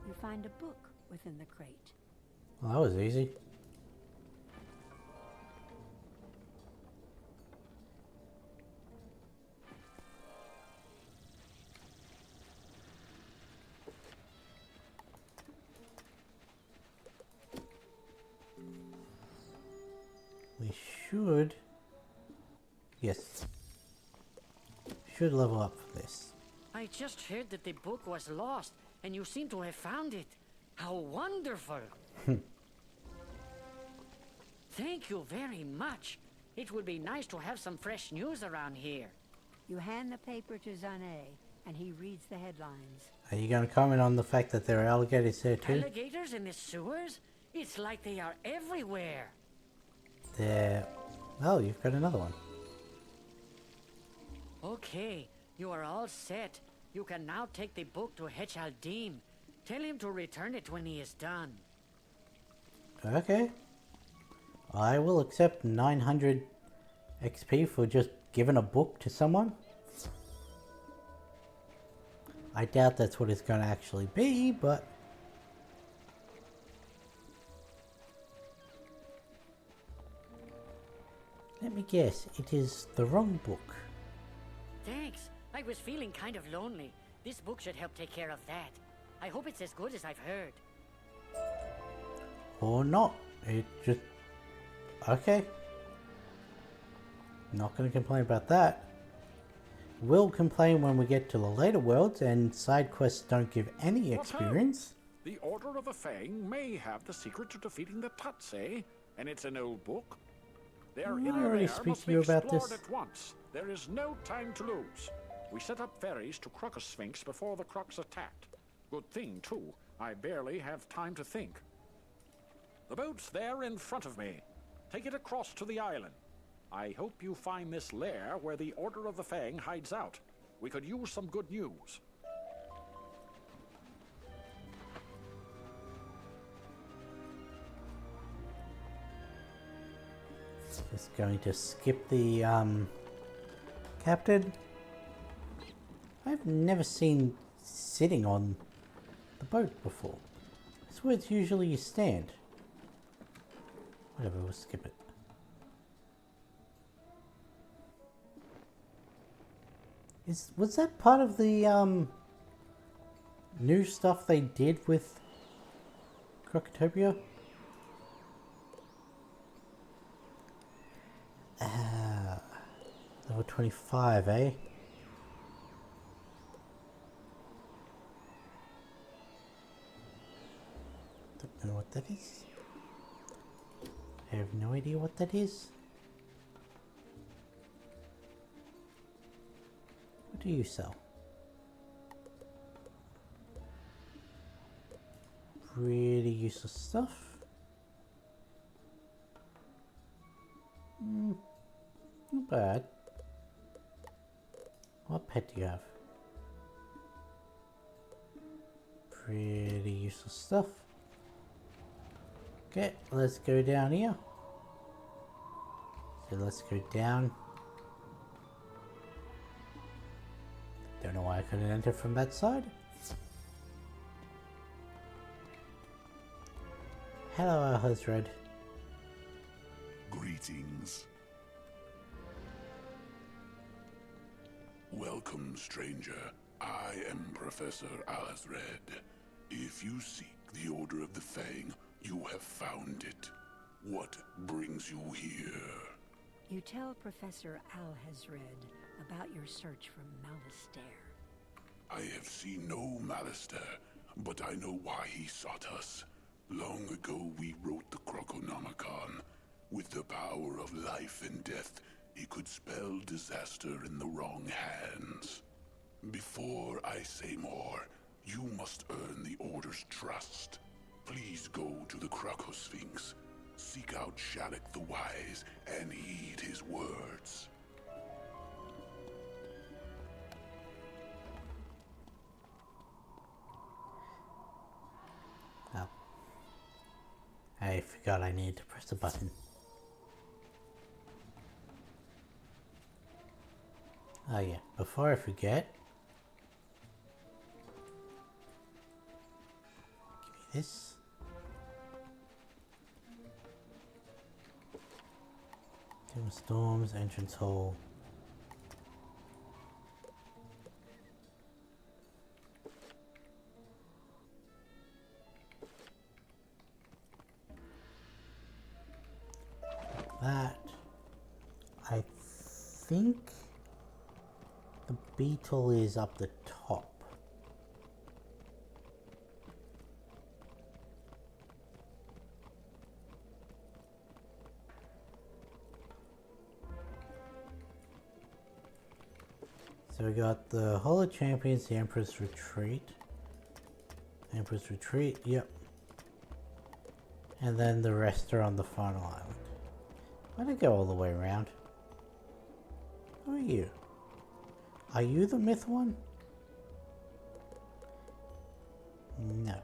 You find a book within the crate. Well, that was easy. We should Yes. Should level up for this. I just heard that the book was lost, and you seem to have found it. How wonderful! Thank you very much. It would be nice to have some fresh news around here. You hand the paper to Zane, and he reads the headlines. Are you going to comment on the fact that there are alligators there too? Alligators in the sewers? It's like they are everywhere. There. Oh, you've got another one. Okay, you are all set. You can now take the book to Hech al-Din. Tell him to return it when he is done. Okay. I will accept 900 XP for just giving a book to someone. I doubt that's what it's going to actually be, but... Let me guess, it is the wrong book. Thanks. I was feeling kind of lonely. This book should help take care of that. I hope it's as good as I've heard. Or not. It just... Okay. Not going to complain about that. Will complain when we get to the later worlds and side quests don't give any experience. The Order of the Fang may have the secret to defeating the Tuts, eh? And it's an old book. Their I inner already lair speak must to be you about explored this. at once. There is no time to lose. We set up ferries to Crocus Sphinx before the Crocs attacked. Good thing, too. I barely have time to think. The boat's there in front of me. Take it across to the island. I hope you find this lair where the Order of the Fang hides out. We could use some good news. Just going to skip the captain. I've never seen sitting on the boat before. That's where it's usually you stand. Whatever, we'll skip it. Was that part of the new stuff they did with Crocotopia? Level 25, eh? Don't know what that is. I have no idea what that is. What do you sell? Really useless stuff. Not bad. What pet do you have? Pretty useless stuff. Okay, let's go down here. So let's go down. Don't know why I couldn't enter from that side. Hello, Alhazred. Greetings. Welcome, stranger. I am Professor Alhazred. If you seek the Order of the Fang, you have found it. What brings you here? You tell Professor Alhazred about your search for Malistaire. I have seen no Malistaire, but I know why he sought us. Long ago we wrote the Croconomicon. With the power of life and death, it could spell disaster in the wrong hands. Before I say more, you must earn the Order's trust. Please go to the Crocosphinx. Seek out Shalak the Wise and heed his words. Oh. I forgot I need to press a button. Oh yeah, before I forget, give me this. Tomb of Storms, entrance hall. That, I think the beetle is up the top. So we got the Hall of Champions, the Emperor's Retreat. Emperor's Retreat, yep. And then the rest are on the final island. Why don't I go all the way around? Who are you? Are you the myth one? No.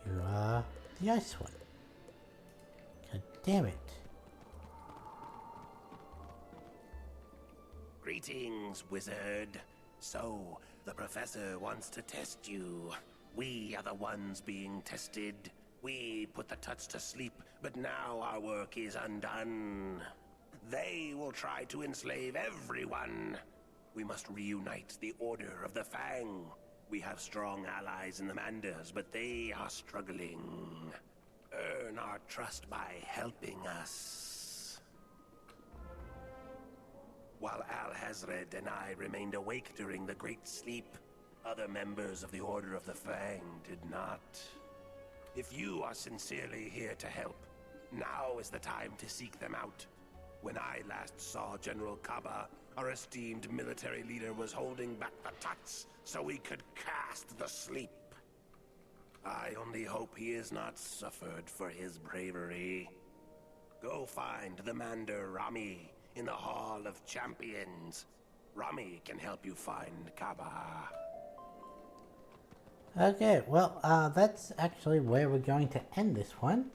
You are the ice one. God damn it. Greetings, wizard. So, the professor wants to test you. We are the ones being tested. We put the Tuts to sleep, but now our work is undone. They will try to enslave everyone. We must reunite the Order of the Fang. We have strong allies in the Manders, but they are struggling. Earn our trust by helping us. While Al-Hazred and I remained awake during the Great Sleep, other members of the Order of the Fang did not. If you are sincerely here to help, now is the time to seek them out. When I last saw General Kaba, our esteemed military leader was holding back the Tuts so we could cast the sleep. I only hope he has not suffered for his bravery. Go find the Mander Rami in the Hall of Champions. Rami can help you find Kaba. Okay, well, that's actually where we're going to end this one.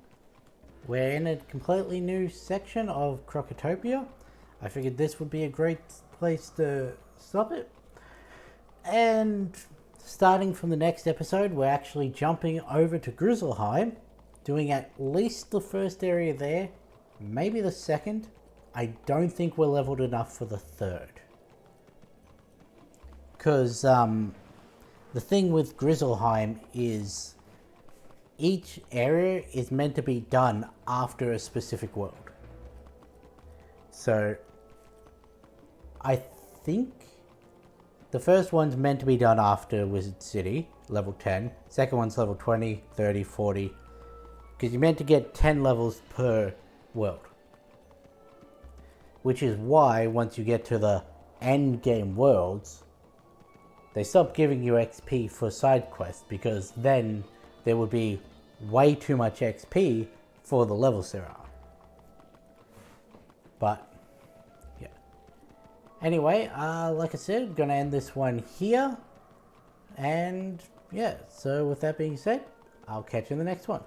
We're in a completely new section of Crocotopia. I figured this would be a great place to stop it. And starting from the next episode, we're actually jumping over to Grizzleheim, doing at least the first area there, maybe the second. I don't think we're leveled enough for the third. Because the thing with Grizzleheim is each area is meant to be done after a specific world. So I think the first one's meant to be done after Wizard City, level 10. Second one's level 20, 30, 40. Because you're meant to get 10 levels per world. Which is why once you get to the end game worlds, they stop giving you XP for side quests, because then there would be way too much XP for the levels there are. But yeah. Anyway, like I said, I'm gonna end this one here. And yeah, so with that being said, I'll catch you in the next one.